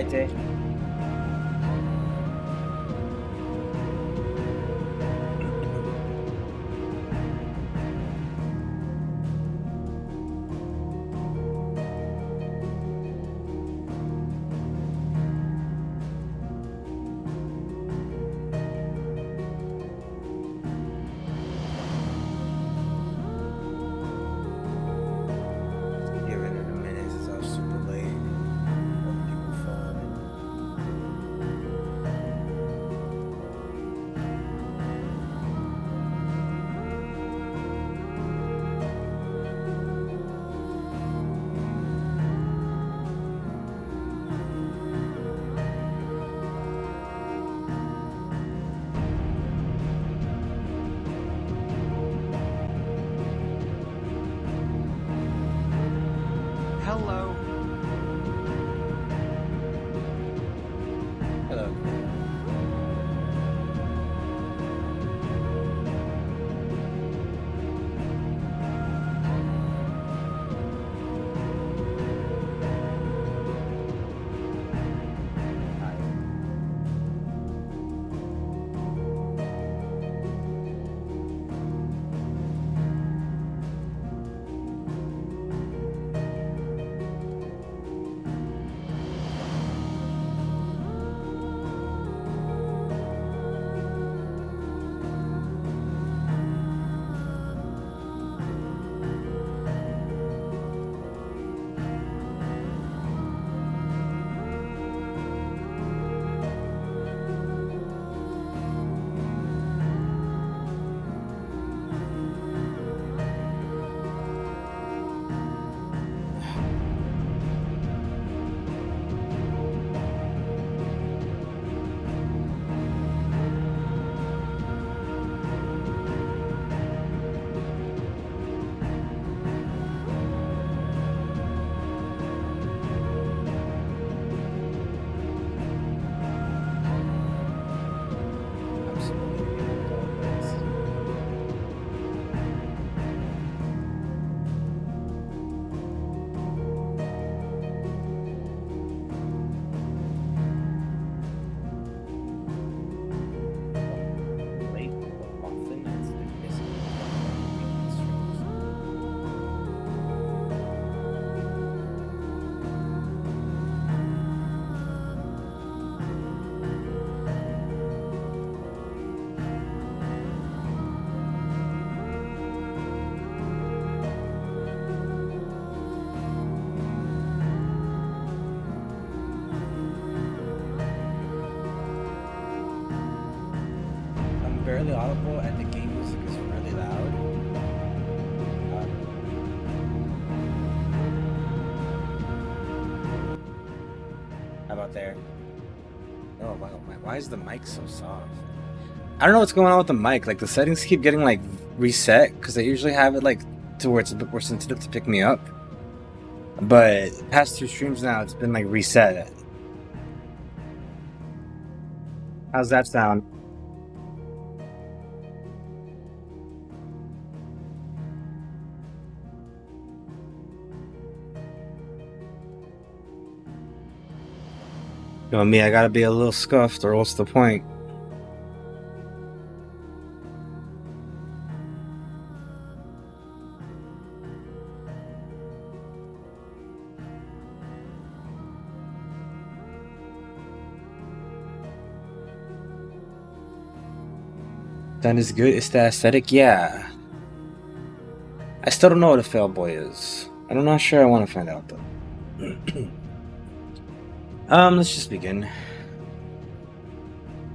Hi, Tay. Give it in a minute since I was super late. Letting people fall in. Hello. Hello. Hi. I'm super late again. I apologize. I'm late more often. It's been missing weekend streams. I'm barely audible, and the game music is really loud. Uh, how about there? Oh wow, why is the mic so soft? I don't know what's going on with the mic. Like the settings keep getting like reset because I usually have it like to where it's a bit more sensitive to pick me up. But past two streams now, it's been like reset. How's that sound? You know me, I gotta be a little scuffed, or what's the point? That is good. It's the aesthetic, yeah. I still don't know what a failboy is. I'm not sure I want to find out though. Let's just begin.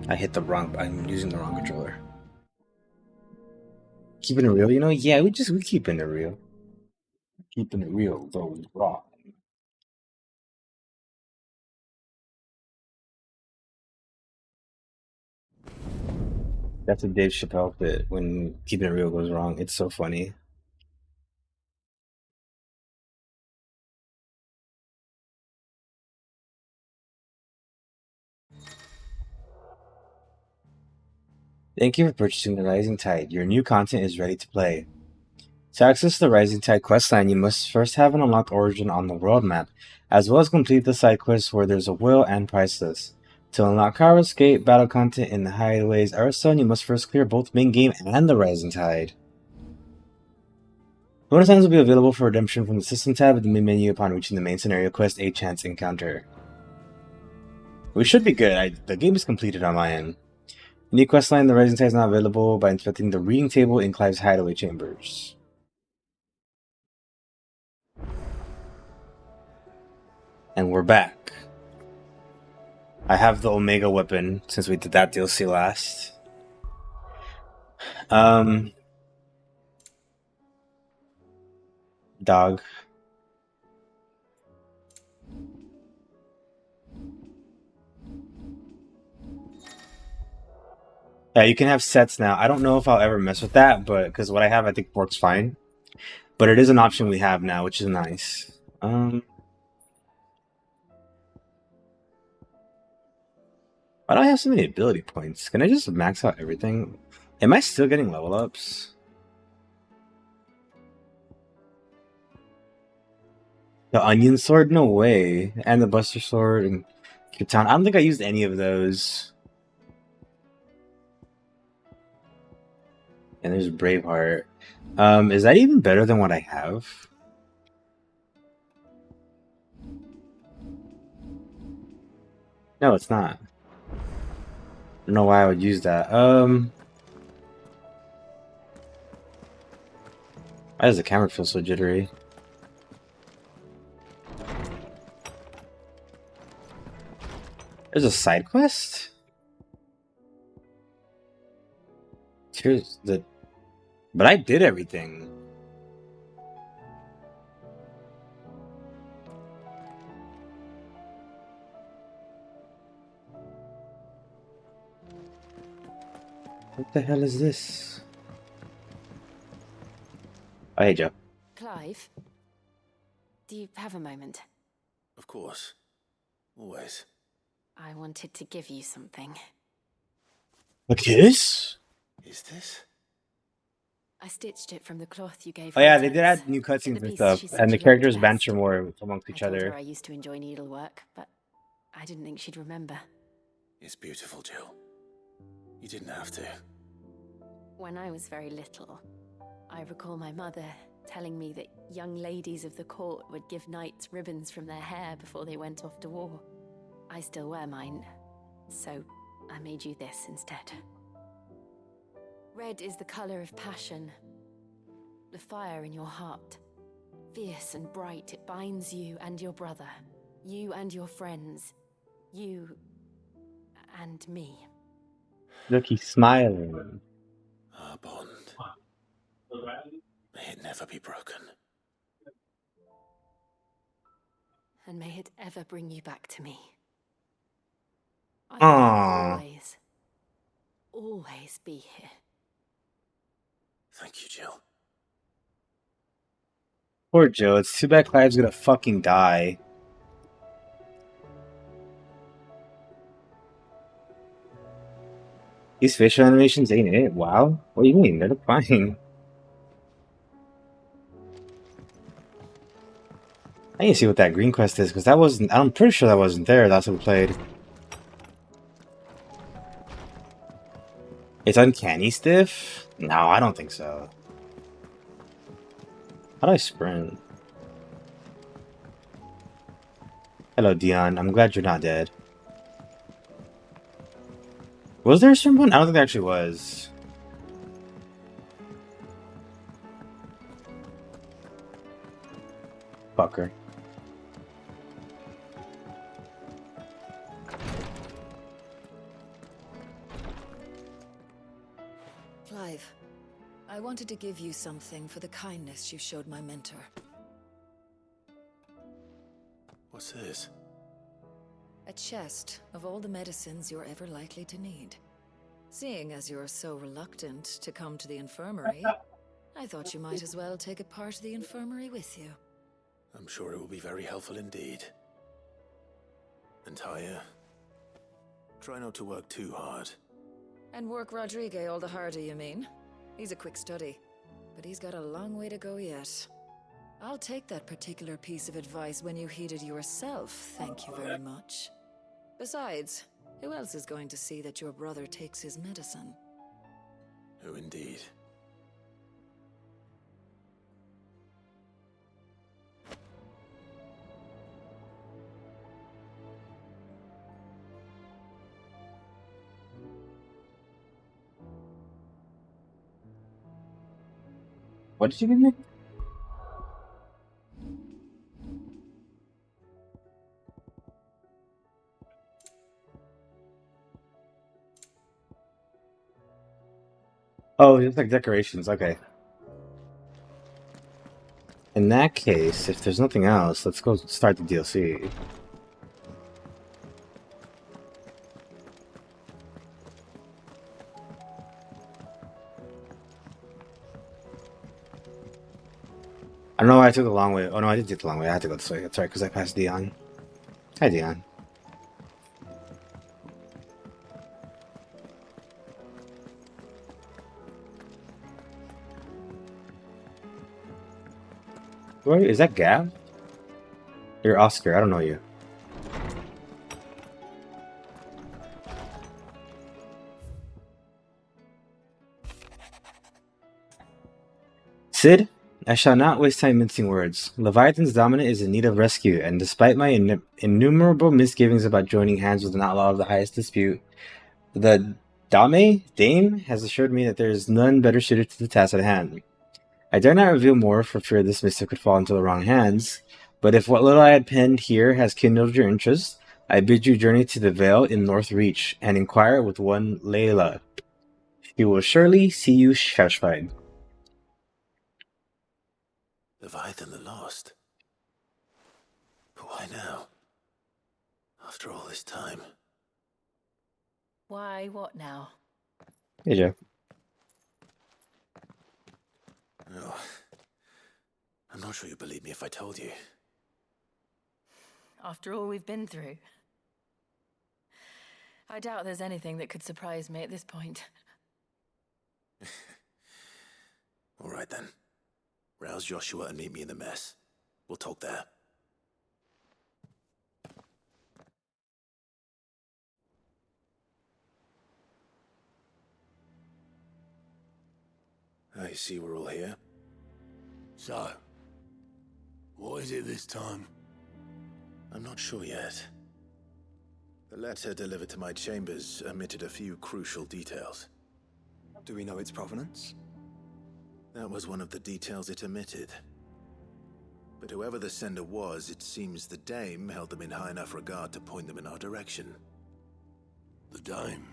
I hit the wrong. I'm using the wrong controller. Keeping it real, you know? Yeah, we keeping it real. Keeping it real though wrong. That's a Dave Chappelle bit when keeping it real goes wrong. It's so funny. Thank you for purchasing the Rising Tide. Your new content is ready to play. To access the Rising Tide questline, you must first have an unlocked origin on the world map, as well as complete the side quests where there's a will and priceless. To unlock Kara's Gate battle content in the Hideaways Aristone, you must first clear both main game and the Rising Tide. Bonus items will be available for redemption from the System tab at the main menu upon reaching the main scenario quest A Chance Encounter. We should be good. The game is completed on my end. New questline, the Rising Tide is not available by inspecting the reading table in Clive's hideaway chambers. And we're back. I have the Omega weapon since we did that DLC last. Dog. Yeah, you can have sets now. I don't know if I'll ever mess with that, but because what I have I think works fine. But it is an option we have now, which is nice. Why do I have so many ability points? Can I just max out everything? Am I still getting level ups? The Onion Sword? No way. And the Buster Sword and Katana. I don't think I used any of those. And there's Braveheart. Is that even better than what I have? No, it's not. I don't know why I would use that. Why does the camera feel so jittery? There's a side quest? Here's the... But I did everything. What the hell is this? Oh, hey, Joe. Clive, do you have a moment? Of course. Always. I wanted to give you something. A kiss? Is this? I stitched it from the cloth you gave. Oh yeah, they did add new cutscenes and stuff, and the characters banter more amongst each other. I used to enjoy needlework, but I didn't think she'd remember. It's beautiful, Jill. You didn't have to. When I was very little, I recall my mother telling me that young ladies of the court would give knights ribbons from their hair before they went off to war. I still wear mine, so I made you this instead. Red is the color of passion, the fire in your heart. Fierce and bright, it binds you and your brother, you and your friends, you and me. Look, he's smiling. Our bond. May it never be broken. And may it ever bring you back to me. Aww. I will always be here. Thank you, Jill. Poor Joe, it's too bad Clive's gonna fucking die. These facial animations ain't it? Wow. What do you mean? They're fine. I need to see what that green quest is, because that wasn't... I'm pretty sure that wasn't there. That's what we played. It's uncanny stiff? No, I don't think so. How do I sprint? Hello, Dion. I'm glad you're not dead. Was there a sprint button? I don't think there actually was. Fucker. Clive, I wanted to give you something for the kindness you showed my mentor. What's this? A chest of all the medicines you're ever likely to need. Seeing as you're so reluctant to come to the infirmary, I thought you might as well take a part of the infirmary with you. I'm sure it will be very helpful indeed. And Taya, try not to work too hard. And work Rodrigue all the harder, you mean? He's a quick study. but he's got a long way to go yet. I'll take that particular piece of advice when you heed it yourself, thank you very much. Besides, who else is going to see that your brother takes his medicine? Who indeed? What did you give me? Oh, it's like decorations. Okay. In that case, if there's nothing else, let's go start the DLC. I don't know why I took the long way. Oh no, I did take the long way. I had to go this way. That's right, because I passed Dion. Hi, Dion. Wait, is that Gav? You're Oscar. I don't know you. Sid, I shall not waste time mincing words. Leviathan's dominant is in need of rescue, and despite my innumerable misgivings about joining hands with an outlaw of the highest dispute, the Dame has assured me that there is none better suited to the task at hand. I dare not reveal more for fear this missive could fall into the wrong hands, but if what little I had penned here has kindled your interest, I bid you journey to the Vale in North Reach and inquire with one Layla. She will surely see you satisfied. Leviathan the Lost. But why now? After all this time. Why, what now? Hey, Joe. Oh, I'm not sure you'd believe me if I told you. After all we've been through. I doubt there's anything that could surprise me at this point. All right then. Rouse Joshua and meet me in the mess. We'll talk there. I see we're all here. So, what is it this time? I'm not sure yet. The letter delivered to my chambers omitted a few crucial details. Do we know its provenance? That was one of the details it omitted. But whoever the sender was, it seems the Dame held them in high enough regard to point them in our direction. The Dame?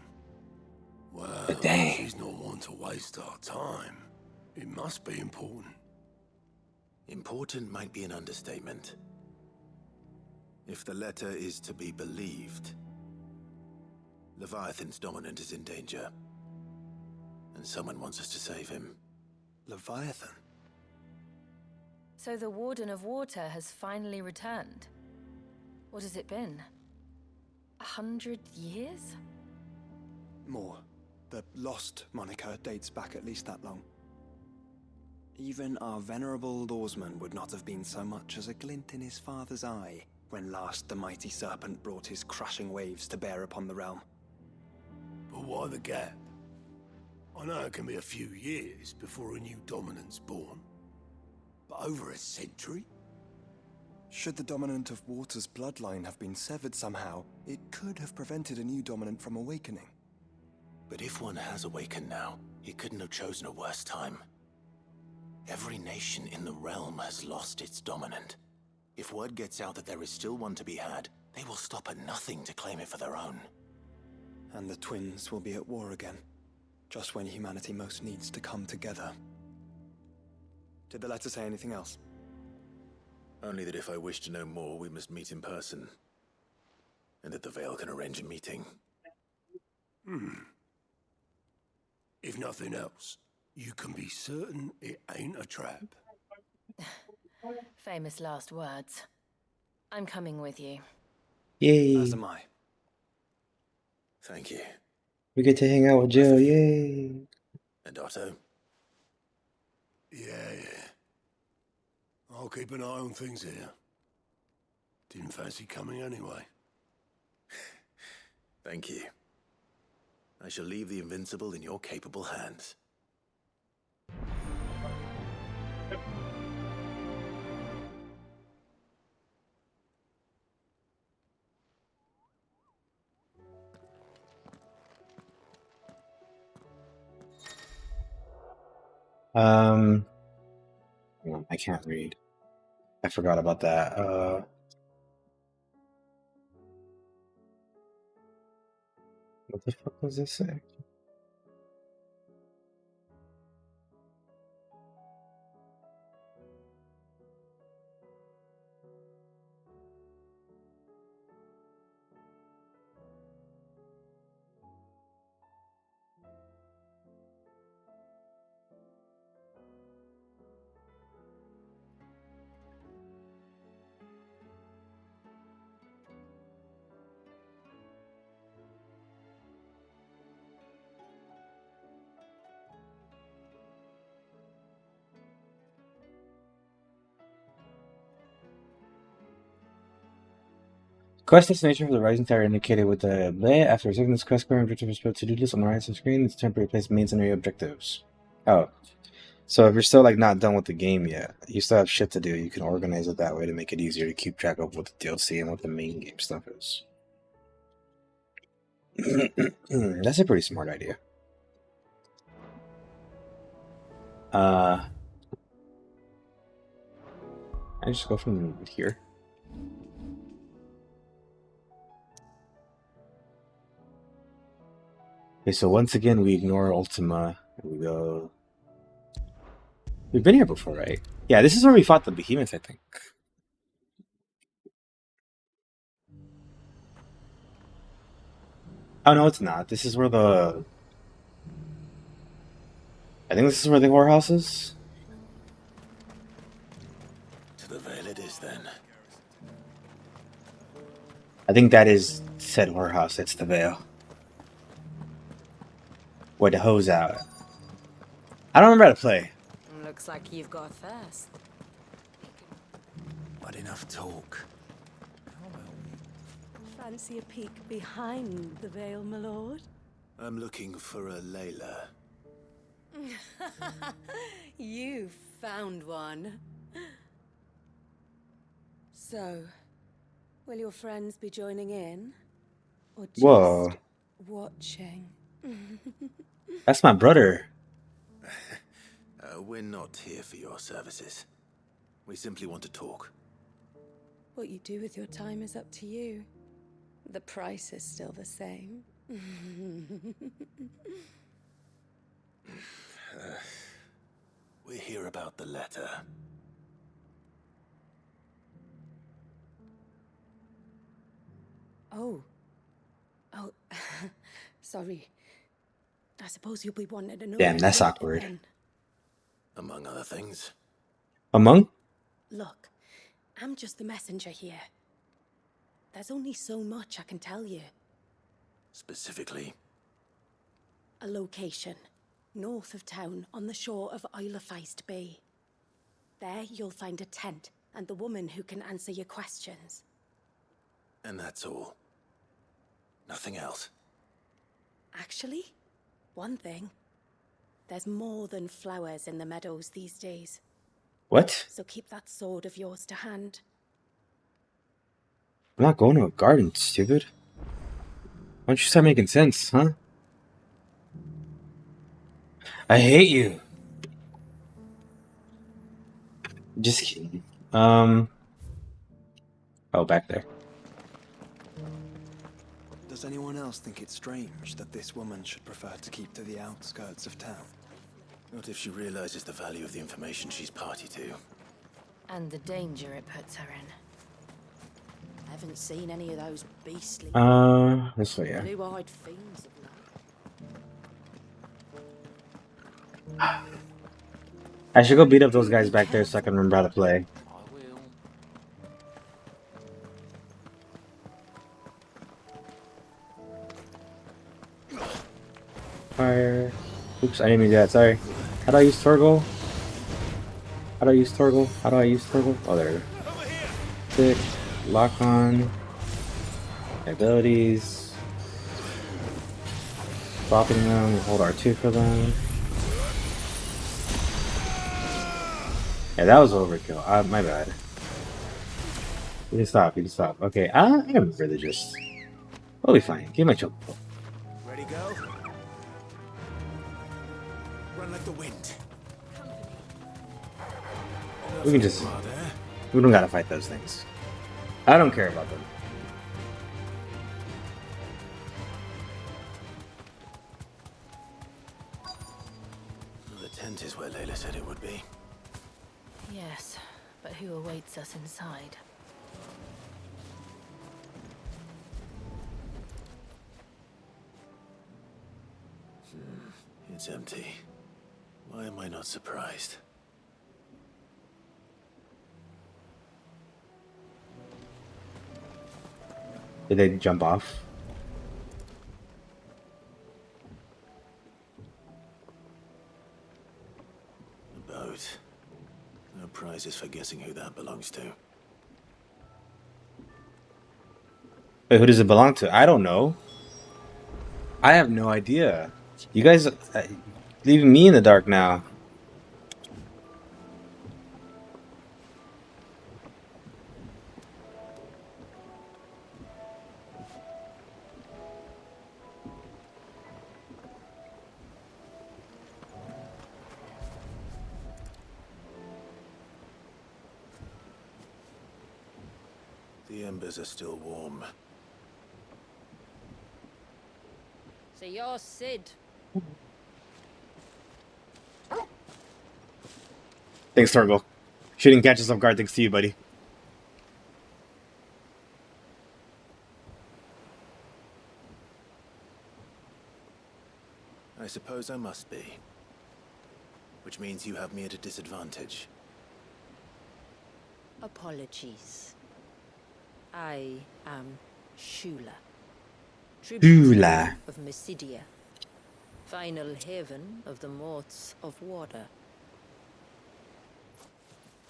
Well, The Dame. she's not one to waste our time. It must be important. Important might be an understatement. If the letter is to be believed, Leviathan's dominant is in danger. And someone wants us to save him. Leviathan? So the Warden of Water has finally returned. What has it been? 100 years? More. The Lost moniker dates back at least that long. Even our venerable lawsman would not have been so much as a glint in his father's eye when last the mighty serpent brought his crushing waves to bear upon the realm. But why the gap? I know it can be a few years before a new dominant's born. But over a century? Should the dominant of Water's bloodline have been severed somehow, it could have prevented a new dominant from awakening. But if one has awakened now, he couldn't have chosen a worse time. Every nation in the realm has lost its dominant. If word gets out that there is still one to be had, they will stop at nothing to claim it for their own. And the twins will be at war again, just when humanity most needs to come together. Did the letter say anything else? Only that if I wish to know more, we must meet in person. And that the Vale can arrange a meeting. If nothing else, you can be certain it ain't a trap. Famous last words. I'm coming with you. Yay. As am I. Thank you. We get to hang out with Joe. Yay. And Otto? I'll keep an eye on things here. Didn't fancy coming anyway. Thank you. I shall leave the Invincible in your capable hands. I can't read. I forgot about that. What the fuck was this say? Quest destination for the Rising Tower indicated with the bleh. After receiving this quest, current objective is put to-do list on the right side of the screen. It's temporary place main scenario objectives. Oh. So if you're still like not done with the game yet, you still have shit to do, you can organize it that way to make it easier to keep track of what the DLC and what the main game stuff is. That's a pretty smart idea. I just go from here. Okay, so once again we ignore Ultima and we go. We've been here before, right? Yeah, this is where we fought the behemoth, I think. Oh no, it's not. This is where the. I think this is where the whorehouse is. To the Vale it is then. I think that is said whorehouse. It's the Vale. Where the hose out. I don't remember how to play. Looks like you've got first. But enough talk. Fancy a peek behind the veil, my lord? I'm looking for a Layla. You found one. So, will your friends be joining in? Or just Whoa. watching? That's my brother. We're not here for your services. We simply want to talk. What you do with your time is up to you. The price is still the same. We're here about the letter. Oh. Sorry. I suppose you'll be wanting to know. Damn, that's about it awkward. then. Among other things. Among? Look, I'm just the messenger here. There's only so much I can tell you. Specifically. A location, north of town, on the shore of Isle of Feist Bay. There you'll find a tent and the woman who can answer your questions. And that's all. Nothing else. Actually, one thing. There's more than flowers in the meadows these days. What? So keep that sword of yours to hand. I'm not going to a garden, stupid. Why don't you start making sense, huh? I hate you. Just kidding. Oh, back there. Does anyone else think it's strange that this woman should prefer to keep to the outskirts of town? Not if she realizes the value of the information she's party to. And the danger it puts her in. I haven't seen any of those beastly This way, yeah. blue-eyed fiends of late. I should go beat up those guys back there so I can remember how to play. Fire. Oops, I didn't mean that, sorry. How do I use Torgal? How do I use Torgal? How do I use Torgal? Oh, there we go. Stick, lock on, abilities, swapping them, hold R2 for them. Yeah, that was overkill. My bad. You can stop, you can stop. Okay, I'm really just... We'll be fine. Give my choke. Ready, go? Run like the wind. We can just... We don't gotta fight those things. I don't care about them. The tent is where Layla said it would be. Yes, but who awaits us inside? It's empty. Why am I not surprised? Did they jump off? A boat. No prizes for guessing who that belongs to. Wait, who does it belong to? I don't know. I have no idea. You guys leaving me in the dark now. The embers are still warm. So you're Sid. Thanks, Torgal. Shouldn't catch us off guard thanks to you, buddy. I suppose I must be. Which means you have me at a disadvantage. Apologies. I am Shula. Shula of Mysidia. Final haven of the Moats of Water.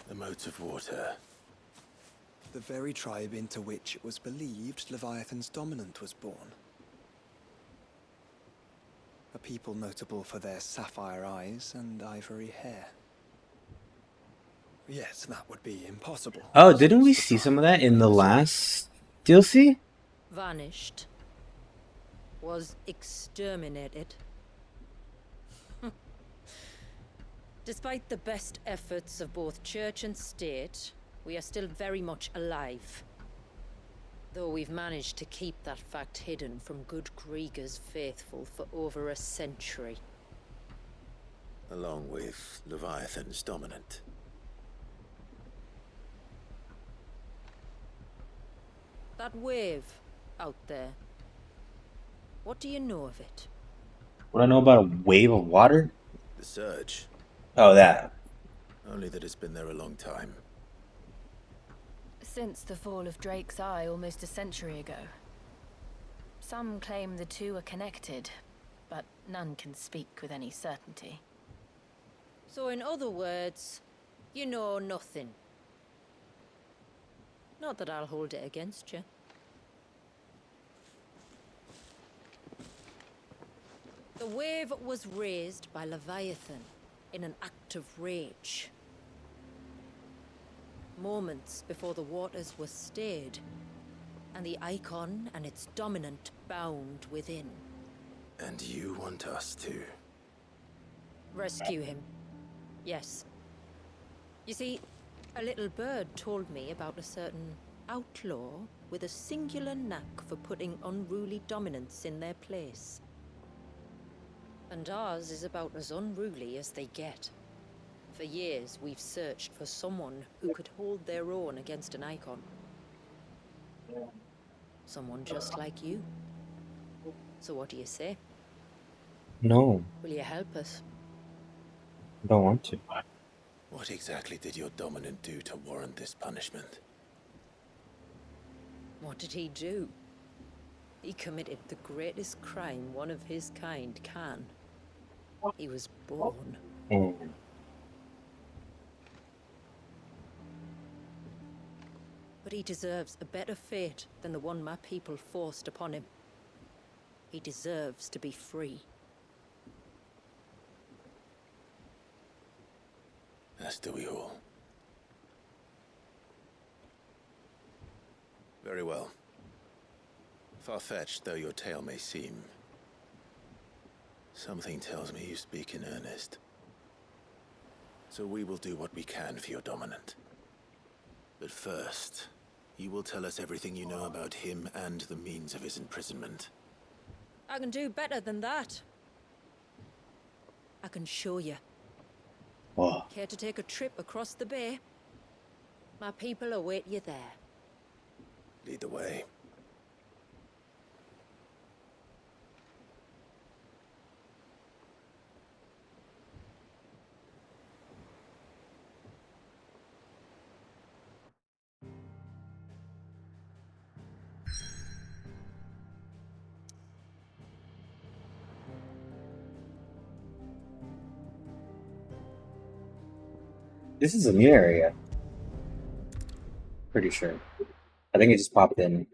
The Moats of Water. The very tribe into which it was believed Leviathan's dominant was born. A people notable for their sapphire eyes and ivory hair. Yes, that would be impossible. Oh, didn't we see some of that in the last DLC? Vanished. Was exterminated. Despite the best efforts of both church and state, we are still very much alive. Though we've managed to keep that fact hidden from good Krieger's faithful for over a century. Along with Leviathan's dominant. That wave out there. What do you know of it? What do I know about a wave of water? The surge. Oh, that. Only that it's been there a long time. Since the fall of Drake's Eye almost a century ago. Some claim the two are connected, but none can speak with any certainty. So in other words, you know nothing. Not that I'll hold it against you. The wave was raised by Leviathan in an act of rage. Moments before the waters were stayed, and the icon and its dominant bound within. And you want us to? Rescue him. Yes. You see, a little bird told me about a certain outlaw with a singular knack for putting unruly dominants in their place. And ours is about as unruly as they get. For years, we've searched for someone who could hold their own against an icon. Someone just like you. So what do you say? No, Will you help us? I don't want to. What exactly did your dominant do to warrant this punishment? What did he do? He committed the greatest crime one of his kind can. He was born. But he deserves a better fate than the one my people forced upon him. He deserves to be free. As do we all. Very well. Far-fetched though your tale may seem, something tells me you speak in earnest. So we will do what we can for your dominant. But first, you will tell us everything you know about him and the means of his imprisonment. I can do better than that. I can show you. Whoa. Care to take a trip across the bay? My people await you there. Lead the way. This is a new area. Pretty sure. I think it just popped in.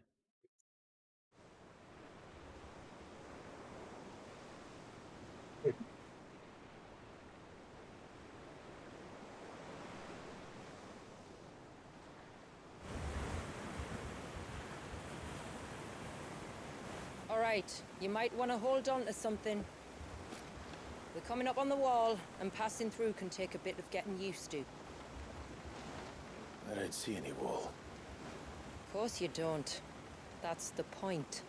All right, you might want to hold on to something. We're coming up on the wall, and passing through can take a bit of getting used to. I don't see any wall. Of course you don't. That's the point.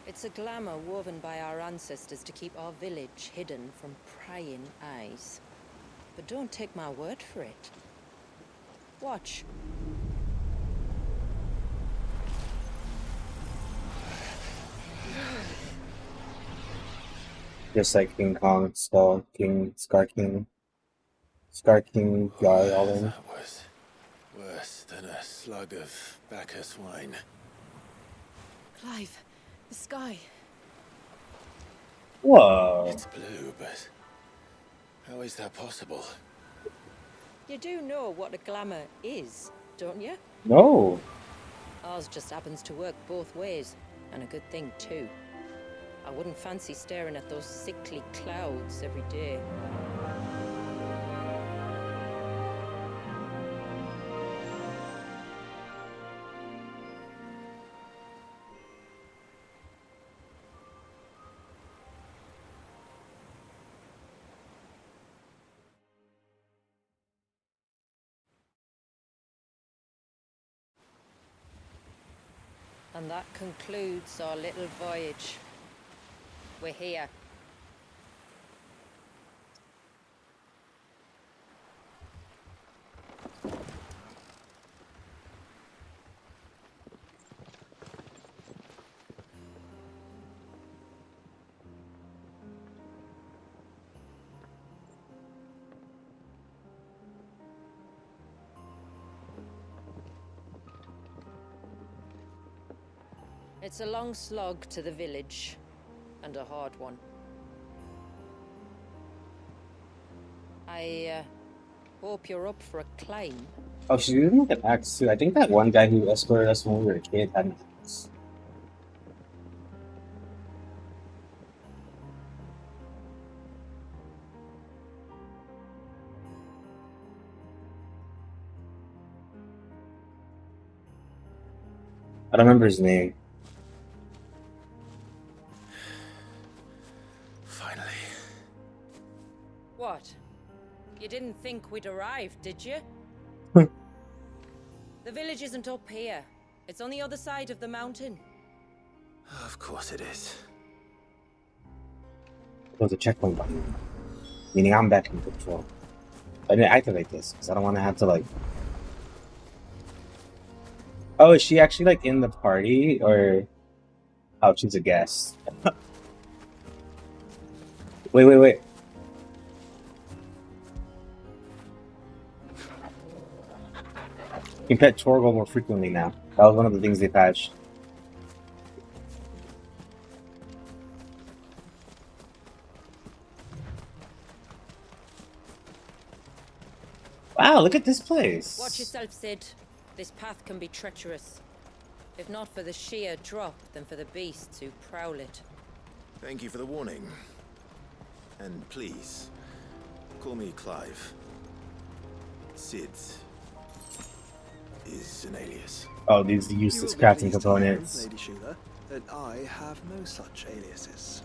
It's a glamour woven by our ancestors to keep our village hidden from prying eyes. But don't take my word for it. Watch. Just like King Kong, Skull King, Scar King, Guy, all in. That was worse than a slug of Bacchus wine. Clive, the sky. Whoa. It's blue, but how is that possible? You do know what a glamour is, don't you? No. Ours just happens to work both ways, and a good thing too. I wouldn't fancy staring at those sickly clouds every day. And that concludes our little voyage. We're here. It's a long slog to the village, and a hard one. I hope you're up for a climb. Oh, she's using like an axe too. I think that one guy who escorted us when we were a kid had an axe. I don't remember his name. Finally. What? You didn't think we'd arrived, did you? The village isn't up here. It's on the other side of the mountain. Of course it is. There's a checkpoint button. Meaning I'm back in control. I didn't activate this because I don't want to have to like. Oh, is she actually like in the party or? Oh, she's a guest. Wait. You can pet Torgal more frequently now. That was one of the things they patched. Wow, look at this place. Watch yourself, Sid. This path can be treacherous. If not for the sheer drop, then for the beasts who prowl it. Thank you for the warning. And please, call me Clive. Sid is an alias. Oh, these You useless will be crafting pleased to hear, components. Lady Shula, that I have no such aliases.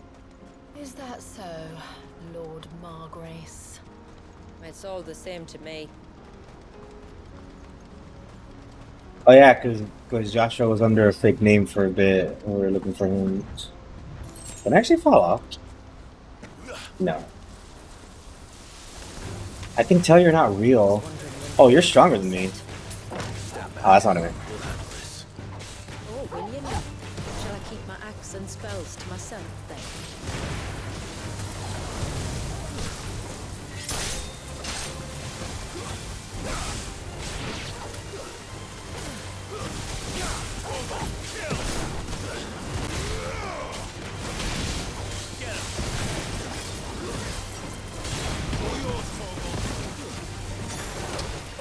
Is that so, Lord Margrace? It's all the same to me. Oh yeah, because Joshua was under a fake name for a bit. And we were looking for him. Did I actually fall off? No. I can tell you're not real. Oh, you're stronger than me. Oh, that's not it. Oh, will you now? Shall I keep my axe and spells to myself then?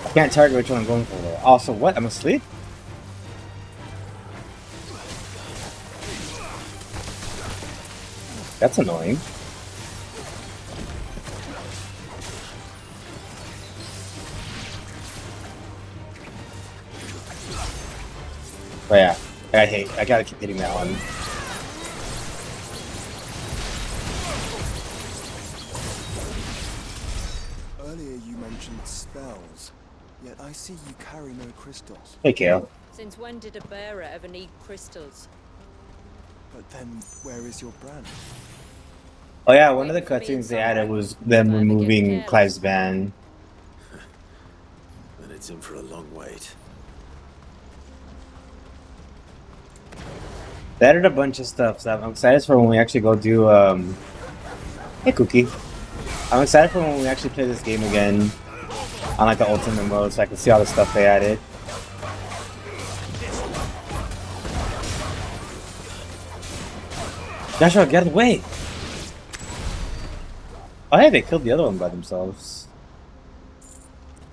I can't target which one I'm going for though. Also, what? I'm asleep? That's annoying. But yeah, I gotta keep hitting that one. Earlier you mentioned spells, yet I see you carry no crystals. Hey, Kale. Since when did a bearer ever need crystals? But then, where is your brand? Oh yeah, one of the cutscenes they added was them removing Clive's ban. Then it's in for a long wait. They added a bunch of stuff, so I'm excited for when we actually go do, Hey, Cookie. I'm excited for when we actually play this game again on, like, the ultimate mode, so I can see all the stuff they added. Joshua, get away! Oh, hey, they killed the other one by themselves.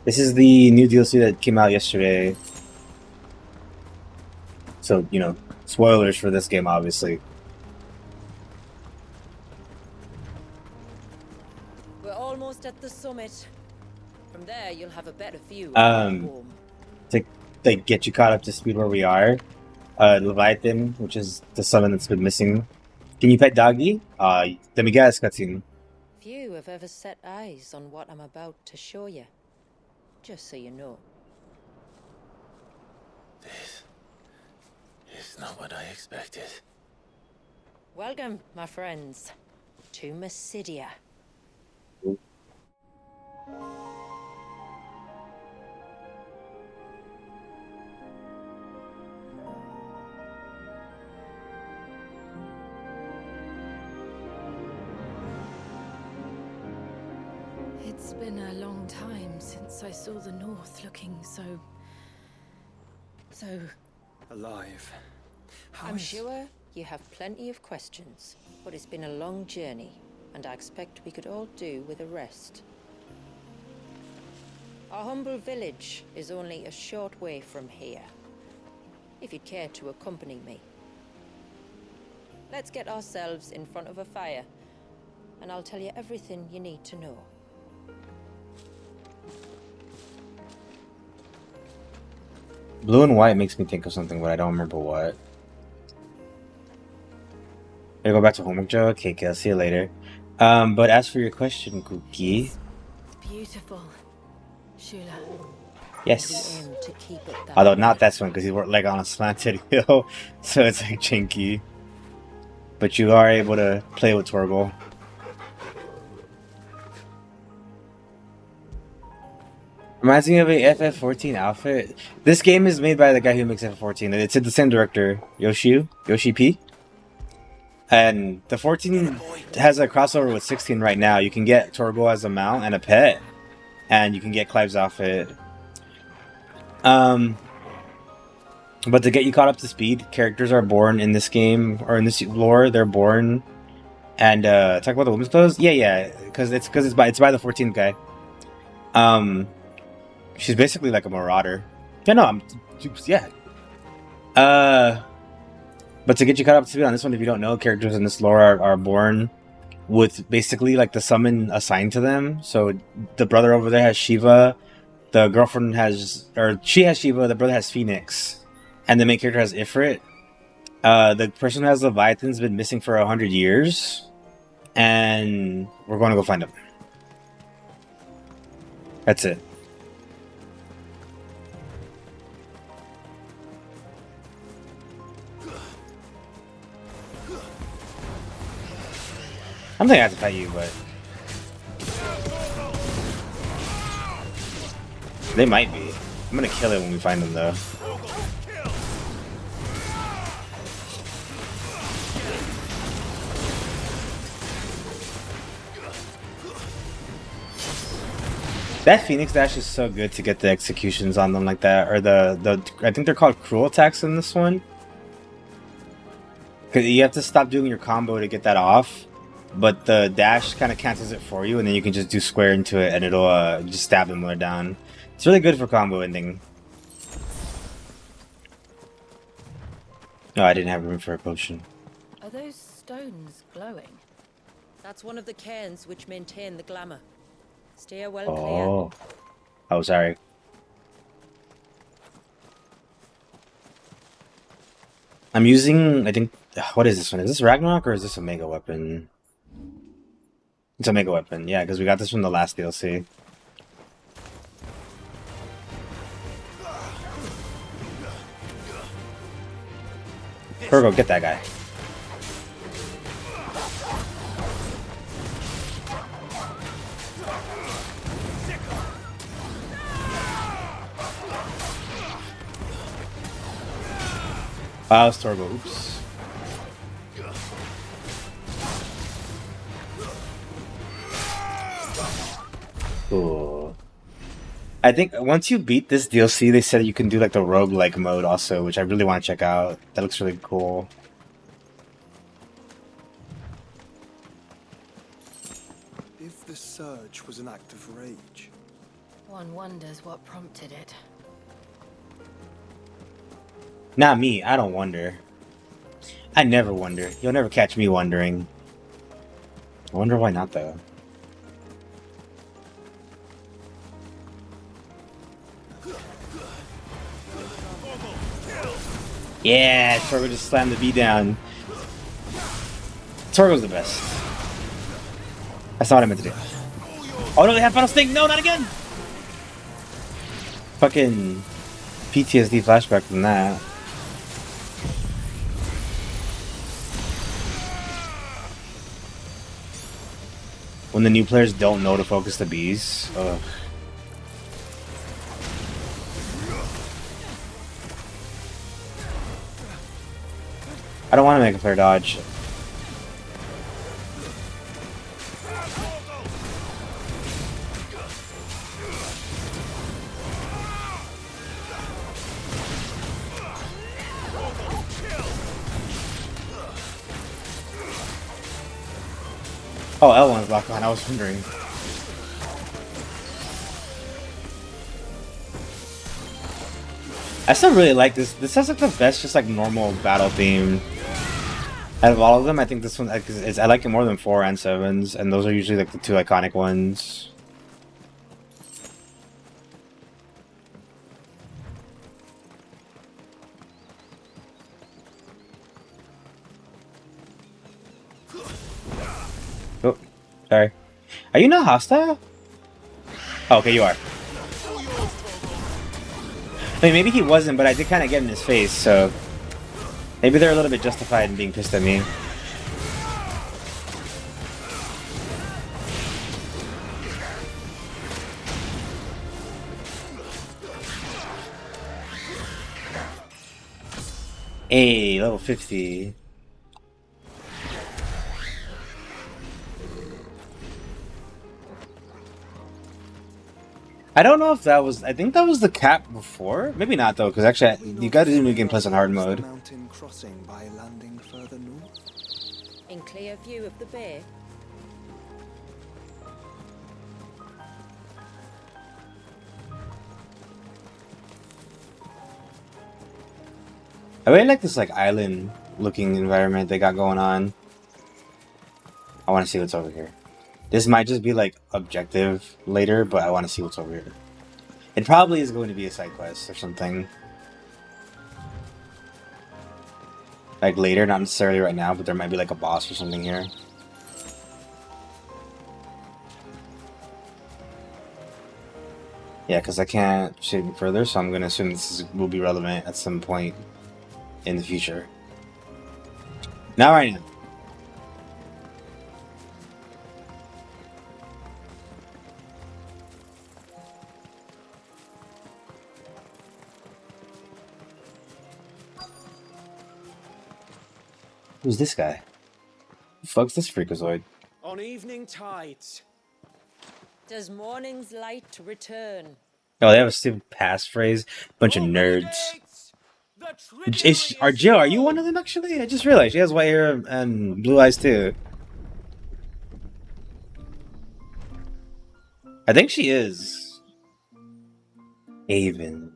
This is the new DLC that came out yesterday. So, you know, spoilers for this game, obviously. We're almost at the summit. From there, you'll have a better view. To like, get you caught up to speed where we are, Leviathan, which is the summon that's been missing. Can you pet Doggy? Let me guess, cutscene. Few have ever set eyes on what I'm about to show you. Just so you know. This is not what I expected. Welcome, my friends, to Mysidia. It's been a long time since I saw the North looking so Alive. How I'm is- sure you have plenty of questions, but it's been a long journey, and I expect we could all do with a rest. Our humble village is only a short way from here, if you'd care to accompany me. Let's get ourselves in front of a fire, and I'll tell you everything you need to know. Blue and white makes me think of something, but I don't remember what. Gonna go back to homework, Joe? Okay, I'll see you later. But as for your question, Cookie. beautiful. Shula. Yes. We aim to keep it that Although way. not this one, because you work like on a slanted hill, so it's like janky. But you are able to play with Torgal. Reminds me of a FF14 outfit. This game is made by the guy who makes FF14. It's the same director, Yoshi P. And the 14 has a crossover with 16 right now. You can get Torgal as a mount and a pet, and you can get Clive's outfit. But to get you caught up to speed, characters are born in this game, or in this lore, they're born. And talk about the women's clothes? Yeah, because it's by the 14th guy. She's basically like a marauder. Yeah, no, yeah. But to get you caught up to speed on this one, if you don't know, characters in this lore are born with basically like the summon assigned to them. So the brother over there has Shiva, the girlfriend has, or she has Shiva, the brother has Phoenix, and the main character has Ifrit. The person who has Leviathan's been missing for 100 years, and we're going to go find him. That's it. I don't think I have to fight you, but they might be. I'm gonna kill it when we find them, though. That Phoenix dash is so good to get the executions on them like that, or the I think they're called cruel attacks in this one. Because you have to stop doing your combo to get that off. But the dash kind of cancels it for you, and then you can just do square into it, and it'll just stab them when they're down. It's really good for combo ending. No, I didn't have room for a potion. Are those stones glowing? That's one of the cairns which maintain the glamour. Steer well clear. Oh, sorry. I'm using, I think, what is this one? Is this Ragnarok or is this a mega weapon? It's a mega weapon, yeah, because we got this from the last DLC. Virgo, get that guy. Wow, Torgo, oops. Cool. I think once you beat this DLC, they said you can do like the roguelike mode also, which I really want to check out. That looks really cool. If the surge was an act of rage, One wonders what prompted it. Not me, I don't wonder. I never wonder. You'll never catch me wondering. I wonder why not though. Yeah, Torgo just slammed the B down. Torgo's the best. That's not what I meant to do. Oh no, they have Final Sting! No, not again! Fucking PTSD flashback from that. When the new players don't know to focus the bees. Ugh. I don't want to make a player dodge. Oh, L1's locked on. I was wondering. I still really like this. This has like the best, just like normal battle theme. Out of all of them, I think this one I like it more than 4 and 7s, and those are usually like the 2 iconic ones. Oh, sorry. Are you not hostile? Oh, okay, you are. I mean, maybe he wasn't, but I did kind of get in his face, so maybe they're a little bit justified in being pissed at me. Hey, level 50. I don't know if that was. I think that was the cap before. Maybe not though, because actually you got to do New Game Plus on hard mode. Mountain crossing by landing further north. In clear view of the bay. I really like this like island looking environment they got going on. I want to see what's over here. This might just be like objective later, but I want to see what's over here. It probably is going to be a side quest or something. Like later, not necessarily right now, but there might be like a boss or something here. Yeah, because I can't shoot any further, so I'm going to assume will be relevant at some point in the future. Not right now. Who's this guy? Who the fuck's this freakazoid? On evening tides. Does morning's light return? Oh, they have a stupid passphrase. Bunch of nerds. Jill, are you one of them actually? I just realized she has white hair and blue eyes too. I think she is. Haven.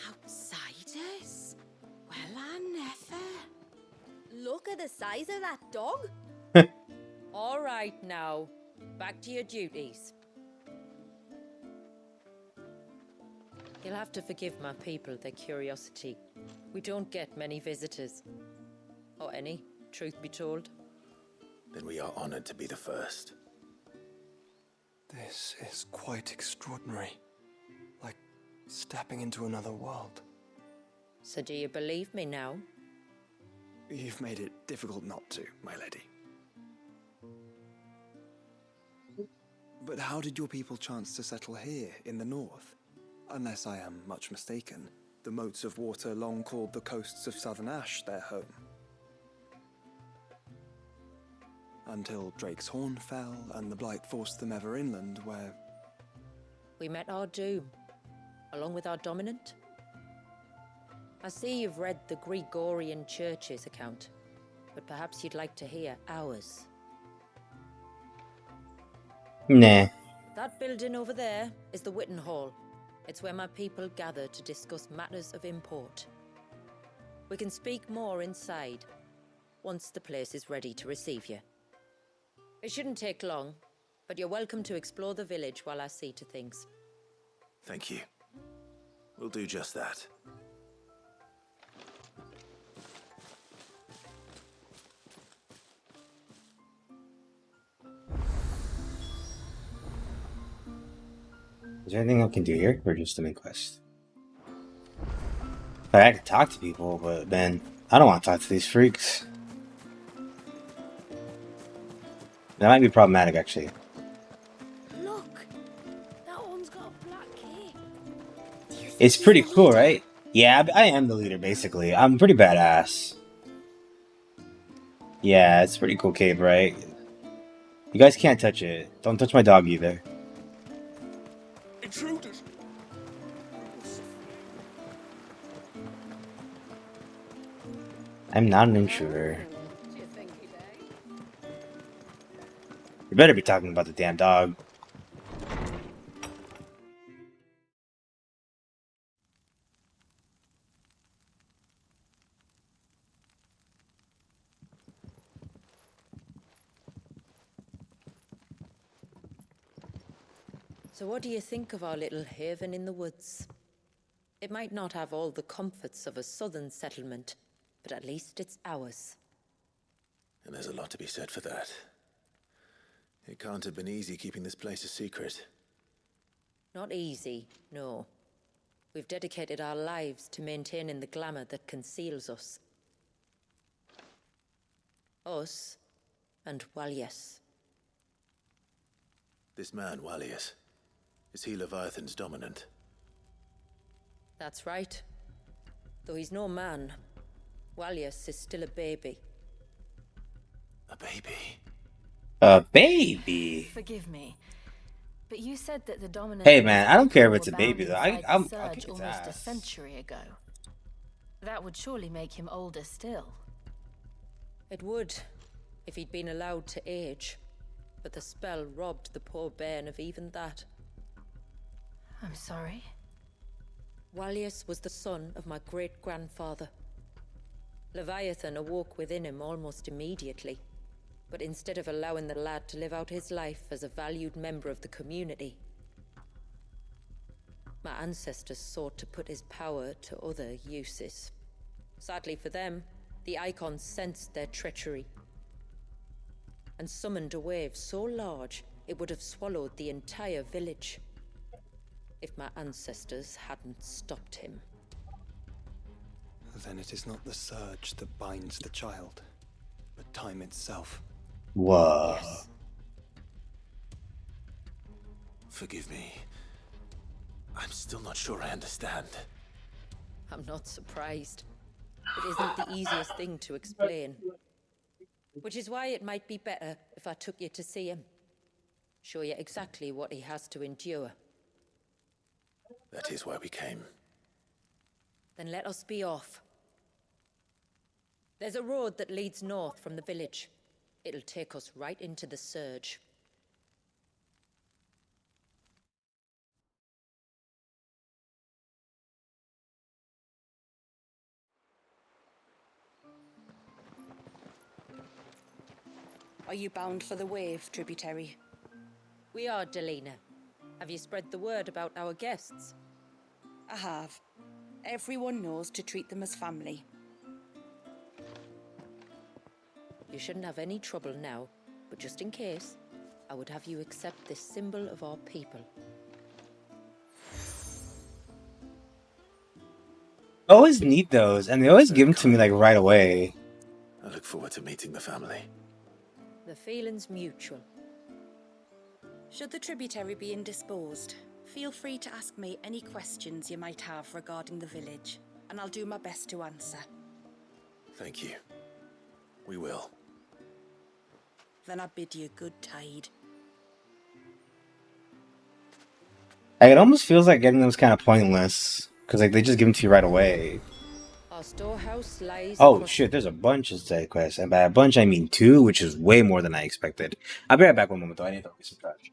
Outsiders? Well, I never. Look at the size of that dog. All right now, back to your duties. You'll have to forgive my people their curiosity. We don't get many visitors. Or any, truth be told. Then we are honored to be the first. This is quite extraordinary. Like stepping into another world. So do you believe me now? You've made it difficult not to, my lady. But how did your people chance to settle here in the north? Unless I am much mistaken, the moats of water long called the coasts of Southern Ash their home. Until Drake's Horn fell and the Blight forced them ever inland, where... We met our doom, along with our dominant. I see you've read the Gregorian Church's account, but perhaps you'd like to hear ours. Nah. That building over there is the Witten Hall. It's where my people gather to discuss matters of import. We can speak more inside, once the place is ready to receive you. It shouldn't take long, but you're welcome to explore the village while I see to things. Thank you. We'll do just that. Is there anything I can do here, or just the main quest? Like, I could talk to people, but man, I don't want to talk to these freaks. That might be problematic, actually. Look, that one's got a black cape. It's pretty cool, right? Yeah, I am the leader, basically. I'm pretty badass. Yeah, it's a pretty cool cape, right? You guys can't touch it. Don't touch my dog either. Intruders. I'm not an intruder. You better be talking about the damn dog. So what do you think of our little haven in the woods? It might not have all the comforts of a southern settlement, but at least it's ours. And there's a lot to be said for that. It can't have been easy keeping this place a secret. Not easy, no. We've dedicated our lives to maintaining the glamour that conceals us. Us and Walyas. This man, Walyas, is he Leviathan's dominant? That's right. Though he's no man, Walyas is still a baby. A baby? A baby? Forgive me. But you said that the dominant. Hey man, I don't care if it's a were baby bound though. inside the I'll Surge kick its almost a ass. century ago. That would surely make him older still. It would, if he'd been allowed to age. But the spell robbed the poor bairn of even that. I'm sorry. Walius was the son of my great-grandfather. Leviathan awoke within him almost immediately. But instead of allowing the lad to live out his life as a valued member of the community, my ancestors sought to put his power to other uses. Sadly for them, the Icons sensed their treachery and summoned a wave so large it would have swallowed the entire village if my ancestors hadn't stopped him. Then it is not the surge that binds the child, but time itself. Whoa. Yes. Forgive me. I'm still not sure I understand. I'm not surprised. It isn't the easiest thing to explain. Which is why it might be better if I took you to see him. Show you exactly what he has to endure. That is why we came. Then let us be off. There's a road that leads north from the village. It'll take us right into the Surge. Are you bound for the Wave, tributary? We are, Delina. Have you spread the word about our guests? I have. Everyone knows to treat them as family. You shouldn't have any trouble now, but just in case, I would have you accept this symbol of our people. I always need those, and they always give them to me like right away. I look forward to meeting the family. The feeling's mutual. Should the tributary be indisposed, feel free to ask me any questions you might have regarding the village, and I'll do my best to answer. Thank you. We will. Then I bid you good tide. Like, it almost feels like getting them is kind of pointless because like they just give them to you right away. Our storehouse lies Oh across- shit, there's a bunch of side quests, and by a bunch I mean 2, which is way more than I expected. I'll be right back one moment though. I need to get some trash.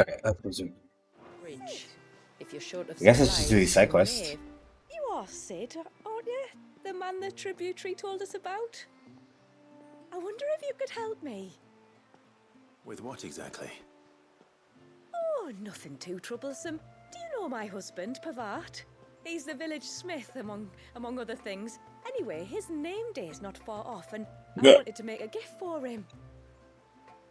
Okay, resume. Bridge. If you're short of I guess let's just do these side supplies, quests. You are Sid, aren't you? The man the tributary told us about? I wonder if you could help me. With what exactly? Oh, nothing too troublesome. Do you know my husband, Pavat? He's the village smith, among other things. Anyway, his name day is not far off, and I wanted to make a gift for him.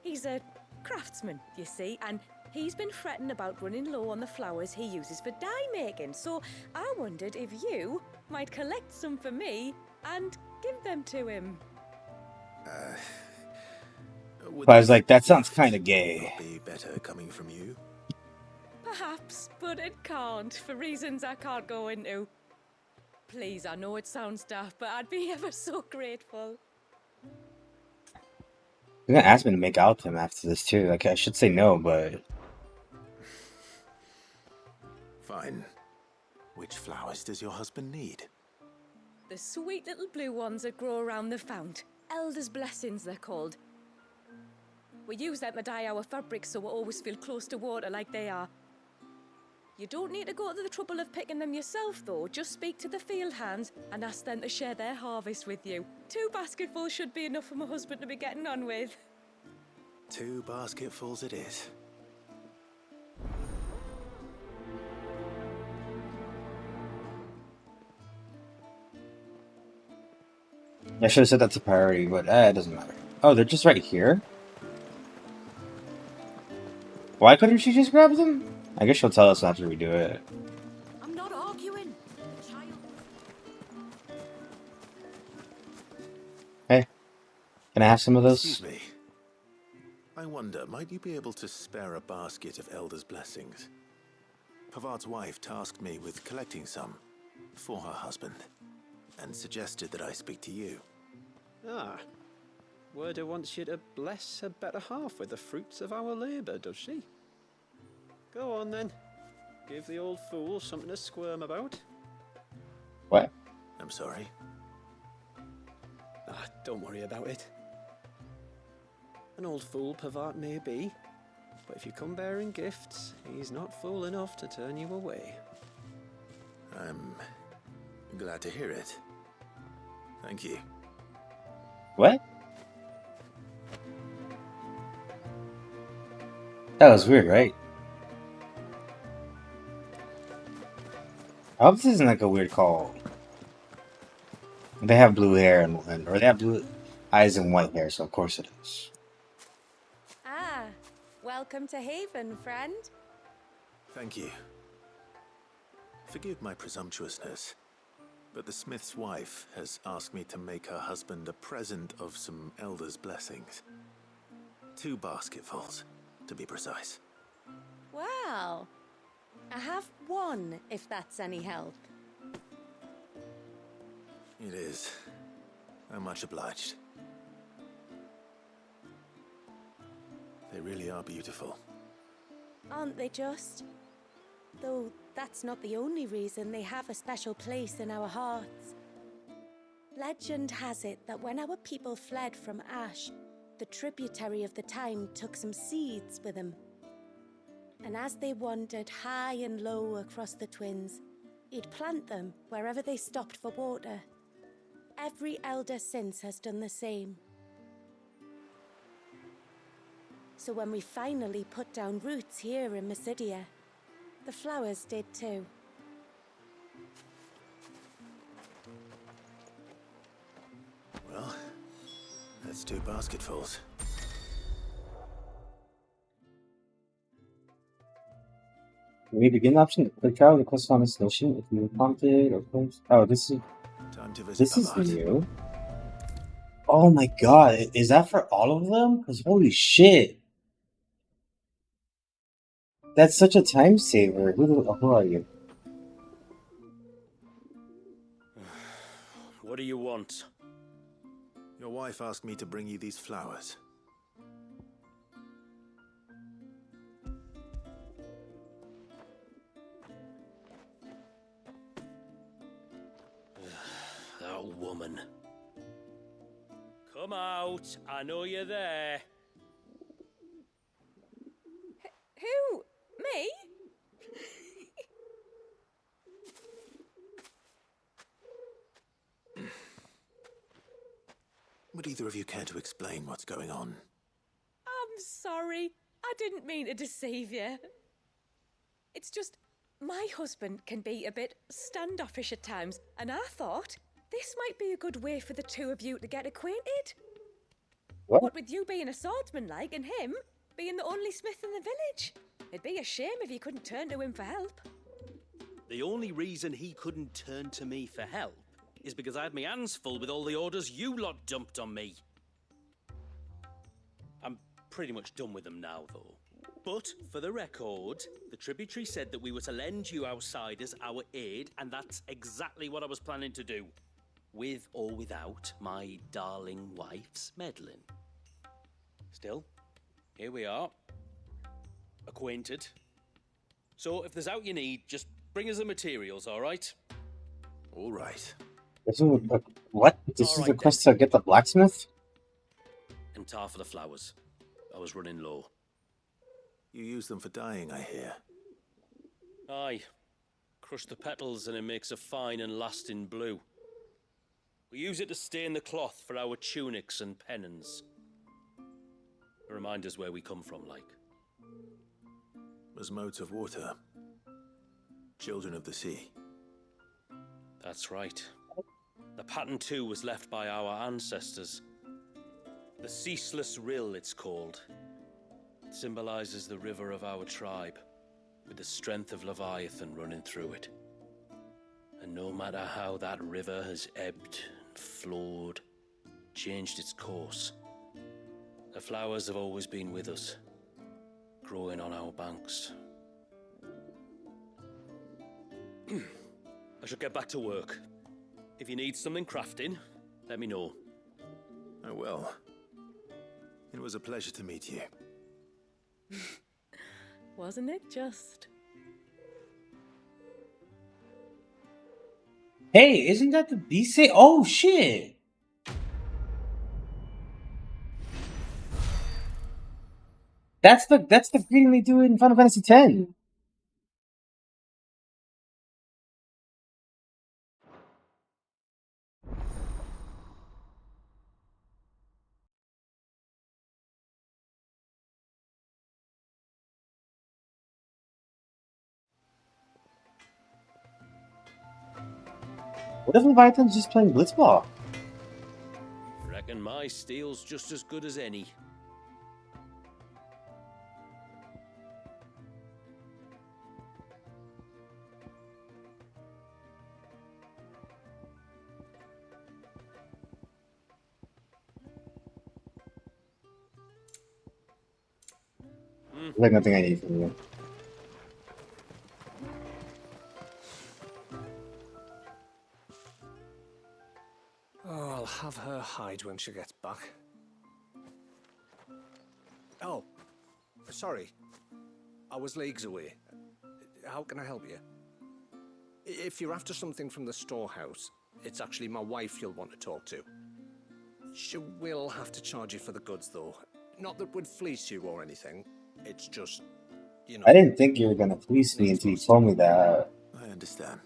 He's a craftsman, you see, and he's been fretting about running low on the flowers he uses for dye making, so I wondered if you might collect some for me and give them to him. I was like, that sounds kind of gay. Be better coming from you. Perhaps, but it can't, for reasons I can't go into. Please, I know it sounds daft, but I'd be ever so grateful. You're gonna ask me to make out with him after this too. Like, I should say no, but Fine. Which flowers does your husband need? The sweet little blue ones that grow around the fount. Elder's blessings, they're called. We use them to dye our fabrics so we always feel close to water like they are. You don't need to go to the trouble of picking them yourself, though. Just speak to the field hands and ask them to share their harvest with you. 2 basketfuls should be enough for my husband to be getting on with. 2 basketfuls it is. I should have said that's a priority, but it doesn't matter. Oh, they're just right here? Why couldn't she just grab them? I guess she'll tell us after we do it. I'm not arguing. Child. Hey, can I have some of those? Excuse me. I wonder, might you be able to spare a basket of Elder's blessings? Pavart's wife tasked me with collecting some for her husband, and suggested that I speak to you. Ah, Werda wants you to bless her better half with the fruits of our labour, does she? Go on then. Give the old fool something to squirm about. What? I'm sorry. Ah, don't worry about it. An old fool Pavart may be, but if you come bearing gifts, he's not fool enough to turn you away. I'm glad to hear it. Thank you. What? That was weird, right? I hope this isn't like a weird call. They have blue hair and or they have blue eyes and white hair, so of course it is. Ah, welcome to Haven, friend. Thank you. Forgive my presumptuousness, but the smith's wife has asked me to make her husband a present of some Elder's blessings. 2 basketfuls, to be precise. Well, I have 1, if that's any help. It is. I'm much obliged. They really are beautiful. Aren't they just? Though that's not the only reason they have a special place in our hearts. Legend has it that when our people fled from Ash, the tributary of the time took some seeds with them. And as they wandered high and low across the Twins, he'd plant them wherever they stopped for water. Every elder since has done the same. So when we finally put down roots here in Mysidia, the flowers did too. Well, that's 2 basketfuls. We begin option. Click out the quest on this station if you prompted or close. Oh, this is Time to visit this is Pavart. new. Oh my god, is that for all of them? Because holy shit. That's such a time saver. Who are you? What do you want? Your wife asked me to bring you these flowers. That woman. Come out. I know you're there. Who? Would either of you care to explain what's going on? I'm sorry. I didn't mean to deceive you. It's just, my husband can be a bit standoffish at times, and I thought this might be a good way for the two of you to get acquainted. What with you being a swordsman like, and him being the only smith in the village. It'd be a shame if you couldn't turn to him for help. The only reason he couldn't turn to me for help is because I had my hands full with all the orders you lot dumped on me. I'm pretty much done with them now, though. But, for the record, the tributary said that we were to lend you outsiders our aid, and that's exactly what I was planning to do. With or without my darling wife's meddling. Still, here we are. Acquainted. So, if there's out you need, just bring us the materials, alright? Alright. This is what? This is the quest to get the blacksmith? And tar for the flowers. I was running low. You use them for dyeing, I hear. Aye. Crush the petals and it makes a fine and lasting blue. We use it to stain the cloth for our tunics and pennons. To remind us where we come from, like. As modes of water. Children of the sea. That's right. The pattern too was left by our ancestors. The Ceaseless Rill, it's called. It symbolizes the river of our tribe, with the strength of Leviathan running through it. And no matter how that river has ebbed and flowed, changed its course, the flowers have always been with us, growing on our banks. I should get back to work. If you need something crafting, let me know. I will. It was a pleasure to meet you. Wasn't it just? Hey, isn't that the beast? Oh shit! That's the greeting they do in Final Fantasy X. What if Leviathan's just playing Blitzball? Reckon my steel's just as good as any. There's nothing I need from you. Oh, I'll have her hide when she gets back. Oh, sorry. I was leagues away. How can I help you? If you're after something from the storehouse, it's actually my wife you'll want to talk to. She will have to charge you for the goods, though. Not that we'd fleece you or anything. It's just, you know... I didn't think you were gonna fleece me until you told me that. I understand.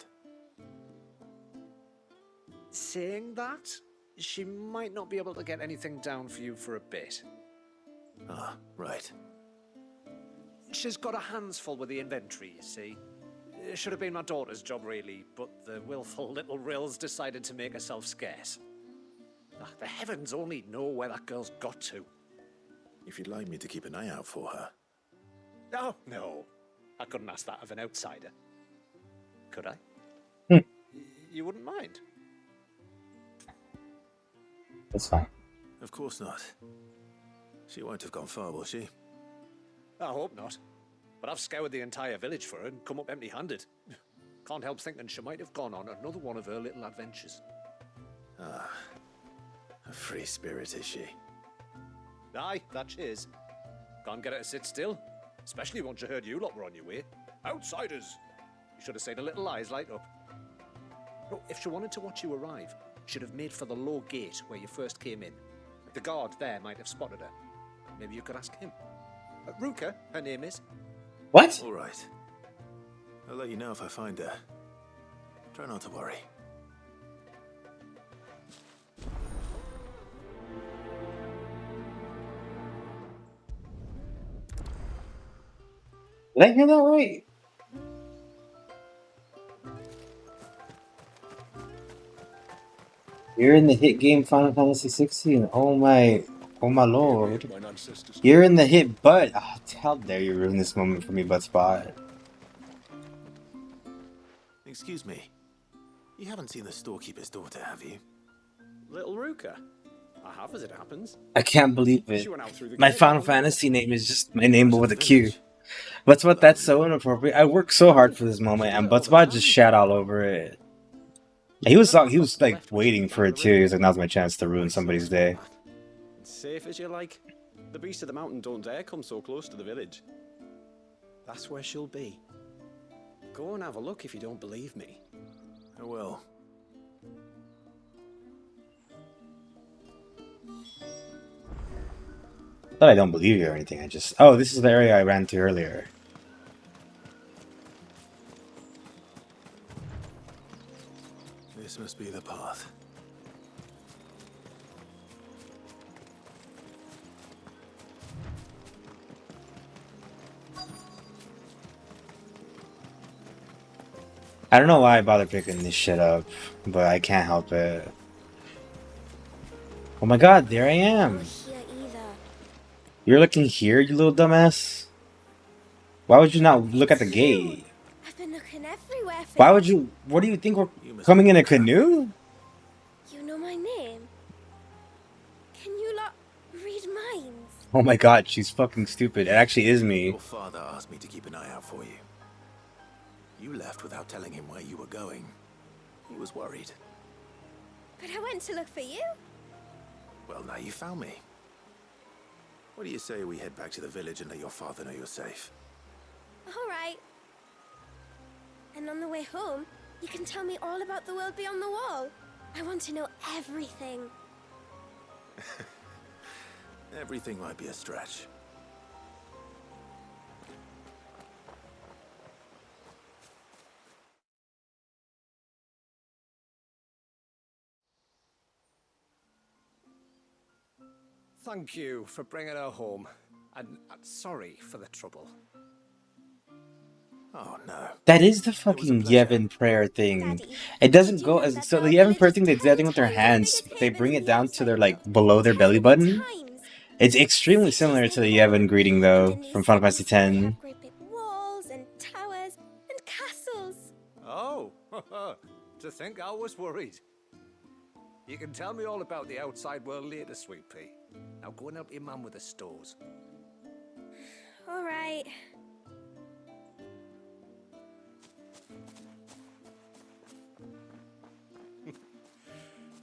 Saying that, she might not be able to get anything down for you for a bit. Ah, right. She's got her hands full with the inventory, you see. It should have been my daughter's job, really, but the willful little Rills decided to make herself scarce. Ah, the heavens only know where that girl's got to. If you'd like me to keep an eye out for her. Oh, no. I couldn't ask that of an outsider. Could I? You wouldn't mind? That's fine. Of course not. She won't have gone far, will she? I hope not. But I've scoured the entire village for her and come up empty-handed. Can't help thinking she might have gone on another one of her little adventures. Ah, a free spirit is she? Aye, that she is. Can't get her to sit still. Especially once you heard you lot were on your way. Outsiders! You should have seen her little eyes light up. No, if she wanted to watch you arrive, she'd have made for the low gate where you first came in. The guard there might have spotted her. Maybe you could ask him. Ruka, her name is. What? All right. I'll let you know if I find her. Try not to worry. Did I hear that right? You're in the hit game Final Fantasy 16. Oh my lord. You're in the hit butt. Oh, how dare you ruin this moment for me, Buttspot. Excuse me. You haven't seen the storekeeper's daughter, have you? Little Ruka. I have, as it happens. I can't believe it. She went out through the My gate Final on Fantasy name is just my name, but with a Q. Buttspot, that's so inappropriate. I worked so hard for this moment, and Buttspot just shat all over it. He was like waiting for it too. He was like, "Now's my chance to ruin somebody's day." Safe as you like. The beasts of the mountain don't dare come so close to the village. That's where she'll be. Go and have a look if you don't believe me. I will. Not I don't believe you or anything. I just this is the area I ran to earlier. This must be the path. I don't know why I bothered picking this shit up, but I can't help it. Oh my god, there I am. You're looking here, you little dumbass? Why would you not look at the gate? I've been looking everywhere for Why would you? What do you think we're coming in a canoe? You know my name? Can you lot read minds? Oh my god, she's fucking stupid. It actually is me. Your father asked me to keep an eye out for you. You left without telling him where you were going. He was worried. But I went to look for you. Well, now you found me. What do you say we head back to the village and let your father know you're safe? All right. And on the way home, you can tell me all about the world beyond the wall. I want to know everything. Everything might be a stretch. Thank you for bringing her home. And sorry for the trouble. Oh no. That is the fucking Yevon prayer thing. It doesn't go as so the Yevon prayer thing. They do that thing with their hands. They bring it down to their like below their belly button. It's extremely similar to the Yevon greeting though from Final Fantasy X. Walls and towers and castles. Oh, to think I was worried. You can tell me all about the outside world later, Sweet Pea. Now go and help your mum with the stores. All right.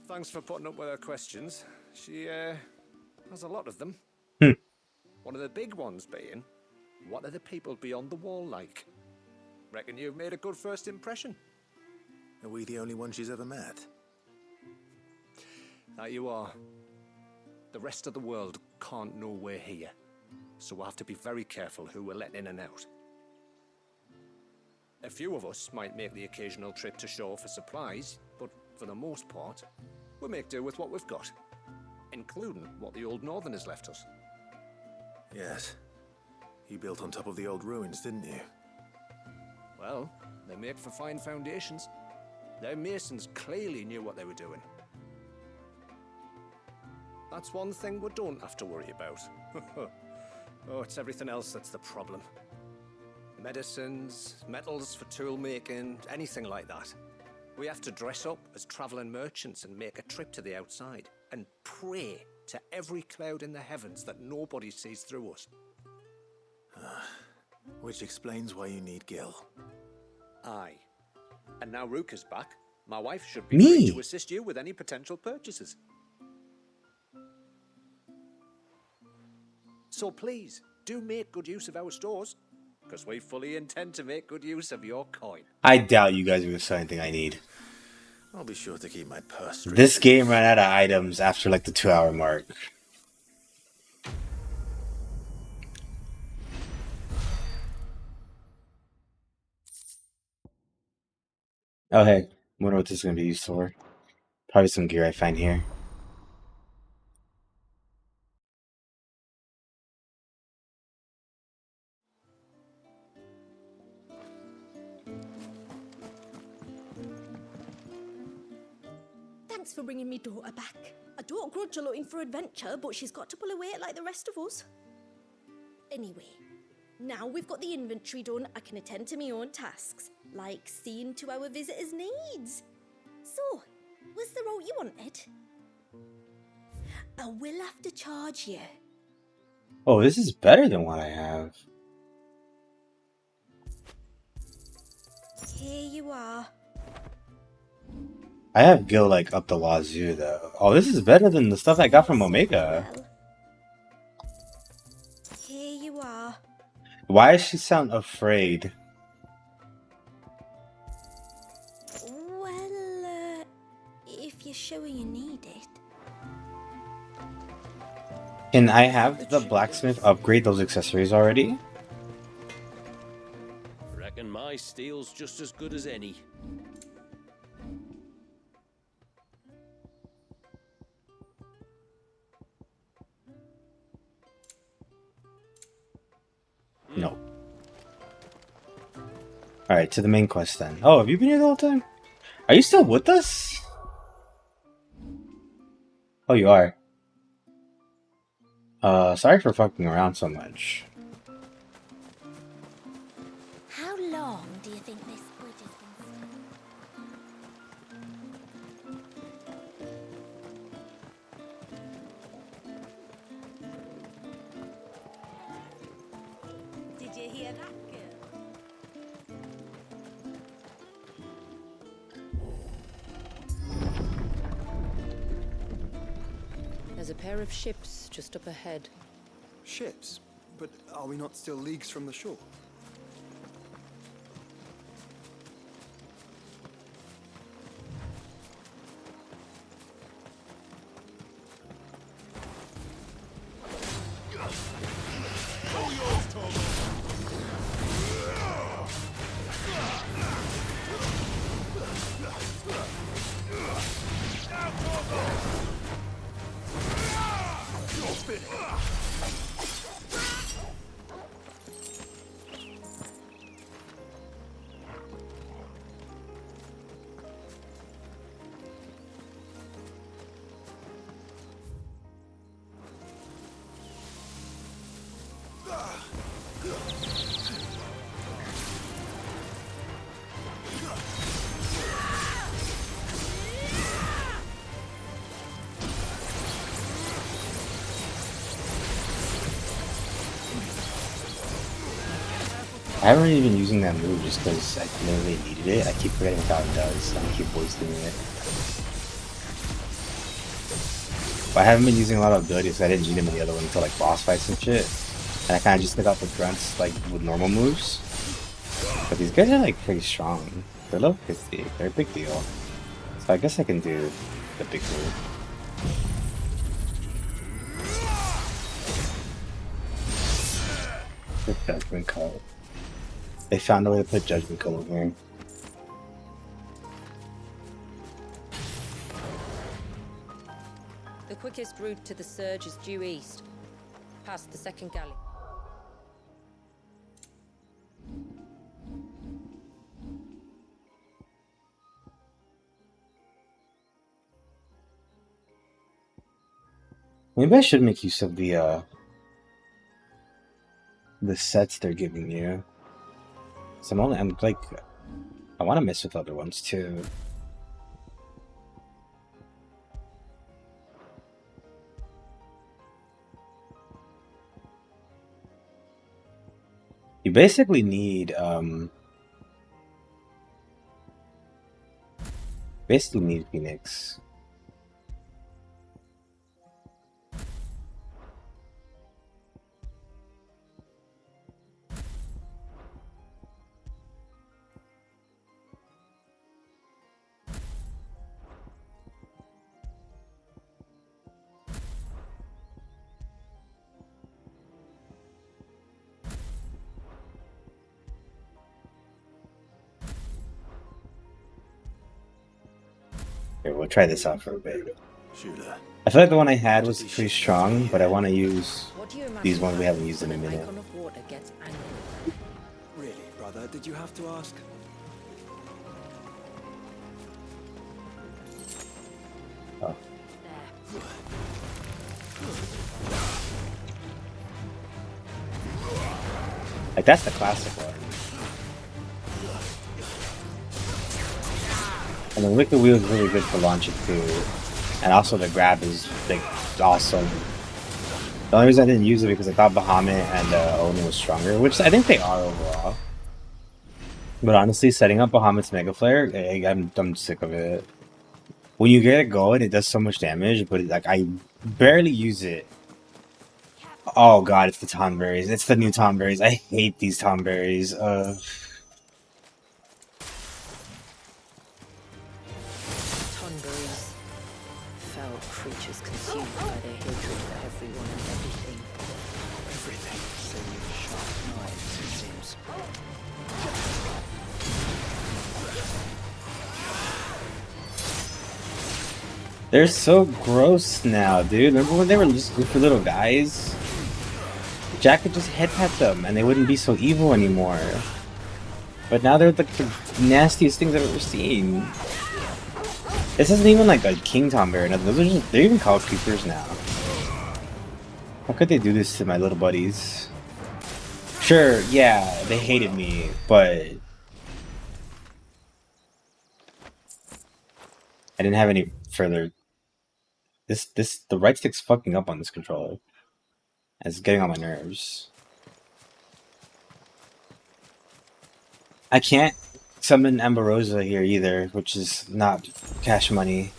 Thanks for putting up with her questions. She has a lot of them. One of the big ones being, what are the people beyond the wall like? Reckon you've made a good first impression. Are we the only ones she's ever met? That you are. The rest of the world can't know we're here, so we'll have to be very careful who we're letting in and out. A few of us might make the occasional trip to shore for supplies, but for the most part, we'll make do with what we've got, including what the old Northerners left us. Yes. You built on top of the old ruins, didn't you? Well, they make for fine foundations. Their masons clearly knew what they were doing. That's one thing we don't have to worry about. Oh, it's everything else that's the problem. Medicines, metals for tool making, anything like that. We have to dress up as traveling merchants and make a trip to the outside and pray to every cloud in the heavens that nobody sees through us. Which explains why you need Gil. Aye. And now Ruka's back. My wife should be Me? free to assist you with any potential purchases. So please, do make good use of our stores, because we fully intend to make good use of your coin. I doubt you guys are gonna sell anything I need. I'll be sure to keep my purse straight. This game ran out of items after like the 2-hour mark. Oh hey, wonder what this is gonna be used for. Probably some gear I find here. Thanks for bringing me daughter back. I don't grudge her looking for adventure, but she's got to pull her weight like the rest of us. Anyway, now we've got the inventory done, I can attend to my own tasks, like seeing to our visitors' needs. So, was the route you wanted? I will have to charge you. Oh, this is better than what I have. Here you are. I have Gil like up the wazoo though. Oh, this is better than the stuff I got from Omega. Here you are. Why does she sound afraid? Well, if you're sure you need it. Can I have the blacksmith upgrade those accessories already? Reckon my steel's just as good as any. No. Alright, to the main quest then. Oh, have you been here the whole time? Are you still with us? Oh, you are. Sorry for fucking around so much. How long do you think this bridge has been stuck? Did you hear that, girl? There's a pair of ships just up ahead. Ships? But are we not still leagues from the shore? I haven't really been using that move just because I never really needed it. I keep forgetting how it does, and I keep wasting it. But I haven't been using a lot of abilities because I didn't need them in the other one until like boss fights and shit. And I kind of just took out the grunts like with normal moves. But these guys are like pretty strong. They're level 50. They're a big deal. So I guess I can do the big move. The Judgment Call. They found a way to put Judgment Call over here. The quickest route to the Surge is due east, past the second galley. Maybe I should make use of the sets they're giving you. So I'm like, I want to mess with other ones too. You basically need Phoenix. Here, we'll try this out for a bit. I feel like the one I had was pretty strong, but I want to use these ones we haven't used in a minute. Really, brother? Did you have to ask? Like, that's the classic one. And the Wicked Wheel is really good for launching too. And also the grab is like awesome. The only reason I didn't use it because I thought Bahamut and Onin was stronger, which I think they are overall. But honestly, setting up Bahamut's Mega Flare, I'm sick of it. When you get it going, it does so much damage, but like I barely use it. Oh god, it's the Tomberries. It's the new Tomberries. I hate these Tomberries. Tonberries. Foul creatures consumed by their hatred for everyone and everything. Everything save sharp knives, it seems. They're so gross now, dude. Remember when they were just goofy little guys? Jack could just head pat them and they wouldn't be so evil anymore. But now they're like the nastiest things I've ever seen. This isn't even like a King Tomberry or nothing. Those are just, they're even called creepers now. How could they do this to my little buddies? Sure, yeah, they hated me, but I didn't have any further. The right stick's fucking up on this controller. It's getting on my nerves. I can't summon Amberosa here either, which is not cash money.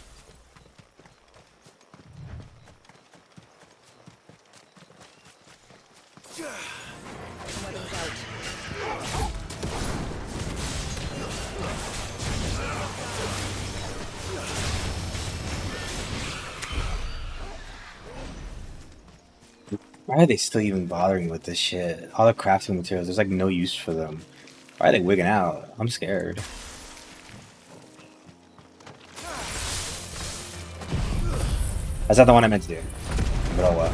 Why are they still even bothering with this shit? All the crafting materials, there's like no use for them. Why are they wigging out? I'm scared. That's not the one I meant to do. But oh well.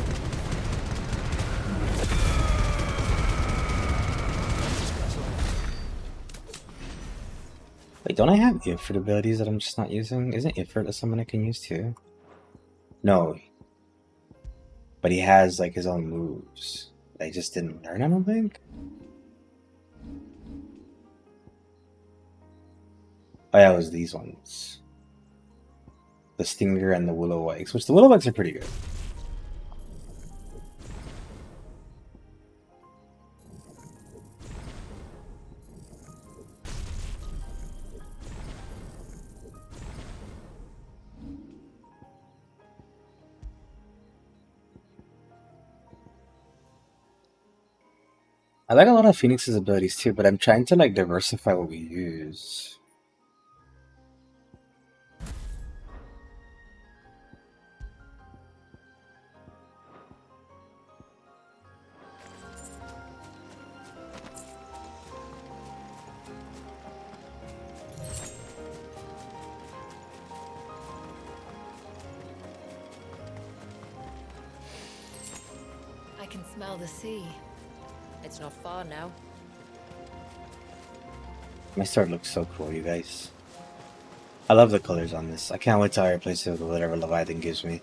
Wait, don't I have Ifrit abilities that I'm just not using? Isn't Ifrit a summon I can use too? No. But he has like his own moves. I just didn't learn, I don't think. Oh yeah, it was these ones. The Stinger and the Willowwikes, which the Willowwikes are pretty good. I like a lot of Phoenix's abilities too, but I'm trying to like diversify what we use. I can smell the sea. It's not far now. My sword looks so cool, you guys. I love the colors on this. I can't wait till I replace it with whatever Leviathan gives me.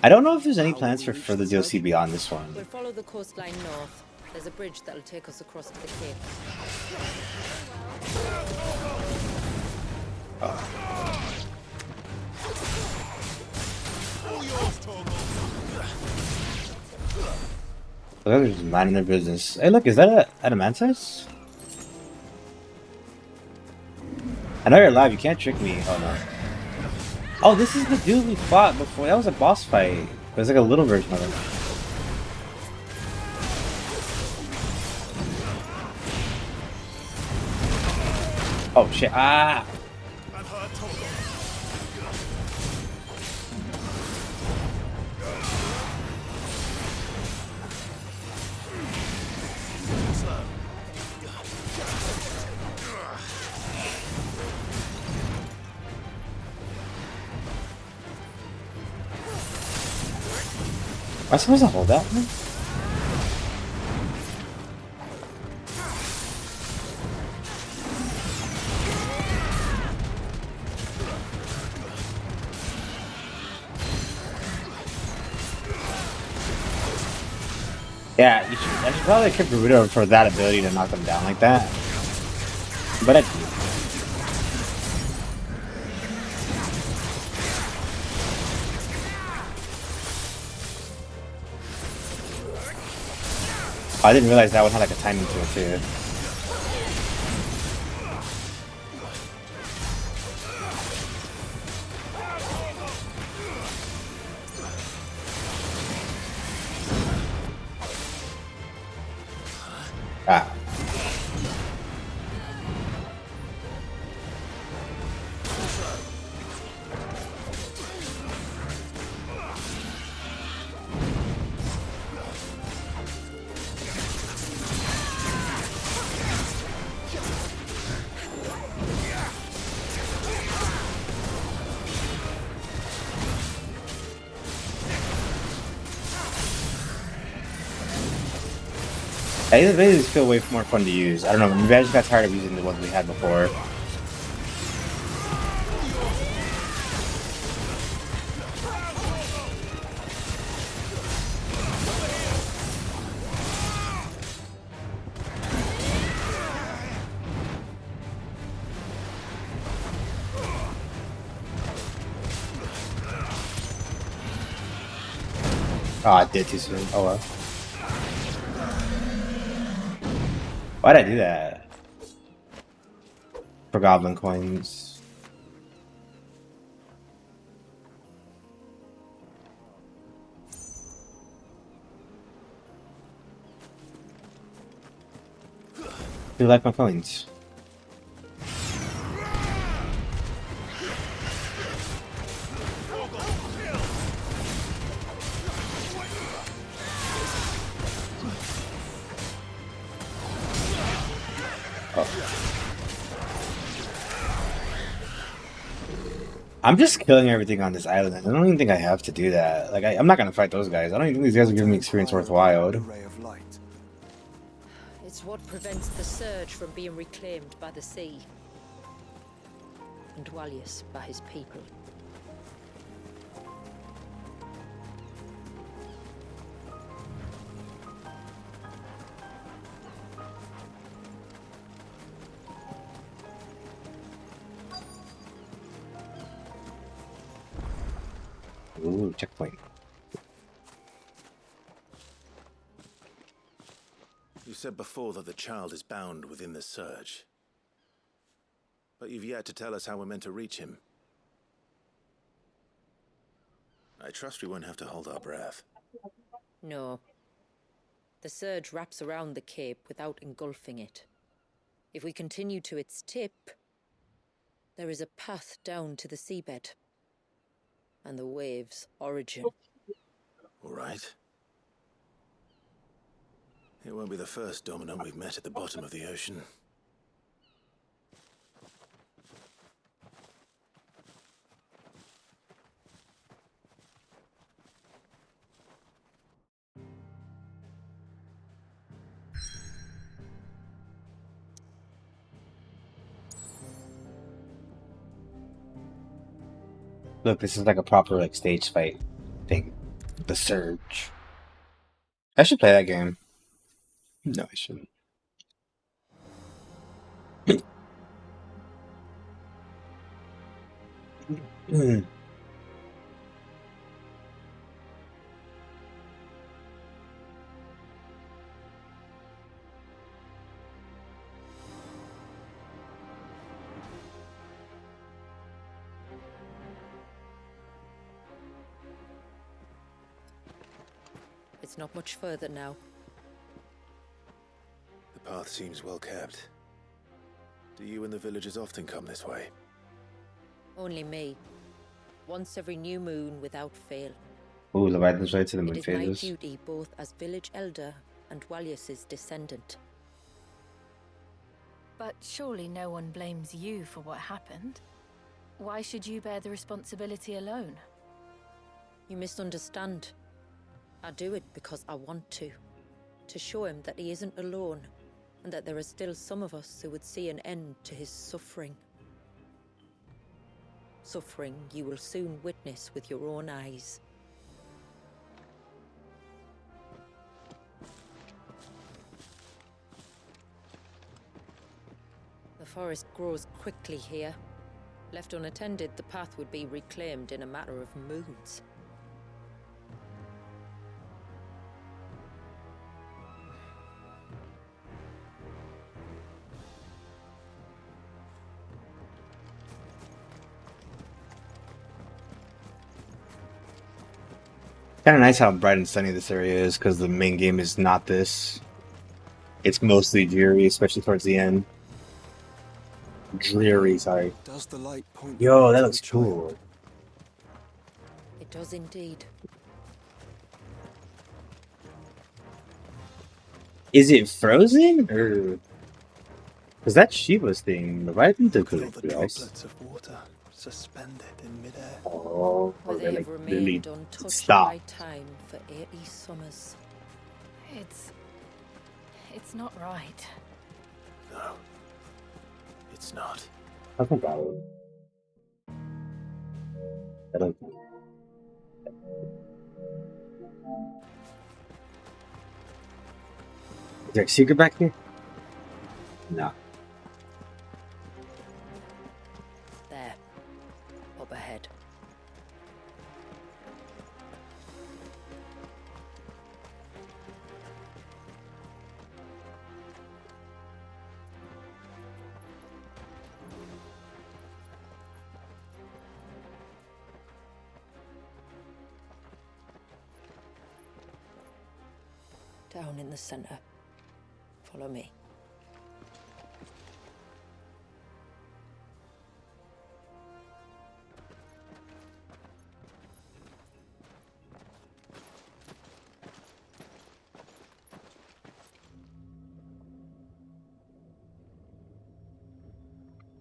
I don't know if there's any plans for further DLC beyond this one. We'll follow the coastline north. There's a bridge that'll take us across the cape. They're just minding their business. Hey, look, is that a Adamantis? I know you're alive. You can't trick me. Oh no. Oh, this is the dude we fought before. That was a boss fight. It was like a little version of it. Oh shit! Ah! Am I supposed to hold that one? Yeah, I should probably equip Gerudo for that ability to knock them down like that. But I do. I didn't realize that one had like a timing to it too. Ah. I think the abilities feel way more fun to use. I don't know, maybe I just got tired of using the ones we had before. Oh, I did too soon. Oh well. Why'd I do that? For goblin coins. Do you like my coins? I'm just killing everything on this island. I don't even think I have to do that. Like, I'm not gonna fight those guys. I don't even think these guys are giving me experience worthwhile. It's what prevents the surge from being reclaimed by the sea. And Dwalius by his people. Ooh, checkpoint. You said before that the child is bound within the surge. But you've yet to tell us how we're meant to reach him. I trust we won't have to hold our breath. No. The surge wraps around the cape without engulfing it. If we continue to its tip, there is a path down to the seabed. And the wave's origin. All right. It won't be the first dominant we've met at the bottom of the ocean. Look, this is like a proper like stage fight thing. The Surge. I should play that game. No, I shouldn't. It's not much further now. The path seems well kept. Do you and the villagers often come this way? Only me. Once every new moon without fail. Ooh, Leviathan's right to the moon It is my phases. duty both as village elder and Dwalius's descendant. But surely no one blames you for what happened. Why should you bear the responsibility alone? You misunderstand. I do it because I want to. To show him that he isn't alone, and that there are still some of us who would see an end to his suffering. Suffering you will soon witness with your own eyes. The forest grows quickly here. Left unattended, the path would be reclaimed in a matter of moons. Kind of nice how bright and sunny this area is, because the main game is not this. It's mostly dreary, especially towards the end. Dreary, sorry. Does the light point? Yo, that looks cool. It does indeed. Is it frozen, or? Because that Shiva's thing, the right into Look at all the the ice. droplets of water suspended in midair. Oh, Where they like have literally remained untouched stop. by time for 80 summers. It's not right. No. It's not. I think I would. I don't. Is there a secret back here? No. There. Up ahead. Down in the center. Follow me.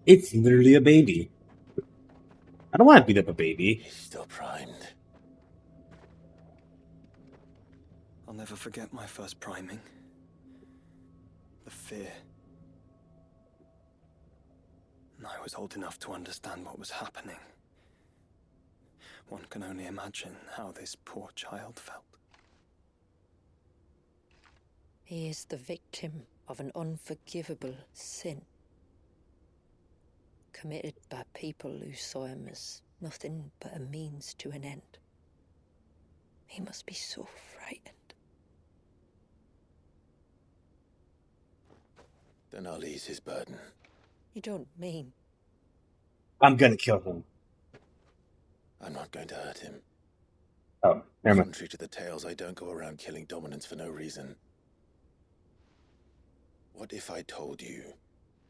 It's literally a baby. I don't want to beat up a baby. He's still primed. I'll never forget my first priming. The fear. And I was old enough to understand what was happening. One can only imagine how this poor child felt. He is the victim of an unforgivable sin. Committed by people who saw him as nothing but a means to an end. He must be so frightened. Then I'll ease his burden. You don't mean? I'm gonna kill him. I'm not going to hurt him. Oh, never mind. Contrary to the tales, I don't go around killing dominants for no reason. What if I told you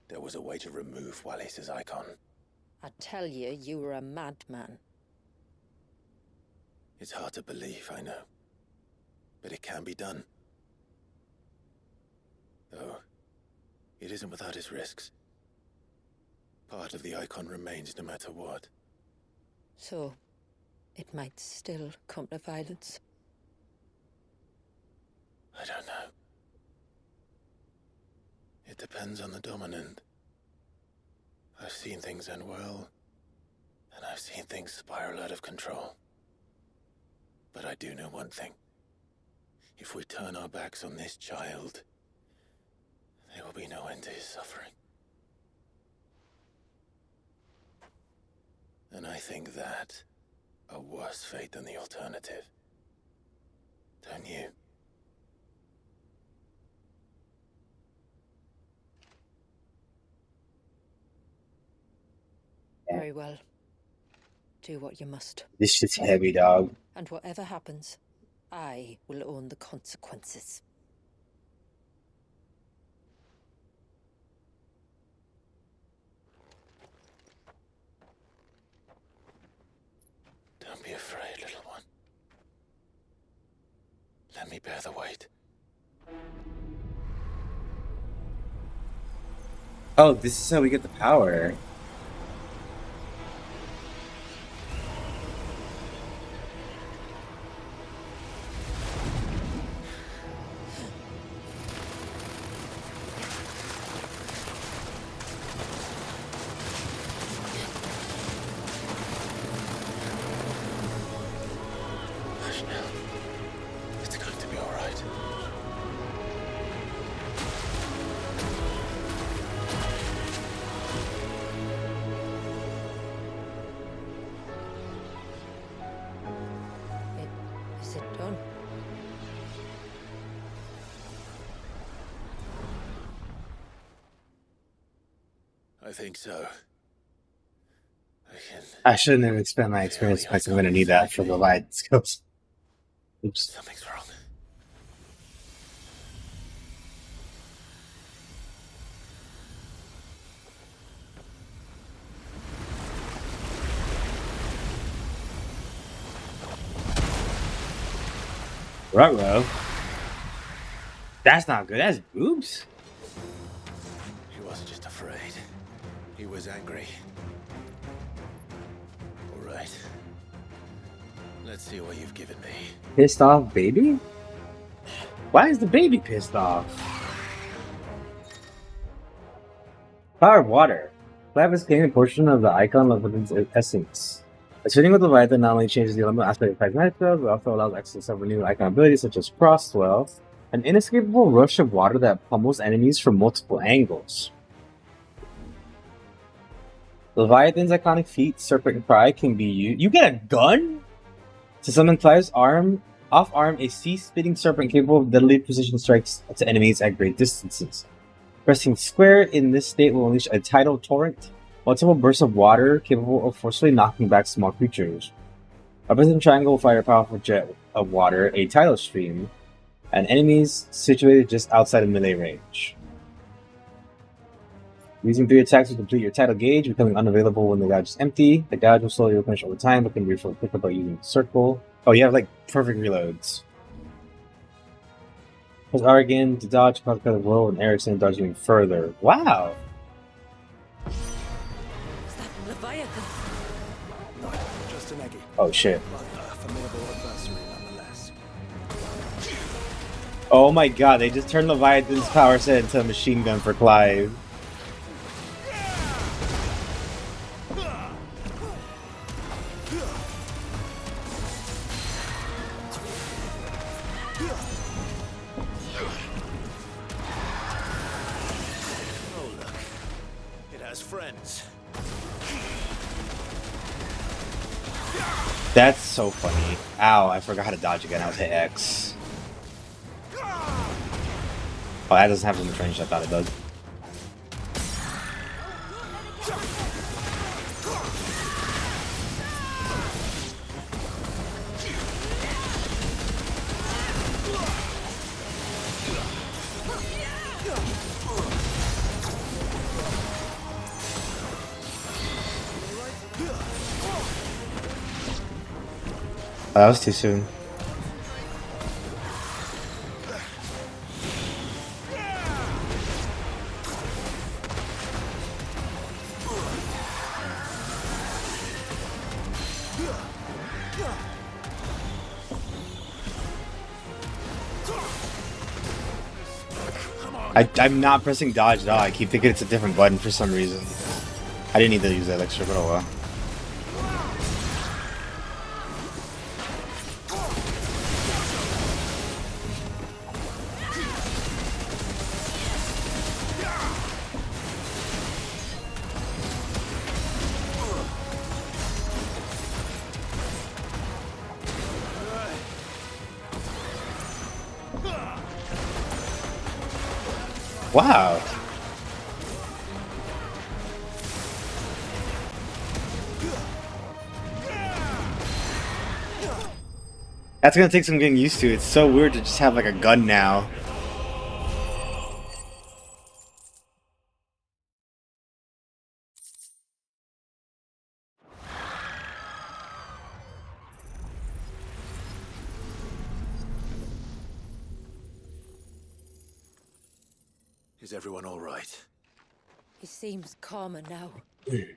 there was a way to remove Wallis' icon? I tell you, you were a madman. It's hard to believe, I know. But it can be done. Though, it isn't without its risks. Part of the icon remains no matter what. So, it might still come to violence. I don't know. It depends on the dominant. I've seen things end well, and I've seen things spiral out of control. But I do know one thing. If we turn our backs on this child, there will be no end to his suffering. And I think that a worse fate than the alternative. Don't you? Very well. Do what you must. This shit's heavy, dog. And whatever happens, I will own the consequences. Don't be afraid, little one. Let me bear the weight. Oh, this is how we get the power. Hush now. It's going to be all right. I think so. I shouldn't have spent my experience points. I'm gonna need that for the light skills. Oops. Something's wrong. Ruh-roh. That's not good. That's boobs. He wasn't just afraid. He was angry. All right. Let's see what you've given me. Pissed off baby? Why is the baby pissed off? Power of water. Clef is claiming a portion of the icon of its essence. Attaining with Leviathan not only changes the elemental aspect of pragmatic spells, but also allows access to several new icon abilities such as Frostwell, an inescapable rush of water that pummels enemies from multiple angles. Leviathan's iconic feat, Serpent Cry, can be used. You get a gun? To summon Clive's off-arm, a sea-spitting serpent capable of deadly precision strikes to enemies at great distances. Pressing square in this state will unleash a tidal torrent, multiple bursts of water capable of forcefully knocking back small creatures. A pressing triangle will fire a powerful jet of water, a tidal stream, and enemies situated just outside of melee range. Using 3 attacks to complete your tidal gauge, becoming unavailable when the gouge is empty. The gouge will slowly replenish over time, but can be refilled quicker by using the circle. Oh, you have like perfect reloads. Press R again to dodge, cause the roll, and Erickson dodge even further. Wow! Leviathan. No, just an eggy. Oh shit. But a formidable adversary nonetheless. Oh my god, they just turned Leviathan's power set into a machine gun for Clive. Oh, look. It has friends. That's so funny. Ow, I forgot how to dodge again. I was hit X. Oh, that doesn't have as much range as I thought it does. Oh, that was too soon. I'm not pressing dodge at all. I keep thinking it's a different button for some reason. I didn't need to use that extra, but oh well. Wow. That's gonna take some getting used to. It's so weird to just have like a gun now. Is everyone all right? He seems calmer now. You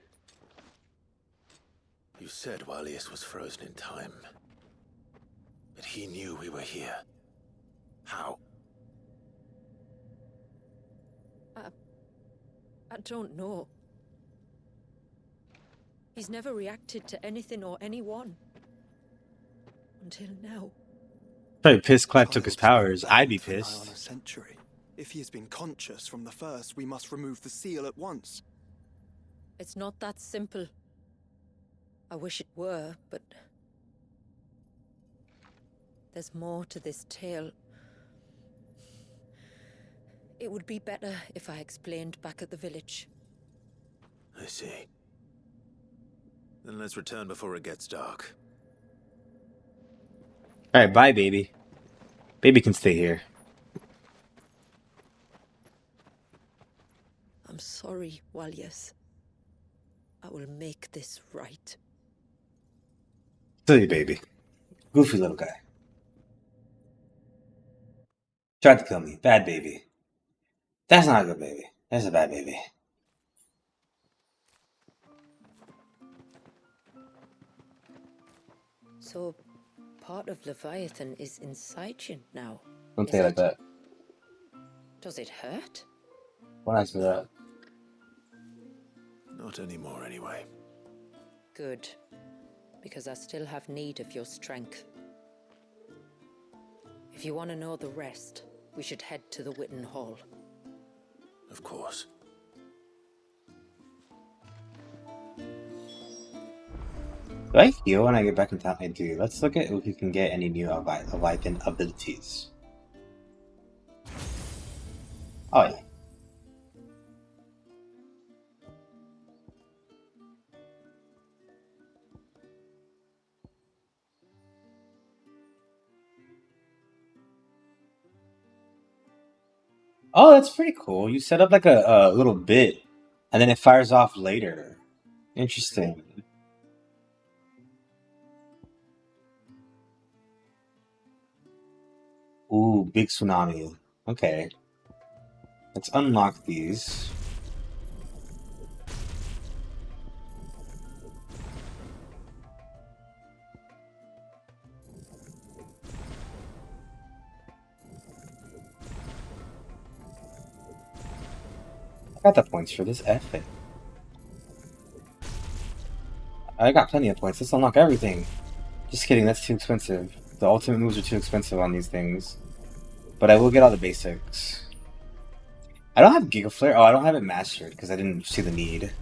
said Walius was frozen in time. But he knew we were here. How? I don't know. He's never reacted to anything or anyone. Until now. Probably pissed Clive took his powers. I'd be For nigh on pissed. a century. If he has been conscious from the first, we must remove the seal at once. It's not that simple. I wish it were, but... there's more to this tale. It would be better if I explained back at the village. I see. Then let's return before it gets dark. Alright, bye, baby. Baby can stay here. I'm sorry, Walyas. I will make this right. Silly baby. Goofy little guy. Tried to kill me. Bad baby. That's not a good baby. That's a bad baby. So, part of Leviathan is inside you now. Don't is say it like that. Does it hurt? Don't ask me that. Not anymore, anyway. Good. Because I still have need of your strength. If you want to know the rest, we should head to the Witten Hall. Of course. Do I heal when I get back in town? I do. Let's look at if we can get any new Leviathan abilities. Oh yeah. Oh, that's pretty cool. You set up like a little bit, and then it fires off later. Interesting. Ooh, big tsunami. Okay. Let's unlock these. I got the points for this. F it. I got plenty of points. Let's unlock everything. Just kidding, that's too expensive. The ultimate moves are too expensive on these things. But I will get all the basics. I don't have Giga Flare. Oh, I don't have it mastered because I didn't see the need.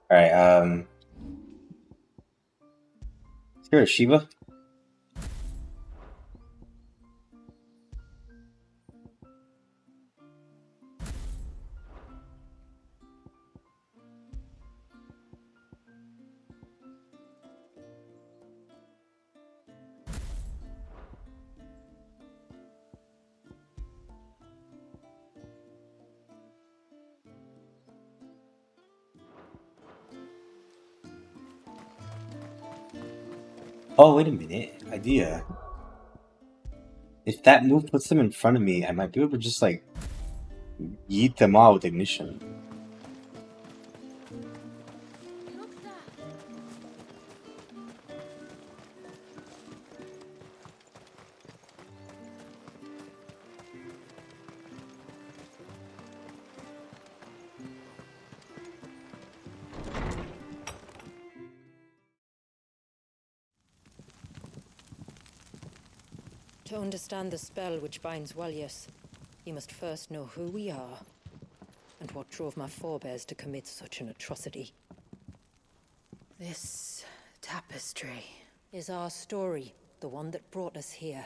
Alright, Spirit of Shiva. Oh, wait a minute. Idea. If that move puts them in front of me, I might be able to just, like, yeet them all with ignition. To understand the spell which binds Walyas, you must first know who we are, and what drove my forebears to commit such an atrocity. This tapestry is our story, the one that brought us here.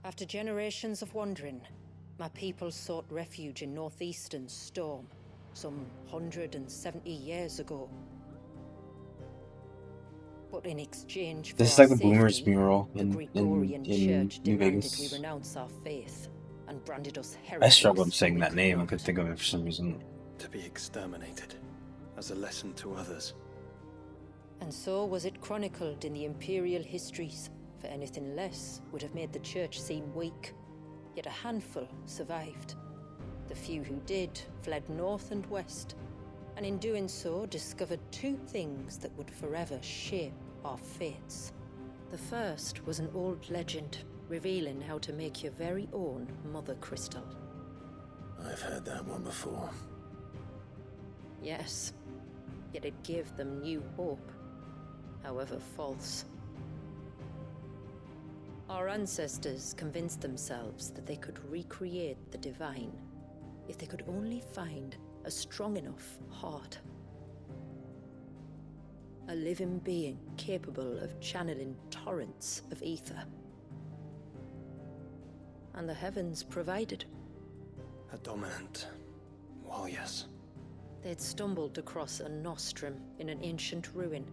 After generations of wandering, my people sought refuge in northeastern Storm, some 170 years ago. But in exchange for This is our like the Boomers safety, mural the in Gregorian Church New demanded Vegas. we renounce our faith and branded us I heretics. struggled saying that name. I couldn't think of it for some reason. To be exterminated, as a lesson to others. And so was it chronicled in the imperial histories, for anything less would have made the church seem weak. Yet a handful survived. The few who did fled north and west, and in doing so discovered two things that would forever shape our fates. The first was an old legend revealing how to make your very own Mother Crystal. I've heard that one before. Yes, yet it gave them new hope, however false. Our ancestors convinced themselves that they could recreate the divine if they could only find a strong enough heart. A living being capable of channeling torrents of ether. And the heavens provided. A dominant. Well, yes. They'd stumbled across a nostrum in an ancient ruin,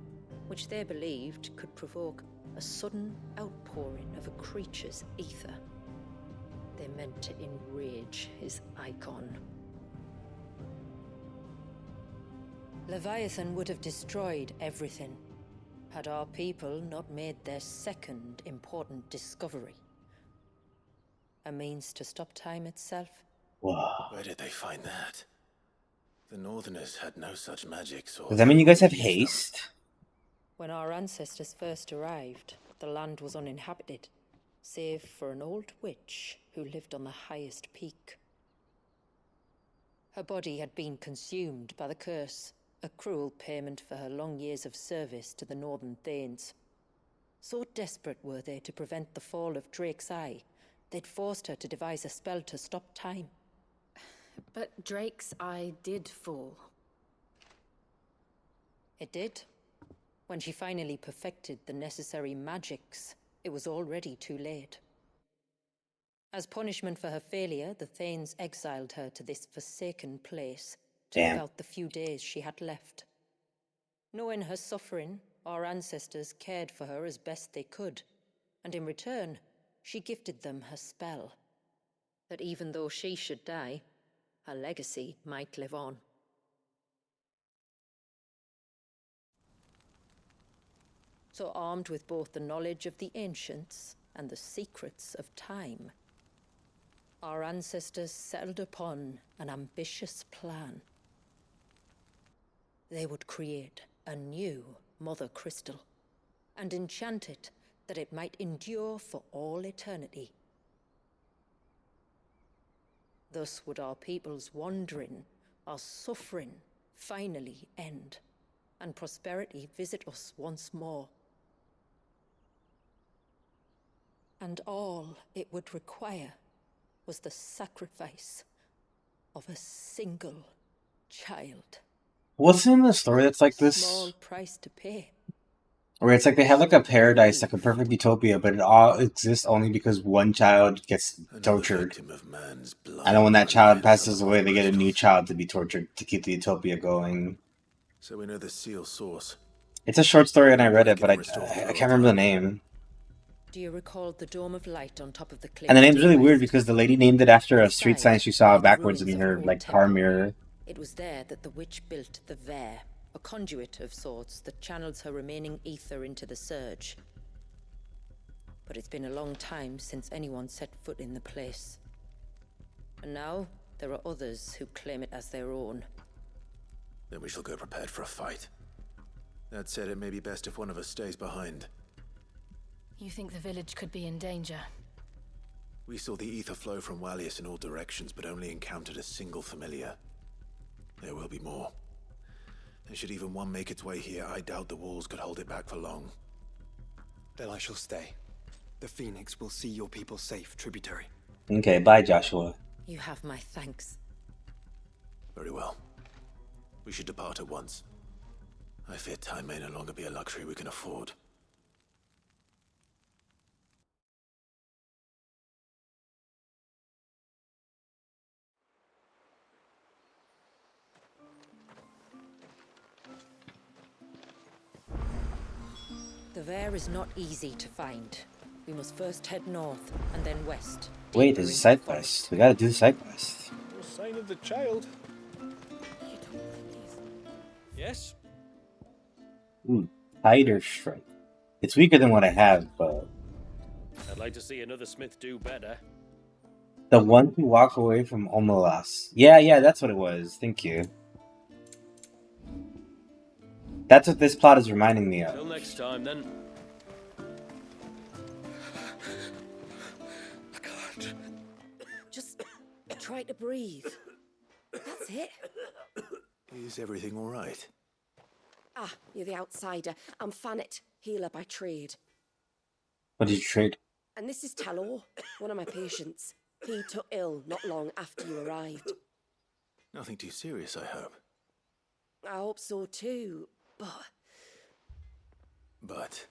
which they believed could provoke a sudden outpouring of a creature's ether. They meant to enrage his icon. Leviathan would have destroyed everything, had our people not made their second important discovery. A means to stop time itself. Wow. Where did they find that? The Northerners had no such magic source. Does that mean you guys have haste? When our ancestors first arrived, the land was uninhabited, save for an old witch who lived on the highest peak. Her body had been consumed by the curse, a cruel payment for her long years of service to the Northern Thanes. So desperate were they to prevent the fall of Drake's Eye, they'd forced her to devise a spell to stop time. But Drake's Eye did fall. It did. When she finally perfected the necessary magics, it was already too late. As punishment for her failure, the Thanes exiled her to this forsaken place to live out the few days she had left. Knowing her suffering, our ancestors cared for her as best they could, and in return, she gifted them her spell. That even though she should die, her legacy might live on. So armed with both the knowledge of the ancients and the secrets of time, our ancestors settled upon an ambitious plan. They would create a new Mother Crystal and enchant it that it might endure for all eternity. Thus would our people's wandering, our suffering, finally end, and prosperity visit us once more. And all it would require was the sacrifice of a single child. What's in the story that's like this? Small price to pay. Where it's like they have like a paradise, like a perfect utopia, but it all exists only because one child gets tortured. And then when that child passes away, they get a new child to be tortured to keep the utopia going. So we know the seal source. It's a short story and I read it, but I can't remember the name. Do you recall the Dome of Light on top of the cliff? And the name's really weird because the lady named it after a street sign she saw backwards in her like car mirror. It was there that the witch built the Vare, a conduit of sorts that channels her remaining ether into the surge. But it's been a long time since anyone set foot in the place. And now there are others who claim it as their own. Then we shall go prepared for a fight. That said, it may be best if one of us stays behind. You think the village could be in danger? We saw the ether flow from Wallius in all directions, but only encountered a single familiar. There will be more. And should even one make its way here, I doubt the walls could hold it back for long. Then I shall stay. The Phoenix will see your people safe, tributary. Okay, bye, Joshua. You have my thanks. Very well. We should depart at once. I fear time may no longer be a luxury we can afford. The Vare is not easy to find. We must first head north and then west. Wait, there's a side quest. We gotta do the side quest. No sign of the child. Yes? Ooh, Tighter Strike. It's weaker than what I have, but... I'd like to see another smith do better. The one who walk away from Omelas. Yeah, that's what it was. Thank you. That's what this plot is reminding me of. Till next time, then. I can't. Just try to breathe. That's it. Is everything all right? Ah, you're the outsider. I'm Fannet, healer by trade. What did you trade? And this is Talor, one of my patients. He took ill not long after you arrived. Nothing too serious, I hope. I hope so too, but but...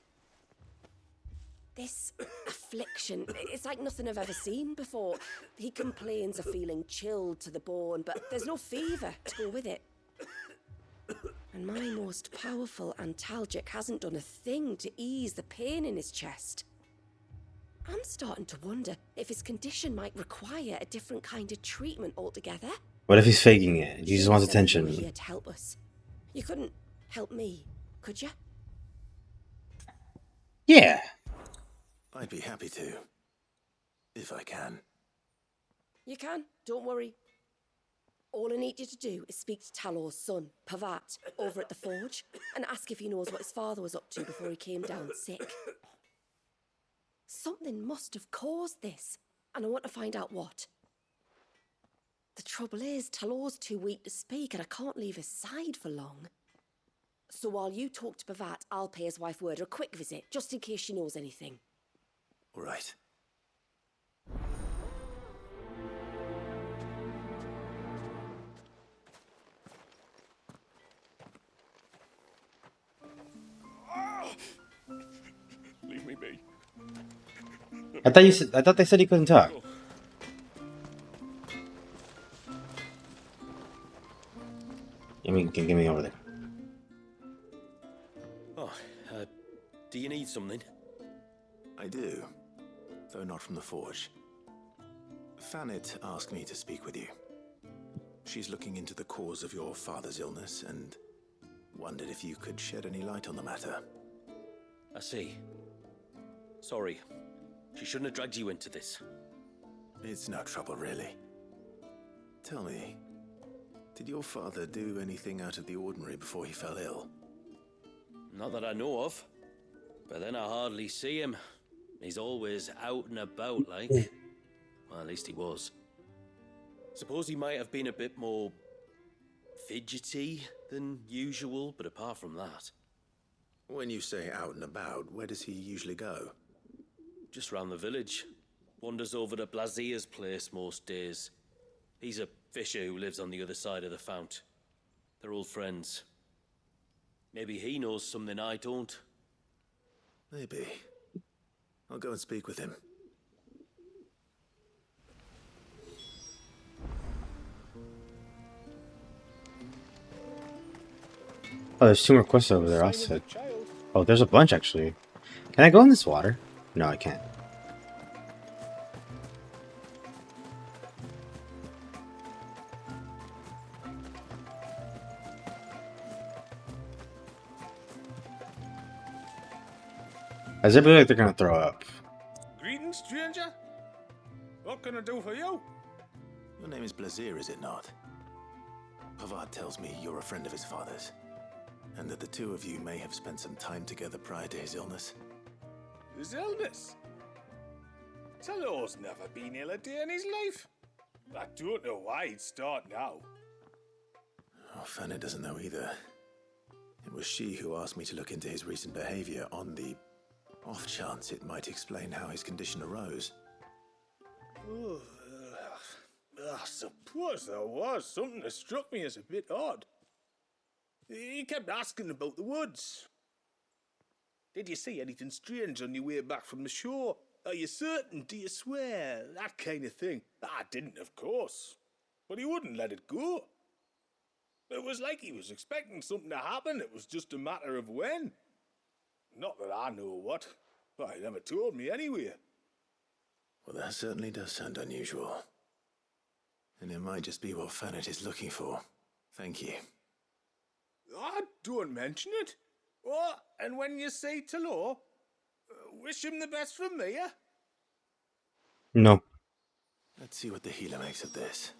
This affliction, it's like nothing I've ever seen before. He complains of feeling chilled to the bone, but there's no fever to go with it. And my most powerful antalgic hasn't done a thing to ease the pain in his chest. I'm starting to wonder if his condition might require a different kind of treatment altogether. What if he's faking it? He just wants attention. You were here to help us. You couldn't help me, could you? Yeah. I'd be happy to. If I can. You can, don't worry. All I need you to do is speak to Talor's son, Pavat, over at the forge, and ask if he knows what his father was up to before he came down sick. Something must have caused this, and I want to find out what. The trouble is, Talor's too weak to speak, and I can't leave his side for long. So while you talk to Pavat, I'll pay his wife word a quick visit, just in case she knows anything. All right. Leave me be. I thought they said he couldn't talk. Give me over there. Oh, do you need something? I do, though not from the forge. Fanit asked me to speak with you. She's looking into the cause of your father's illness and wondered if you could shed any light on the matter. I see. Sorry. She shouldn't have dragged you into this. It's no trouble, really. Tell me, did your father do anything out of the ordinary before he fell ill? Not that I know of. But then I hardly see him. He's always out and about, like. Well, at least he was. Suppose he might have been a bit more fidgety than usual, but apart from that... When you say out and about, where does he usually go? Just round the village. Wanders over to Blazier's place most days. He's a fisher who lives on the other side of the fount. They're old friends. Maybe he knows something I don't. Maybe. I'll go and speak with him. Oh, there's 2 more quests over there. Also, oh, there's a bunch actually. Can I go in this water? No, I can't. As everybody like they're gonna throw up. Greetings, stranger. What can I do for you? Your name is Blazier, is it not? Pavat tells me you're a friend of his father's, and that the two of you may have spent some time together prior to his illness. His illness? Talor's never been ill a day in his life. I don't know why he'd start now. Oh, Fanny doesn't know either. It was she who asked me to look into his recent behavior on the off chance it might explain how his condition arose. Oh, I suppose there was something that struck me as a bit odd. He kept asking about the woods. Did you see anything strange on your way back from the shore? Are you certain? Do you swear? That kind of thing. I didn't, of course. But he wouldn't let it go. It was like he was expecting something to happen. It was just a matter of when. Not that I know what. But he never told me anyway. Well, that certainly does sound unusual. And it might just be what Fanit is looking for. Thank you. I don't mention it. Oh, and when you say Talor, wish him the best from me, yeah? No. Let's see what the healer makes of this.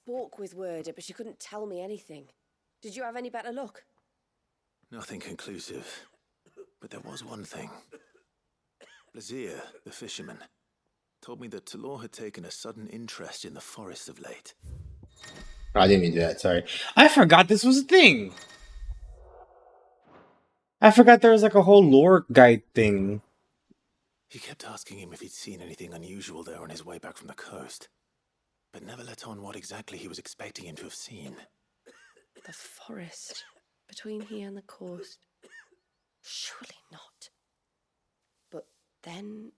spoke with Werder, but she couldn't tell me anything. Did you have any better luck? Nothing conclusive. But there was one thing. Blazir, the fisherman, told me that Talor had taken a sudden interest in the forest of late. I didn't mean to do that, sorry. I forgot this was a thing. I forgot there was like a whole lore guide thing. He kept asking him if he'd seen anything unusual there on his way back from the coast, but never let on what exactly he was expecting him to have seen. The forest between here and the coast. Surely not. But then...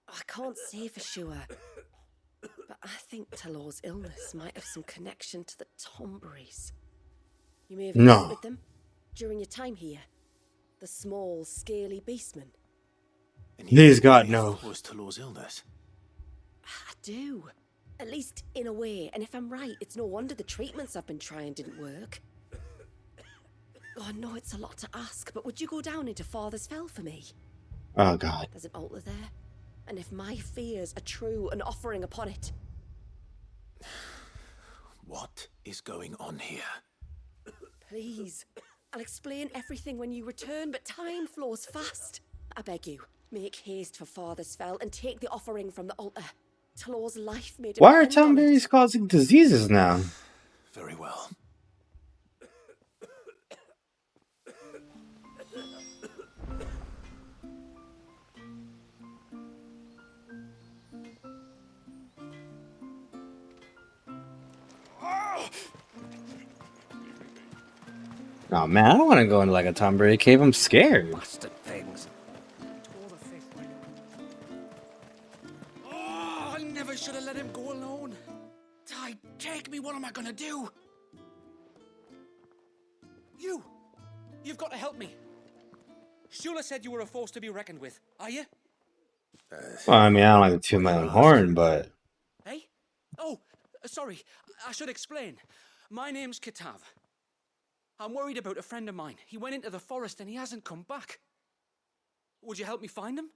I can't say for sure. But I think Talor's illness might have some connection to the Tomberries. You may have encountered them during your time here. The small, scaly beastmen. Please God, no. Was Talor's illness? I do. At least in a way. And if I'm right, it's no wonder the treatments I've been trying didn't work. Oh, I know it's a lot to ask, but would you go down into Father's Fell for me? Oh, God. There's an altar there. And if my fears are true, an offering upon it. What is going on here? Please. I'll explain everything when you return, but time flows fast. I beg you, make haste for Father's Fell and take the offering from the altar. Talor's life may depend. Why are Tomberries causing diseases now? Very well. Oh man, I don't want to go into like a Tomberry cave. I'm scared. Bastard things. Oh, I never should have let him go alone. Ty, take me. What am I gonna do? You've got to help me. Shula said you were a force to be reckoned with. Are you? Well, I mean, I don't like to toot my own horn, but... Hey? Oh, sorry. I should explain. My name's Kitav. I'm worried about a friend of mine. He went into the forest and he hasn't come back. Would you help me find him?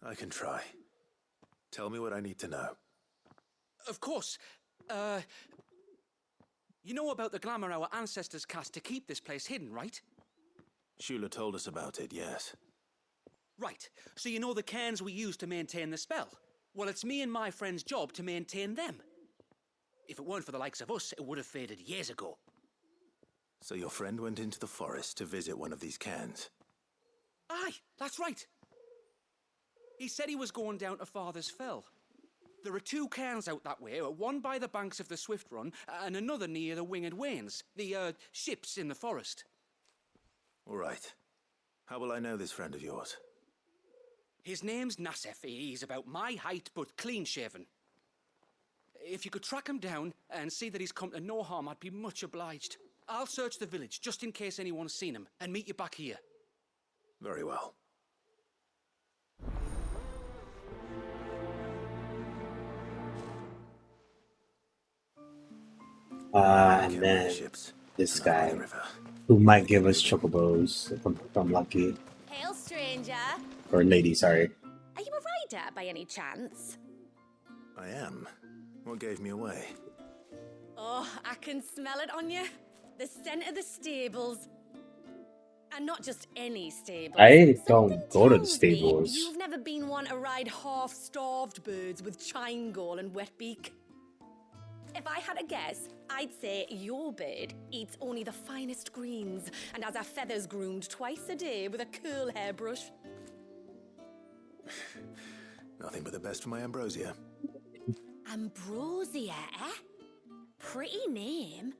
I can try. Tell me what I need to know. Of course. You know about the glamour our ancestors cast to keep this place hidden, right? Shula told us about it, yes. Right. So you know the cairns we use to maintain the spell? Well, it's me and my friend's job to maintain them. If it weren't for the likes of us, it would have faded years ago. So your friend went into the forest to visit one of these cairns? Aye, that's right. He said he was going down to Father's Fell. There are 2 cairns out that way, one by the banks of the Swift Run, and another near the Winged Wains, the ships in the forest. All right. How will I know this friend of yours? His name's Nassef. He's about my height, but clean-shaven. If you could track him down and see that he's come to no harm, I'd be much obliged. I'll search the village, just in case anyone's seen him, and meet you back here. Very well. And then this guy, who might give us chocobos if I'm lucky. Hail, stranger. Or lady, sorry. Are you a rider by any chance? I am. What gave me away? Oh, I can smell it on you. The scent of the stables. And not just any stables. I don't go to the stables. You've never been one to ride half-starved birds with chine gall and wet beak. If I had a guess, I'd say your bird eats only the finest greens and has her feathers groomed twice a day with a curl hairbrush. Nothing but the best for my ambrosia. Ambrosia, eh? Pretty name.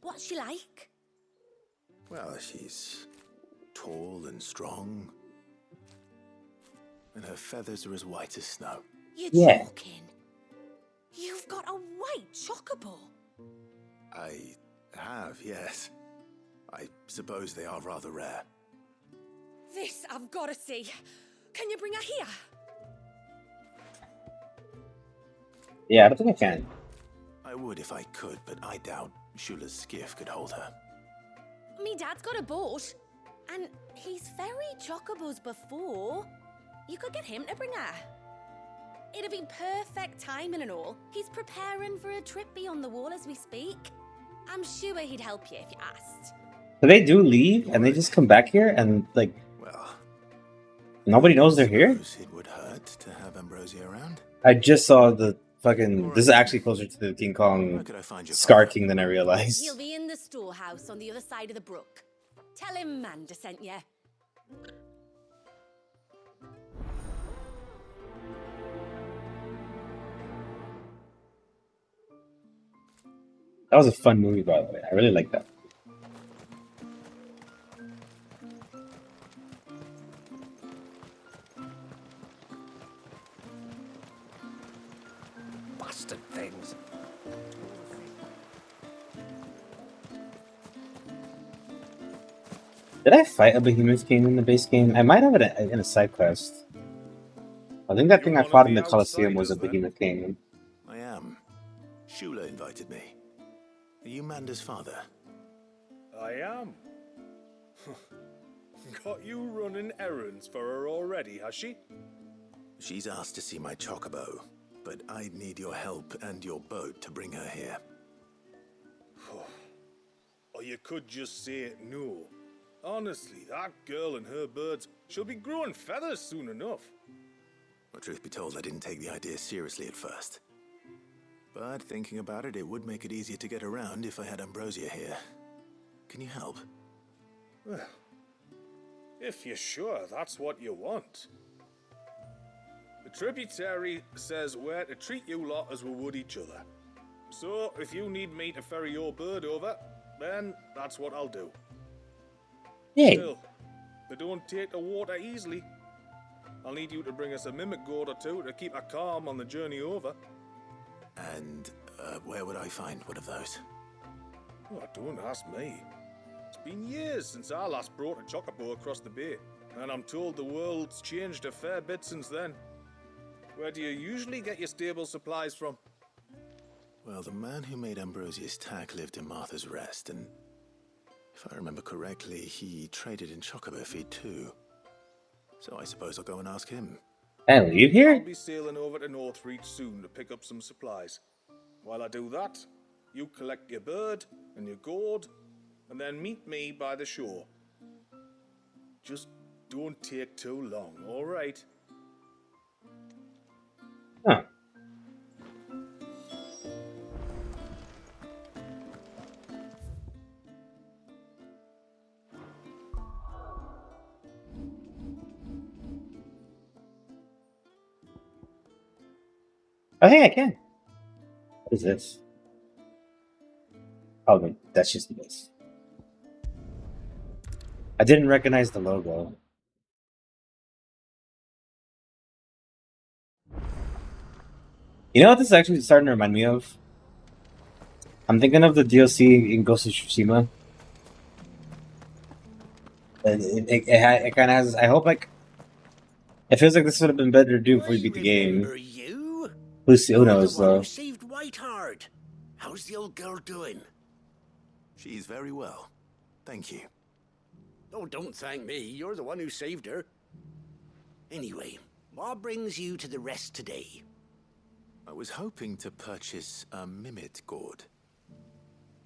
What's she like? Well, she's tall and strong. And her feathers are as white as snow. You're joking. You've got a white chocobo. I have, yes. I suppose they are rather rare. This I've got to see. Can you bring her here? Yeah, I don't think I can. I would if I could, but I doubt Shula's skiff could hold her. Me dad's got a boat, and He's ferried chocobos before. You could get him to bring her. It'd be perfect timing and all. He's preparing for a trip beyond the wall as we speak. I'm sure he'd help you if you asked. So they do leave and they just come back here and like, nobody knows they're here? It would hurt to have Ambrosia around. I just saw the fucking... This is actually closer to the King Kong Scar King than I realized. He'll be in the storehouse on the other side of the brook. Tell him Manda sent you. That was a fun movie, by the way. I really like that. Bastard things. Did I fight a Behemoth King in the base game? I might have it in a side quest. I think that thing I fought in the Colosseum was a Behemoth King. I am. Shula invited me. Are you Manda's father? I am. Got you running errands for her already, has she? She's asked to see my chocobo, but I'd need your help and your boat to bring her here. Or you could just say no. Honestly, that girl and her birds, she'll be growing feathers soon enough. Well, truth be told, I didn't take the idea seriously at first. But thinking about it, it would make it easier to get around if I had Ambrosia here. Can you help? Well, if you're sure that's what you want. The tributary says we're to treat you lot as we would each other. So, if you need me to ferry your bird over, then that's what I'll do. Hey. Still, they don't take the water easily. I'll need you to bring us a mimic gourd or two to keep her calm on the journey over. And where would I find one of those? Oh, don't ask me. It's been years since I last brought a chocobo across the bay, and I'm told the world's changed a fair bit since then. Where do you usually get your stable supplies from? Well, the man who made Ambrosia's tack lived in Martha's Rest, and if I remember correctly, he traded in chocobo feed too. So I suppose I'll go and ask him. And leave here? I'll be sailing over to Northreach soon to pick up some supplies. While I do that, you collect your bird and your gourd, and then meet me by the shore. Just don't take too long, all right? Huh. Oh, hey, I can. What is this? Oh, wait, that's just the base. I didn't recognize the logo. You know what this is actually starting to remind me of? I'm thinking of the DLC in Ghost of Tsushima. It kind of has. I hope like it feels like this would have been better to do before you beat the game. Who knows though? You saved Whiteheart. How's the old girl doing? She's very well. Thank you. Oh, don't thank me. You're the one who saved her. Anyway, what brings you to the rest today? I was hoping to purchase a Mimit gourd.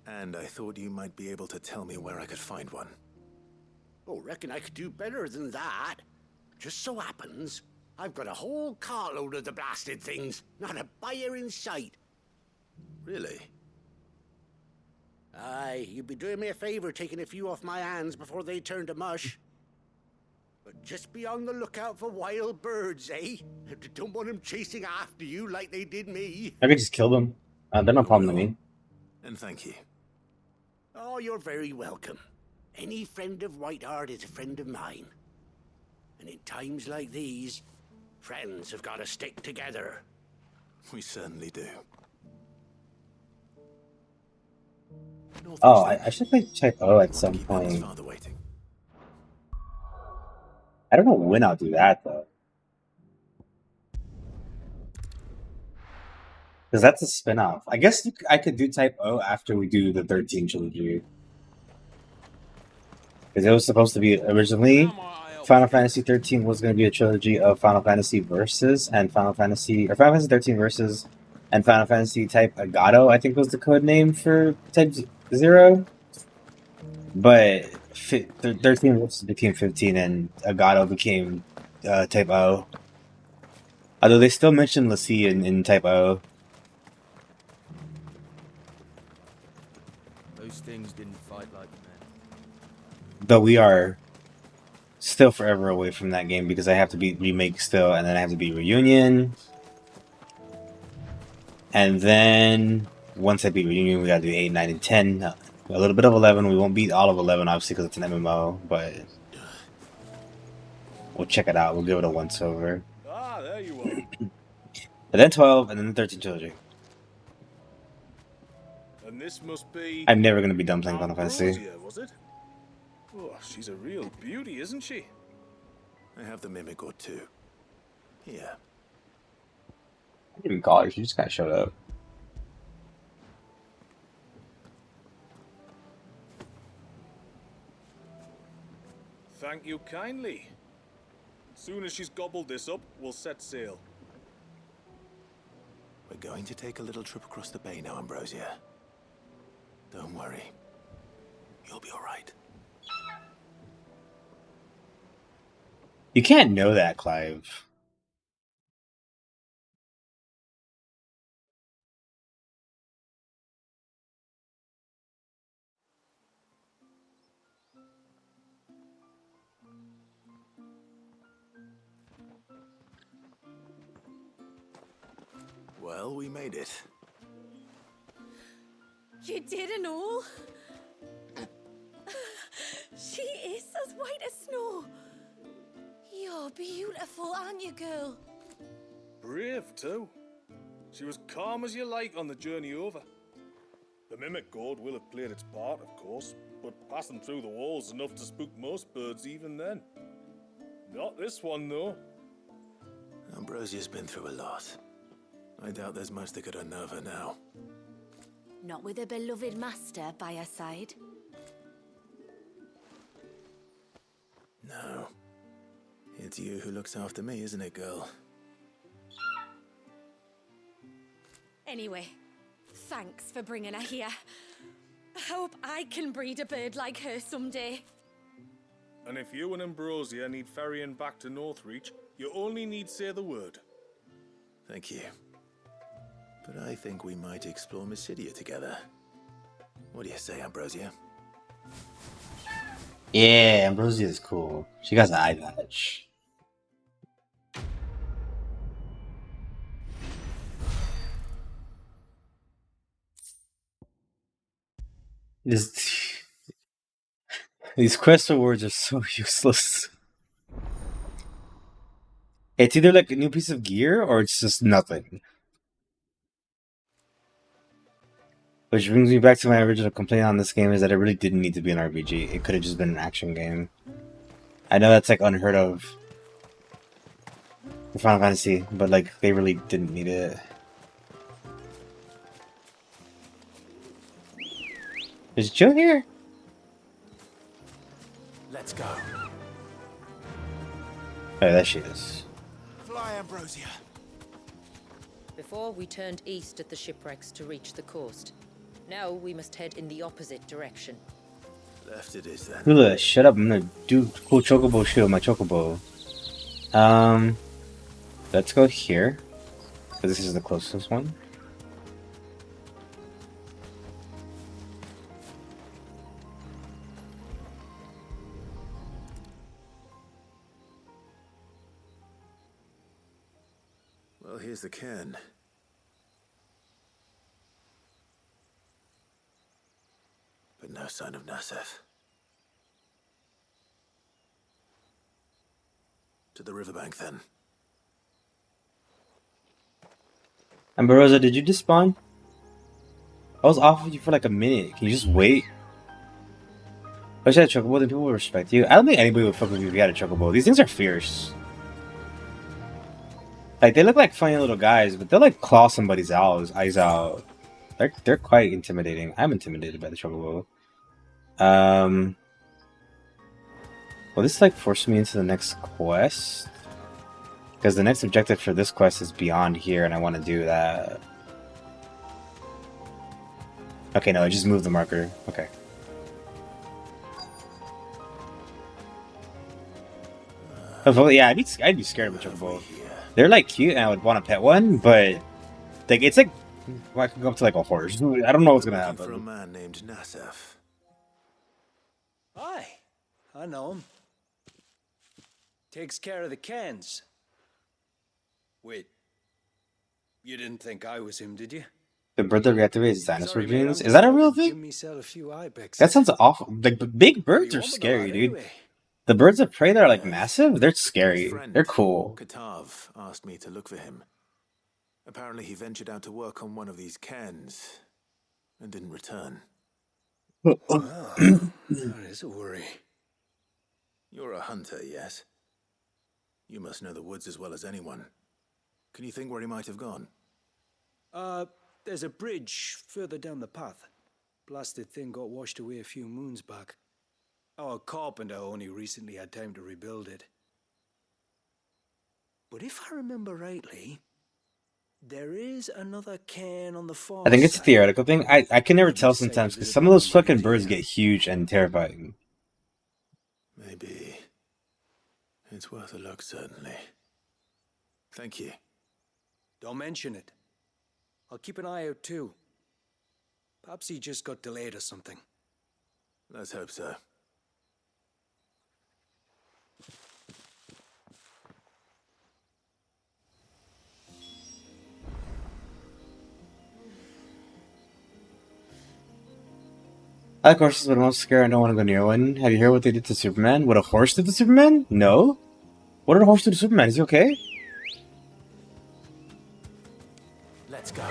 And I thought you might be able to tell me where I could find one. Oh, reckon I could do better than that. Just so happens, I've got a whole cartload of the blasted things. Not a buyer in sight. Really? Aye, you'd be doing me a favor taking a few off my hands before they turn to mush. But just be on the lookout for wild birds, eh? Don't want them chasing after you like they did me. I could just kill them. They're no problem to me. And thank you. Oh, you're very welcome. Any friend of Whiteheart is a friend of mine. And in times like these, friends have got to stick together. We certainly do. Oh, I should play Type O at some point. I don't know when I'll do that though. Because that's a spin-off. I guess I could do Type O after we do the 13 trilogy. Because it was supposed to be originally Final Fantasy 13 was going to be a trilogy of Final Fantasy Versus and Final Fantasy 13 Versus and Final Fantasy Type Agato, I think was the code name for Type 0. But 13 became 15 and Agato became Type O. Although they still mention Lassie in Type O. Those things didn't fight like men. Though we are still forever away from that game because I have to beat Remake still, and then I have to beat Reunion. And then once I beat Reunion, we gotta do 8, 9, and 10. A little bit of 11. We won't beat all of 11, obviously, because it's an MMO, but we'll check it out. We'll give it a once over. Ah, there you are. And then 12, and then the 13 trilogy. And this must be... I'm never gonna be done playing Final Fantasy. Ambrosia, was it? Oh, she's a real beauty, isn't she? I have the mimic or two. Here. I didn't even call her, she just kinda showed up. Thank you kindly. Soon as she's gobbled this up, we'll set sail. We're going to take a little trip across the bay now, Ambrosia. Don't worry. You'll be alright. You can't know that, Clive. Well, we made it. You didn't all? She is as white as snow. You're beautiful, aren't you, girl? Brave, too. She was calm as you like on the journey over. The mimic gourd will have played its part, of course, but passing through the walls enough to spook most birds even then. Not this one, though. Ambrosia's been through a lot. I doubt there's much that could unnerve her now. Not with a beloved master by her side. No. It's you who looks after me, isn't it, girl? Anyway, thanks for bringing her here. I hope I can breed a bird like her someday. And if you and Ambrosia need ferrying back to Northreach, you only need say the word. Thank you. But I think we might explore Mysidia together. What do you say, Ambrosia? Yeah, Ambrosia is cool. She got an eye patch. These quest rewards are so useless. It's either like a new piece of gear or it's just nothing. Which brings me back to my original complaint on this game is that it really didn't need to be an RPG. It could have just been an action game. I know that's like unheard of for Final Fantasy, but like they really didn't need it. Is Jill here? Let's go. Oh, there she is. Fly, Ambrosia. Before we turned east at the shipwrecks to reach the coast. Now we must head in the opposite direction. Left it is then. Hula, shut up. I'm gonna do cool chocobo shit with my chocobo. Let's go here. Because this is the closest one. Well, here's the cairn. But no sign of Nasef. To the riverbank, then. Ambrosia, did you just spawn? I was off of you for like a minute. Can you just wait? I wish I had a chocobo, then people would respect you. I don't think anybody would fuck with you if you had a chocobo. These things are fierce. Like, they look like funny little guys, but they'll like claw somebody's eyes out. They're quite intimidating. I'm intimidated by the chocobo. Well, this like forced me into the next quest. Because the next objective for this quest is beyond here, and I want to do that. Okay, no, I just moved the marker. Okay. Yeah, I'd be scared of a chocobo. They're like cute, and I would want to pet one, but like it's like I could go up to like a horse. I don't know what's gonna happen. For a man named Nasef. Aye, I know him. Takes care of the cans. Wait, you didn't think I was him, did you? The bird that reactivates dinosaur genes? Is that a real thing? That sounds awful. Like, big birds are scary, dude. The birds of prey that are like massive, they're scary. They're cool. Katav asked me to look for him. Apparently he ventured out to work on one of these cans and didn't return. That is a worry. You're a hunter, yes? You must know the woods as well as anyone. Can you think where he might have gone? There's a bridge further down the path. Blasted thing got washed away a few moons back. Our carpenter only recently had time to rebuild it. But if I remember rightly, there is another cairn on the far I think it's a side. theoretical thing. I can never tell sometimes because some of those fucking birds get huge and terrifying. Maybe. It's worth a look, certainly. Thank you. Don't mention it. I'll keep an eye out too. Perhaps he just got delayed or something. Let's hope so. I like horses, but I'm most scared. I don't want to go near one. Have you heard what they did to Superman? What a horse did to Superman? No. What did a horse do to Superman? Is he okay? Let's go.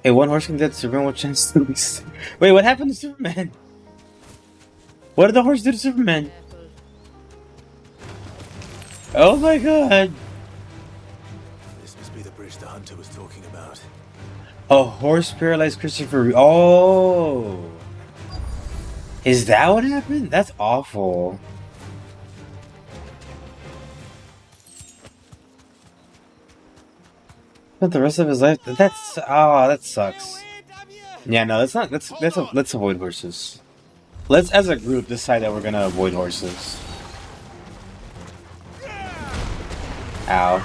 Hey, one horse can do that to Superman. What chance do we see? Wait, what happened to Superman? What did the horse do to Superman? Oh my god. This must be the bridge the hunter was talking about. A horse paralyzed Christopher Reeve. Oh. Is that what happened? That's awful. But the rest of his life, that's that sucks. Yeah, no, that's not. Let's avoid horses. Let's, as a group, decide that we're gonna avoid horses. Ow.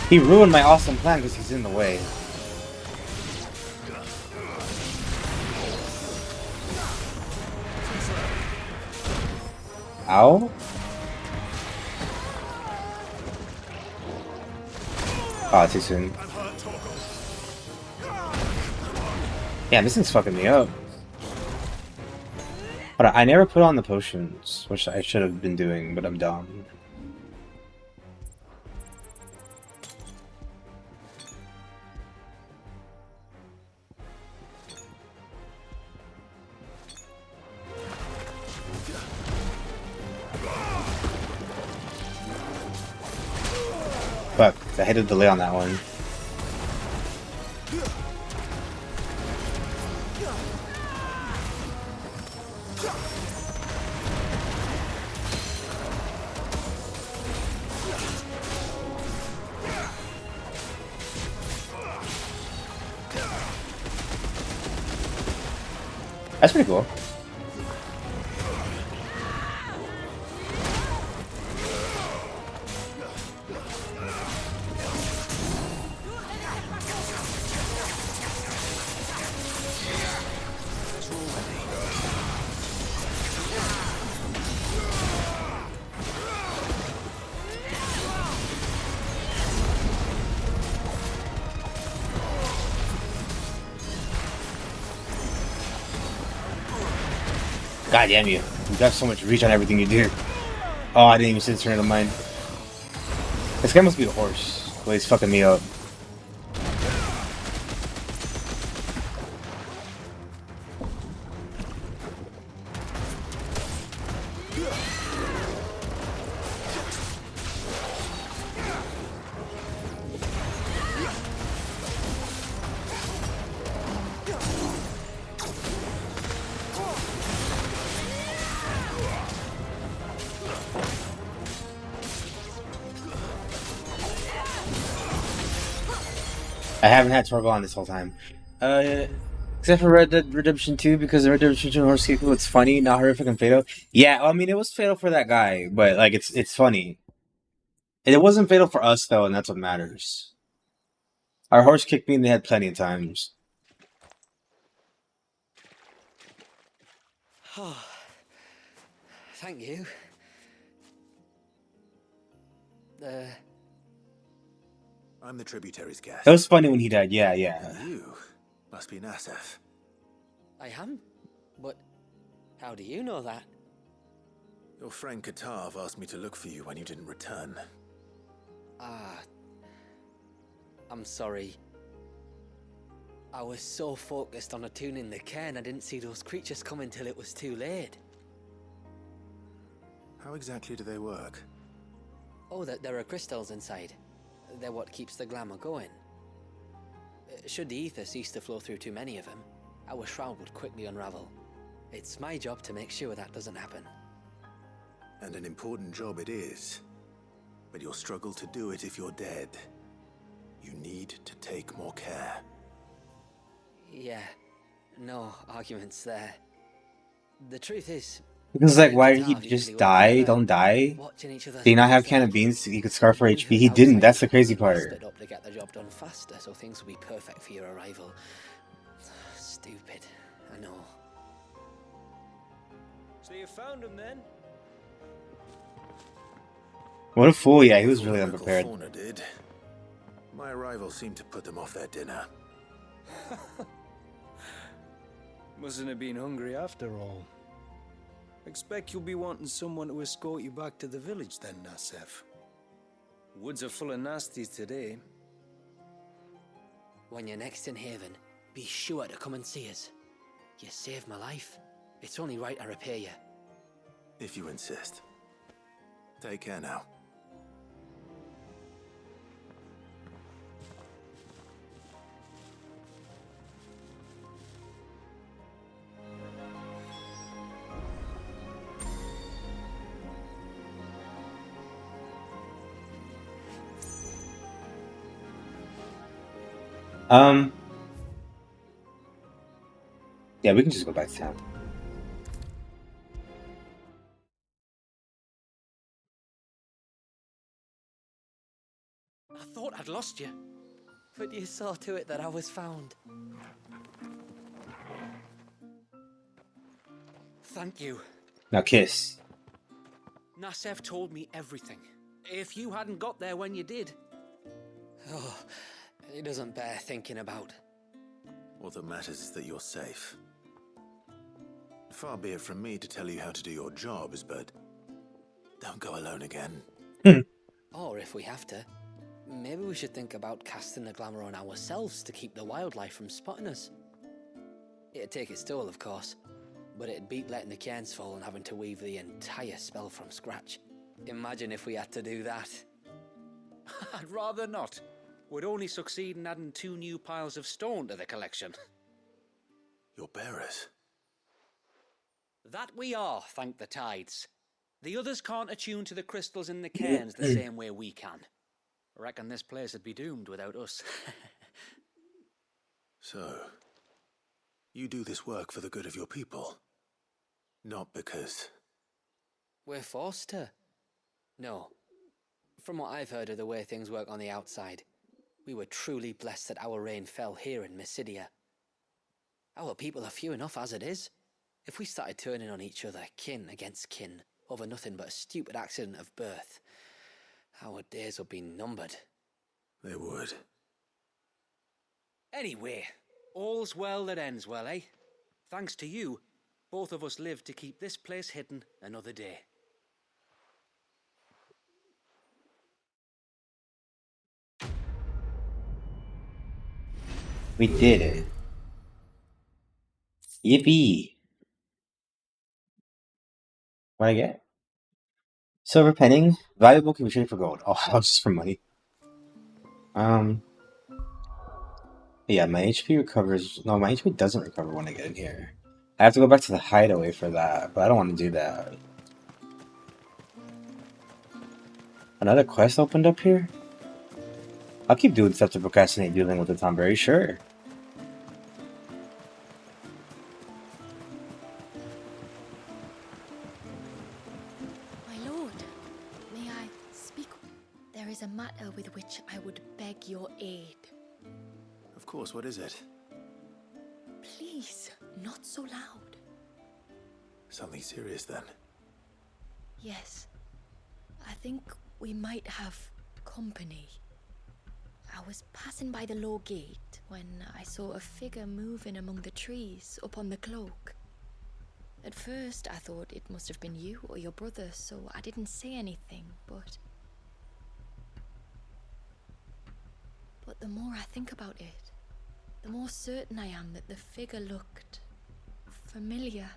He ruined my awesome plan because he's in the way. Ow. Oh, too soon. Yeah, this thing's fucking me up. But I never put on the potions, which I should have been doing, but I'm dumb. Fuck, I had a delay on that one. That's pretty cool. God damn you. You got so much reach on everything you do. Oh, I didn't even see the turn of mine. This guy must be the horse. Well, he's fucking me up. I haven't had Torgal on this whole time. Except for Red Dead Redemption 2, because in Red Dead Redemption 2 Horse People, it's funny, not horrific and fatal. Yeah, well, I mean, it was fatal for that guy, but like it's funny. And it wasn't fatal for us though, and that's what matters. Our horse kicked me in the head plenty of times. Oh, thank you. I'm the tributary's guest. That was funny when he died. Yeah. You must be Nasef. I am? But how do you know that? Your friend Katav asked me to look for you when you didn't return. I'm sorry. I was so focused on attuning the cairn, I didn't see those creatures coming till it was too late. How exactly do they work? Oh, there are crystals inside. They're what keeps the glamour going. Should the ether cease to flow through too many of them, our shroud would quickly unravel. It's my job to make sure that doesn't happen. And an important job it is. But you'll struggle to do it if you're dead. You need to take more care. Yeah, no arguments there. The truth is... Because like, why did he just die? Don't die? Did he not have can of beans he could scarf for HP? He didn't, that's the crazy part. Up to get the job done faster, so things will be perfect for your arrival. Stupid, I know. So you found him then? What a fool, yeah, he was really unprepared. Fauna did. My arrival seemed to put them off their dinner. Mustn't have been hungry after all. Expect you'll be wanting someone to escort you back to the village then, Nasef. Woods are full of nasties today. When you're next in Haven, be sure to come and see us. You saved my life. It's only right I repay you. If you insist. Take care now. Yeah, we can just go back to town. I thought I'd lost you, but you saw to it that I was found. Thank you. Now kiss. Nasef told me everything. If you hadn't got there when you did... Oh, it doesn't bear thinking about. What that matters is that you're safe. Far be it from me to tell you how to do your jobs, but don't go alone again. Or if we have to, maybe we should think about casting the glamour on ourselves to keep the wildlife from spotting us. It'd take its toll, of course, but it'd beat letting the cairns fall and having to weave the entire spell from scratch. Imagine if we had to do that. I'd rather not. We'd only succeed in adding 2 new piles of stone to the collection. Your bearers? That we are, thank the tides. The others can't attune to the crystals in the cairns the same way we can. Reckon this place would be doomed without us. So, you do this work for the good of your people? Not because... We're forced to. No. From what I've heard of the way things work on the outside, we were truly blessed that our rain fell here in Mysidia. Our people are few enough as it is. If we started turning on each other, kin against kin, over nothing but a stupid accident of birth, our days would be numbered. They would. Anyway, all's well that ends well, eh? Thanks to you, both of us lived to keep this place hidden another day. We did it. Yippee! What I get? Silver penning. Valuable can be traded for gold. Oh, just for money. Yeah, my HP recovers. No, my HP doesn't recover when I get in here. I have to go back to the hideaway for that, but I don't want to do that. Another quest opened up here? I'll keep doing stuff to procrastinate dealing with the Tonberry, sure. My lord, may I speak? There is a matter with which I would beg your aid. Of course, what is it? Please, not so loud. Something serious then. Yes, I think we might have company. I was passing by the low gate when I saw a figure moving among the trees up on the cloak. At first, I thought it must have been you or your brother, so I didn't say anything, but the more I think about it, the more certain I am that the figure looked familiar.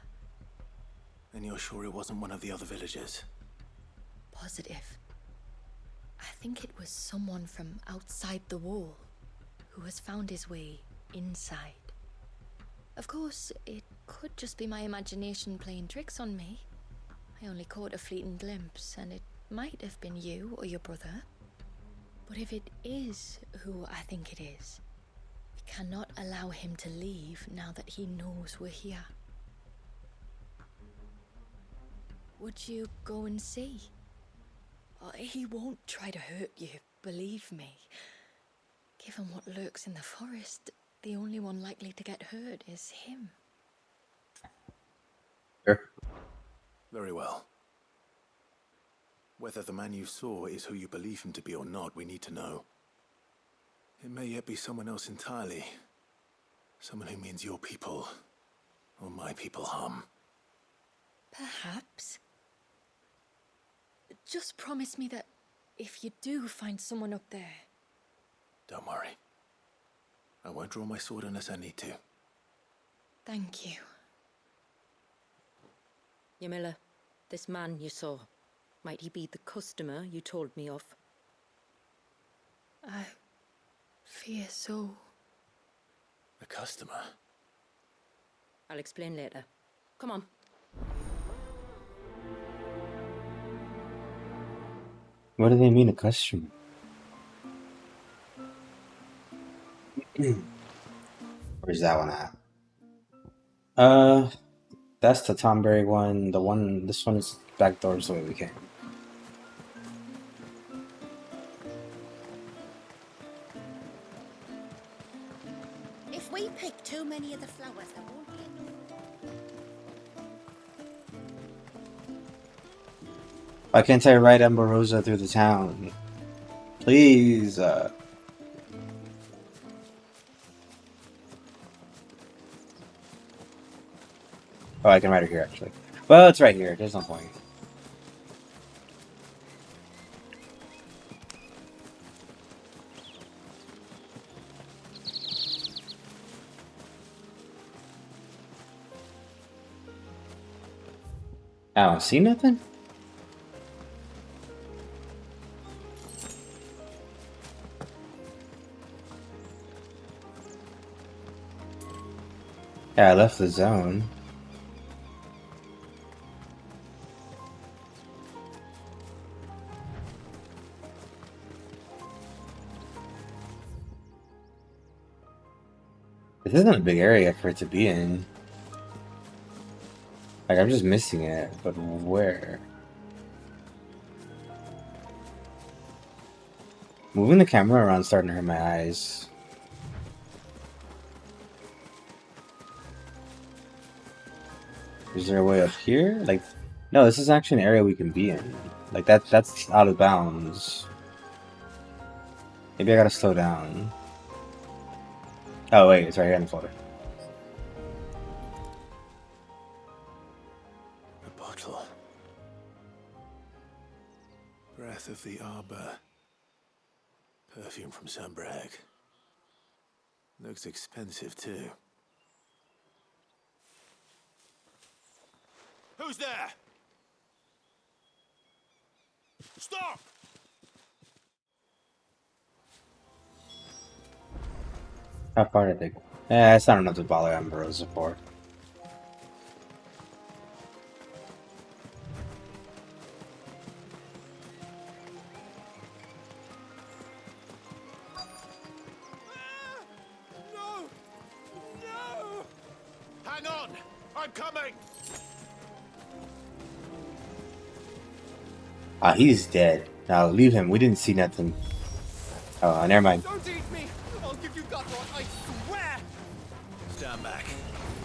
And you're sure it wasn't one of the other villagers? Positive. I think it was someone from outside the wall who has found his way inside. Of course, it could just be my imagination playing tricks on me. I only caught a fleeting glimpse, and it might have been you or your brother. But if it is who I think it is, we cannot allow him to leave now that he knows we're here. Would you go and see? He won't try to hurt you, believe me. Given what lurks in the forest, the only one likely to get hurt is him. Sure. Very well. Whether the man you saw is who you believe him to be or not, we need to know. It may yet be someone else entirely. Someone who means your people, or my people, harm. Perhaps. Just promise me that if you do find someone up there... Don't worry. I won't draw my sword unless I need to. Thank you. Ymilla, this man you saw, might he be the customer you told me of? I fear so. A customer? I'll explain later. Come on. What do they mean, a customer? Where's that one at? That's the Tonberry one. This one's back doors the way we came. If we pick too many of the flowers, there won't be enough. Why can't I ride Amberosa through the town? Please. Oh, I can ride her here, actually. Well, it's right here. There's no point. I don't see nothing? Yeah, I left the zone. This isn't a big area for it to be in. Like, I'm just missing it, but where? Moving the camera around is starting to hurt my eyes. Is there a way up here? Like, no, this is actually an area we can be in. Like, that's out of bounds. Maybe I gotta slow down. Oh, wait, it's right here on the floor. A bottle. Breath of the Arbor. Perfume from Sambrag. Looks expensive, too. Who's there? Stop! How far did they go? It's not enough to bother Amberosa for. I'm coming! Ah, he's dead. Now leave him. We didn't see nothing. Oh, never mind. Don't eat me! I'll give you gut rot, I swear! Stand back.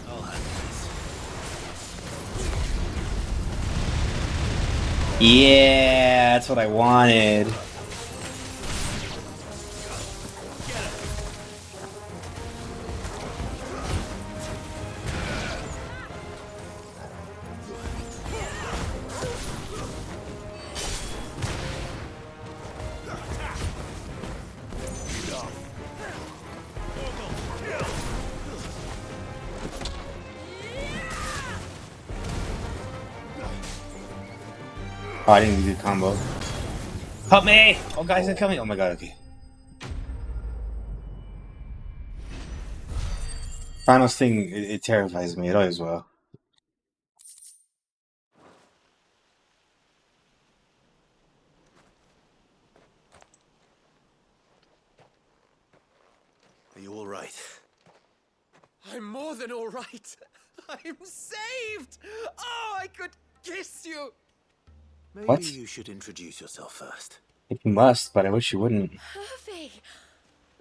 I'll handle this. Yeah, that's what I wanted. Oh, I didn't do the combo. Help me! Oh, guys are coming. Oh my god, okay. Thanos thing, it terrifies me. It always will. Are you all right? I'm more than all right. I'm saved! Oh, I could kiss you! Maybe What? you should introduce yourself first. If you must, but I wish you wouldn't. Hervey!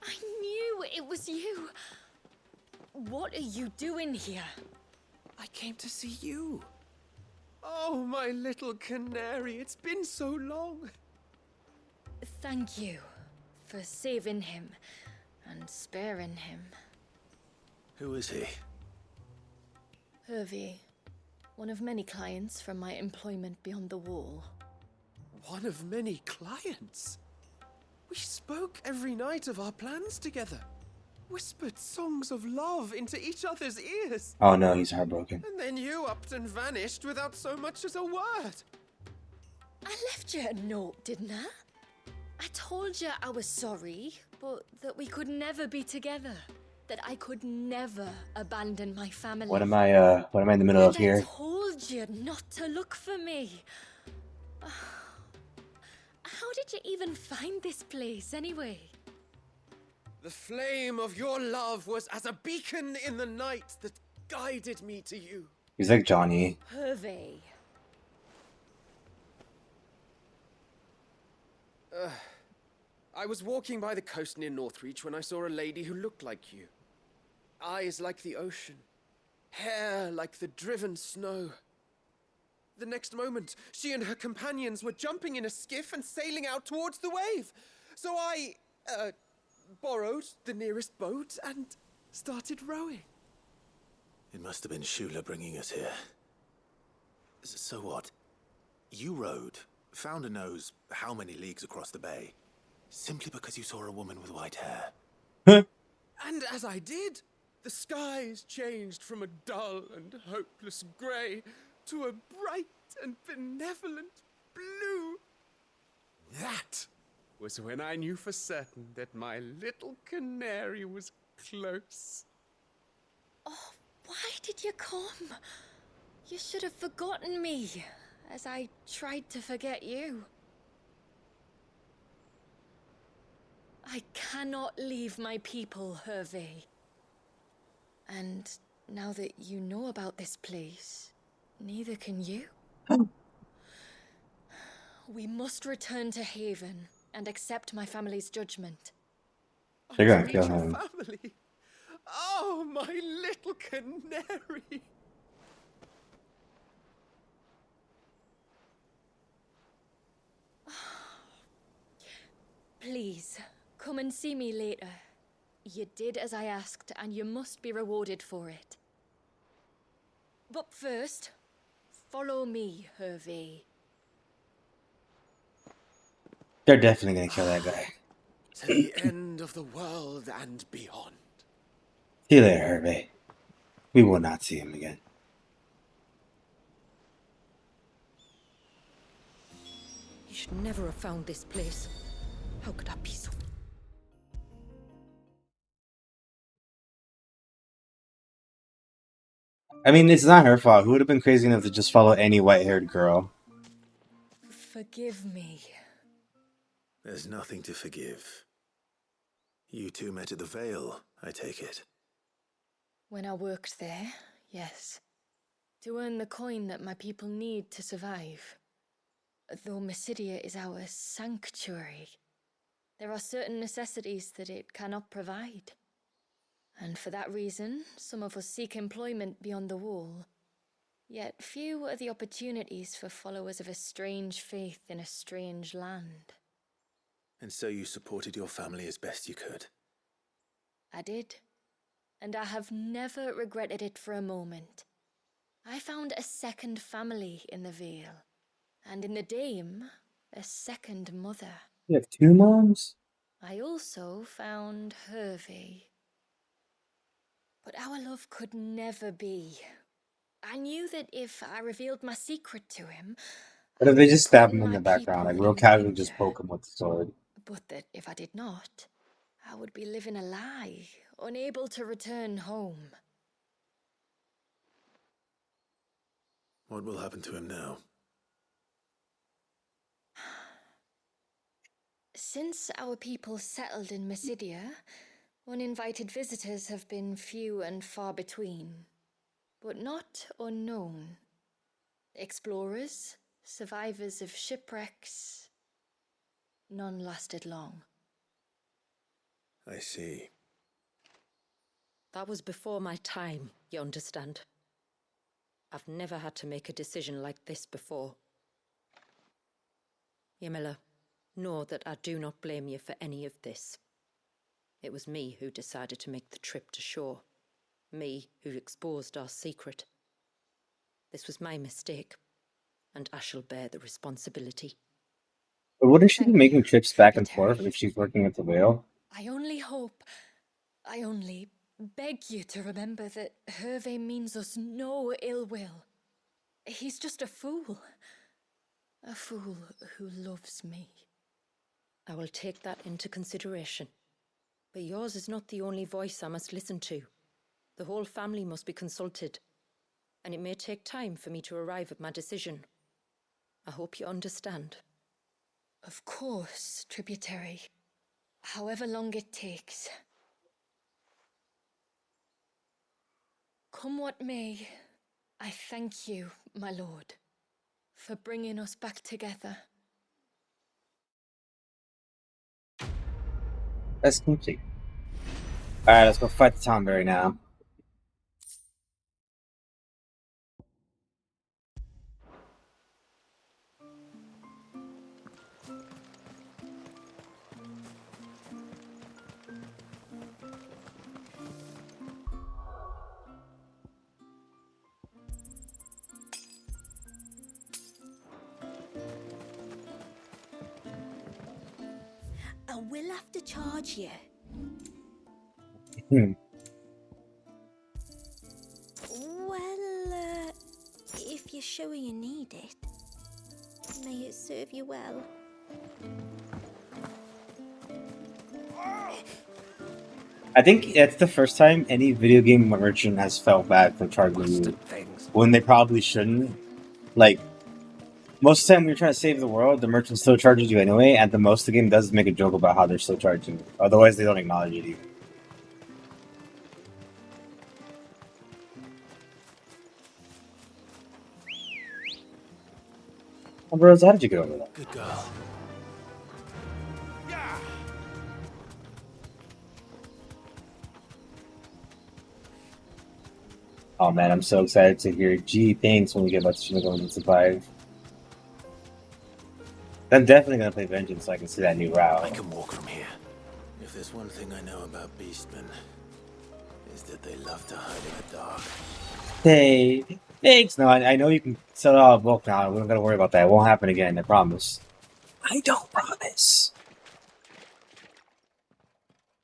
I knew it was you. What are you doing here? I came to see you. Oh, my little canary, it's been so long. Thank you for saving him and sparing him. Who is he? Hervey, one of many clients from my employment beyond the wall. One of many clients? We spoke every night of our plans together. Whispered songs of love into each other's ears. Oh no, he's heartbroken. And then you upped and vanished without so much as a word. I left you a note, didn't I? I told you I was sorry, but that we could never be together. That I could never abandon my family. What am I in the middle of And I here? told you not to look for me. How did you even find this place, anyway? The flame of your love was as a beacon in the night that guided me to you. He's like Johnny. Hervey. I was walking by the coast near Northreach when I saw a lady who looked like you. Eyes like the ocean. Hair like the driven snow. The next moment, she and her companions were jumping in a skiff and sailing out towards the wave. So I, borrowed the nearest boat and started rowing. It must have been Shula bringing us here. So what? You rowed, found a nose how many leagues across the bay, simply because you saw a woman with white hair. And as I did, the skies changed from a dull and hopeless grey to a bright and benevolent blue. That was when I knew for certain that my little canary was close. Oh, why did you come? You should have forgotten me, as I tried to forget you. I cannot leave my people, Hervey. And now that you know about this place, neither can you. We must return to Haven and accept my family's judgment. They're gonna kill him. Family. Oh, my little canary. Please, come and see me later. You did as I asked, and you must be rewarded for it. But first, follow me, Hervey. They're definitely gonna kill that guy. To the end of the world and beyond. See you later, Hervey. We will not see him again. You should never have found this place. How could I be so... I mean, it's not her fault. Who would have been crazy enough to just follow any white-haired girl? Forgive me. There's nothing to forgive. You two met at the Vale, I take it. When I worked there, yes. To earn the coin that my people need to survive. Though Mysidia is our sanctuary, there are certain necessities that it cannot provide. And for that reason, some of us seek employment beyond the wall. Yet few are the opportunities for followers of a strange faith in a strange land. And so you supported your family as best you could? I did. And I have never regretted it for a moment. I found a second family in the Vale. And in the Dame, a second mother. You have two moms? I also found Hervé. But our love could never be. I knew that if I revealed my secret to him... But if they just stab him in the background, like real casually just poke him with the sword. But that if I did not, I would be living a lie, unable to return home. What will happen to him now? Since our people settled in Mysidia, uninvited visitors have been few and far between, but not unknown. Explorers, survivors of shipwrecks, none lasted long. I see. That was before my time, you understand? I've never had to make a decision like this before. Ymila, know that I do not blame you for any of this. It was me who decided to make the trip to shore. Me who exposed our secret. This was my mistake, and I shall bear the responsibility. But wouldn't she be making trips back and forth if she's working at the Vale? I only beg you to remember that Hervé means us no ill will. He's just a fool. A fool who loves me. I will take that into consideration. But yours is not the only voice I must listen to. The whole family must be consulted, and it may take time for me to arrive at my decision. I hope you understand. Of course, tributary. However long it takes. Come what may, I thank you, my lord, for bringing us back together. That's complete. Alright, let's go fight the Tonberry now. I will have to charge you. Well, if you're sure you need it, may it serve you well. I think it's the first time any video game merchant has felt bad for charging you when they probably shouldn't. Like, most of the time when you're trying to save the world, the merchant still charges you anyway, and the most the game does is make a joke about how they're still charging you. Otherwise, they don't acknowledge it even. Oh, bros, how did you get over that? Good girl. Oh man, I'm so excited to hear G thanks when we get back to Shin Megami Tensei 5. I'm definitely gonna play Vengeance so I can see that new route. I can walk from here. If there's one thing I know about beastmen, is that they love to hide in the dark. Hey, thanks. No, I know you can sell it all in bulk now. We don't gotta worry about that. It won't happen again, I promise. I don't promise.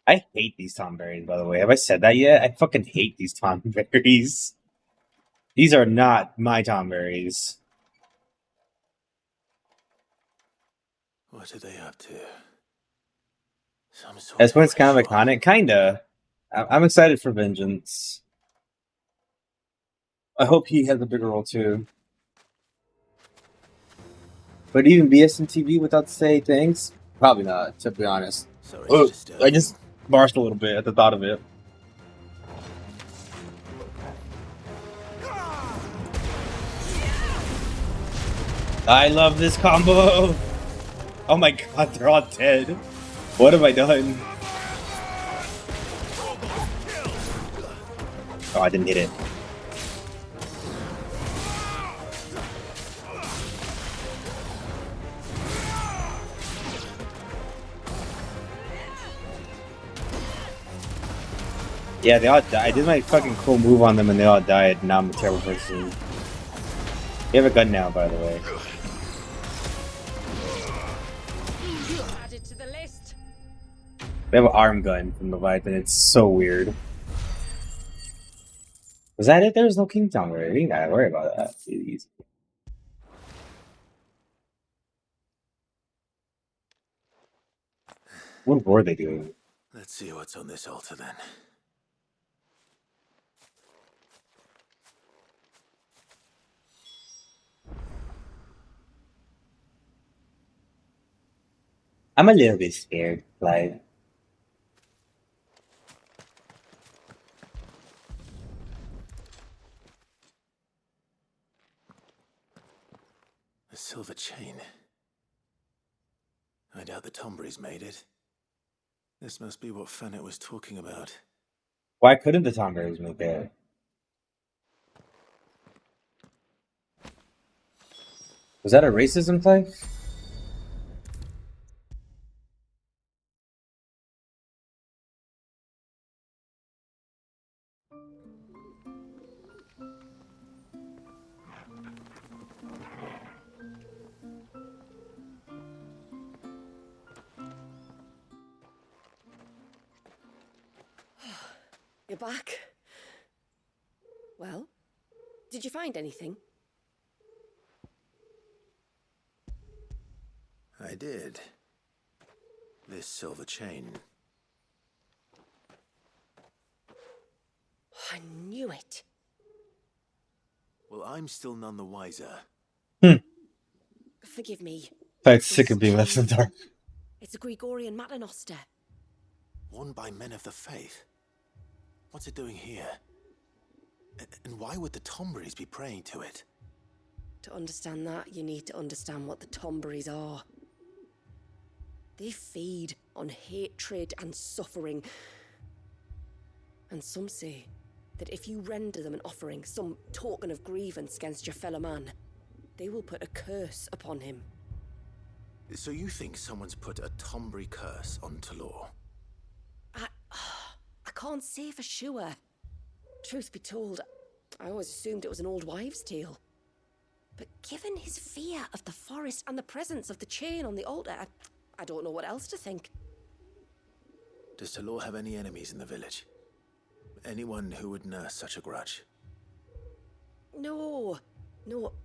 I hate these Tonberries, by the way. Have I said that yet? I fucking hate these Tonberries. These are not my Tonberries. What are they up to? Some sort This of one's kind of ritual. iconic. Kinda. I'm excited for Vengeance. I hope he has a bigger role too. But even BSMTV without say thanks? Probably not, to be honest. Sorry Oh, to disturb I just barfed a little bit at the thought of it. I love this combo. Oh my god, they're all dead. What have I done? Oh, I didn't hit it. Yeah, they all died. I did my fucking cool move on them and they all died. Now I'm a terrible person. You have a gun now, by the way. Add it to the list. We have an arm gun from Leviathan. It's so weird. Was that it? There was no King Town already. We ain't gotta worry about that. Jeez. What were they doing? Let's see what's on this altar then. I'm a little bit scared, like. A silver chain. I doubt the Tomberries made it. This must be what Fennec was talking about. Why couldn't the Tomberries make it? Was that a racism play? You're back. Well, did you find anything? I did. This silver chain. I knew it. Well, I'm still none the wiser. Forgive me. I'm sick of being left in the dark. It's a Gregorian Maternoster. Worn by men of the faith. What's it doing here? And why would the Tomberries be praying to it? To understand that, you need to understand what the Tomberries are. They feed on hatred and suffering. And some say that if you render them an offering, some token of grievance against your fellow man, they will put a curse upon him. So you think someone's put a Tomberry curse on Talor? I can't say for sure. Truth be told, I always assumed it was an old wives' tale. But given his fear of the forest and the presence of the chain on the altar, I don't know what else to think. Does Talor have any enemies in the village? Anyone who would nurse such a grudge? No,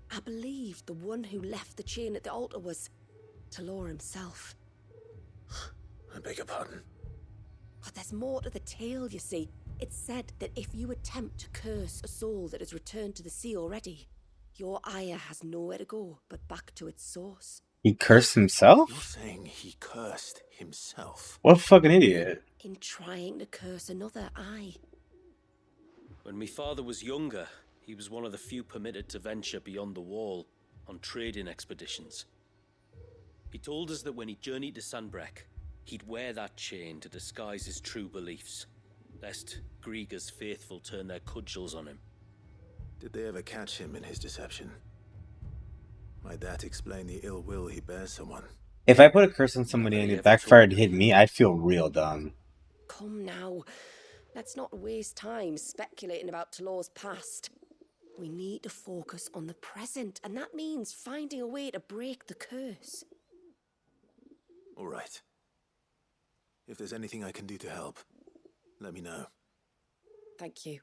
I believe the one who left the chain at the altar was Talor himself. I beg your pardon? But there's more to the tale, you see. It's said that if you attempt to curse a soul that has returned to the sea already, your ire has nowhere to go but back to its source. He cursed himself? You're saying he cursed himself? What a fucking idiot. In trying to curse another, aye. When my father was younger, he was one of the few permitted to venture beyond the wall on trading expeditions. He told us that when he journeyed to Sanbreque, he'd wear that chain to disguise his true beliefs, lest Griega's faithful turn their cudgels on him. Did they ever catch him in his deception? Might that explain the ill will he bears someone? If I put a curse on somebody and it backfired and hit me, I'd feel real dumb. Come now. Let's not waste time speculating about Talor's past. We need to focus on the present, and that means finding a way to break the curse. All right. If there's anything I can do to help, let me know. Thank you.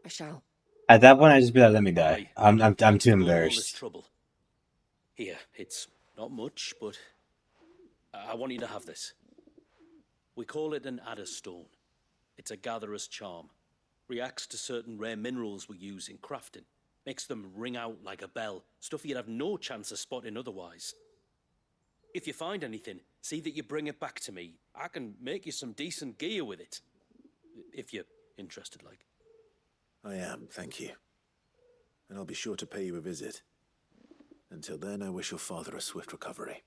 I shall. At that point, I'd just be like, let me die. I'm too All this embarrassed. trouble. Here, it's not much, but I want you to have this. We call it an Adder Stone. It's a gatherer's charm. Reacts to certain rare minerals we use in crafting. Makes them ring out like a bell. Stuff you'd have no chance of spotting otherwise. If you find anything, see that you bring it back to me. I can make you some decent gear with it. If you're interested, like. I am, thank you. And I'll be sure to pay you a visit. Until then, I wish your father a swift recovery.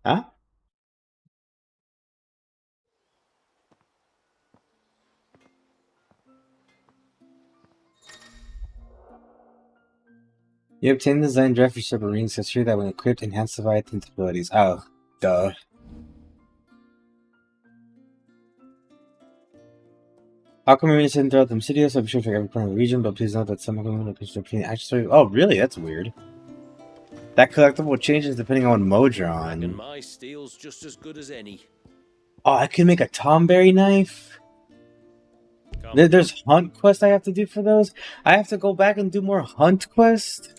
Huh? You obtain the design draft for submarines to ensure that when equipped, enhance the Leviathan's abilities. Oh, duh. Aquamarine is hidden throughout the Obsidian, so be sure to check every corner of the region, but please note that some Aquamarine locations are obtained actually. Oh, really? That's weird. That collectible changes depending on what mode you're on. And my steel's just as good as any. Oh, I can make a Tomberry knife? There's hunt quests I have to do for those? I have to go back and do more hunt quests?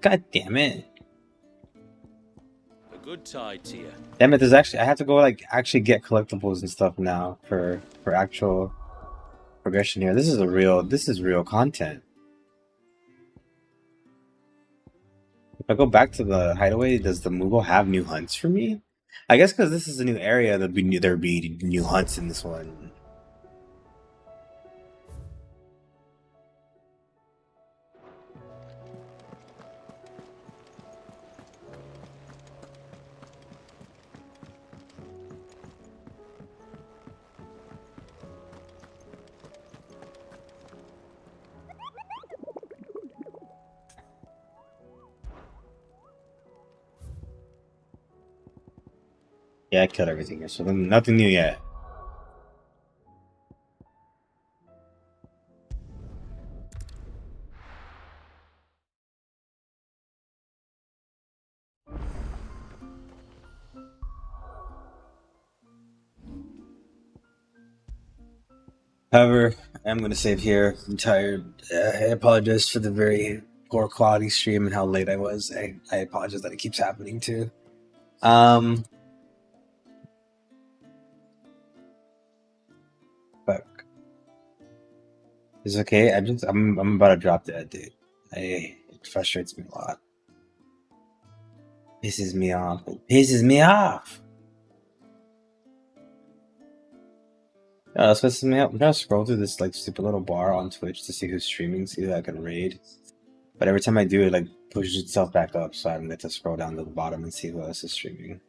God damn it. A good tide to you. Damn it, there's actually I have to go like actually get collectibles and stuff now for actual progression here. This is real content. If I go back to the hideaway, does the Moogle have new hunts for me? I guess because this is a new area, there'd be new hunts in this one. Yeah, I killed everything here, so nothing new yet. However, I'm going to save here. I'm tired. I apologize for the very poor quality stream and how late I was. I apologize that it keeps happening too. Fuck. It's okay. I'm about to drop dead, dude. It frustrates me a lot. Pisses me off. It pisses me off. Oh, that's pisses me off. I'm trying to scroll through this like stupid little bar on Twitch to see who's streaming, see who I can raid. But every time I do, it like pushes itself back up, so I'm going to scroll down to the bottom and see who else is streaming.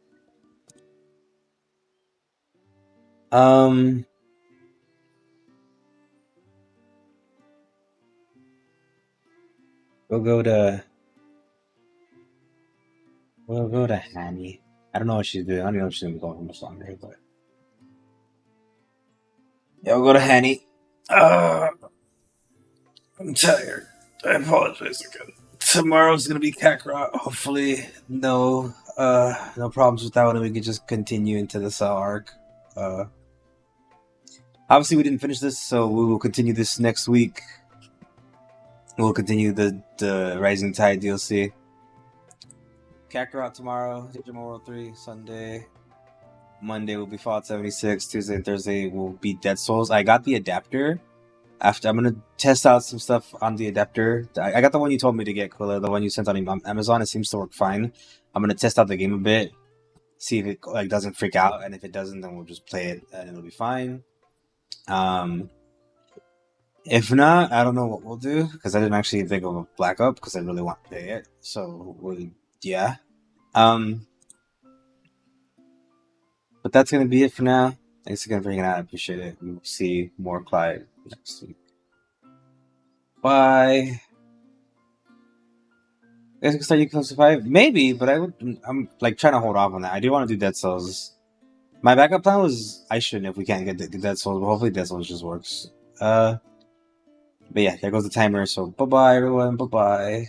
We'll go to Hanny. I don't know what she's doing. I don't know if she's gonna be going much longer, but yeah, we'll go to Hanny. I'm tired. I apologize again. Tomorrow's gonna be Kakarot. Hopefully, no problems with that one, and we can just continue into the Cell arc. Obviously, we didn't finish this, so we will continue this next week. We'll continue the Rising Tide DLC. Kakarot tomorrow, Digimon World 3, Sunday. Monday will be Fallout 76. Tuesday and Thursday will be Dead Souls. I got the adapter. I'm gonna test out some stuff on the adapter. I got the one you told me to get, Quilla, the one you sent on Amazon. It seems to work fine. I'm gonna test out the game a bit, see if it like doesn't freak out, and if it doesn't, then we'll just play it and it'll be fine. If not, I don't know what we'll do because I didn't actually think of a Black Up because I really want to play it. So yeah. But that's gonna be it for now. Thanks again for hanging out. I appreciate it. We'll see more Clyde next week. Bye. You guys can start Yuki 5? Maybe, but I'm like trying to hold off on that. I do want to do Dead Souls. My backup plan was Ishin if we can't get Dead Souls, but hopefully Dead Souls just works. But yeah, there goes the timer. So bye bye everyone. Bye bye.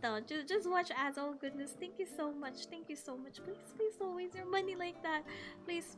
Don't. Just watch ads. Oh goodness. Thank you so much. Thank you so much. Please, please don't waste your money like that. Please.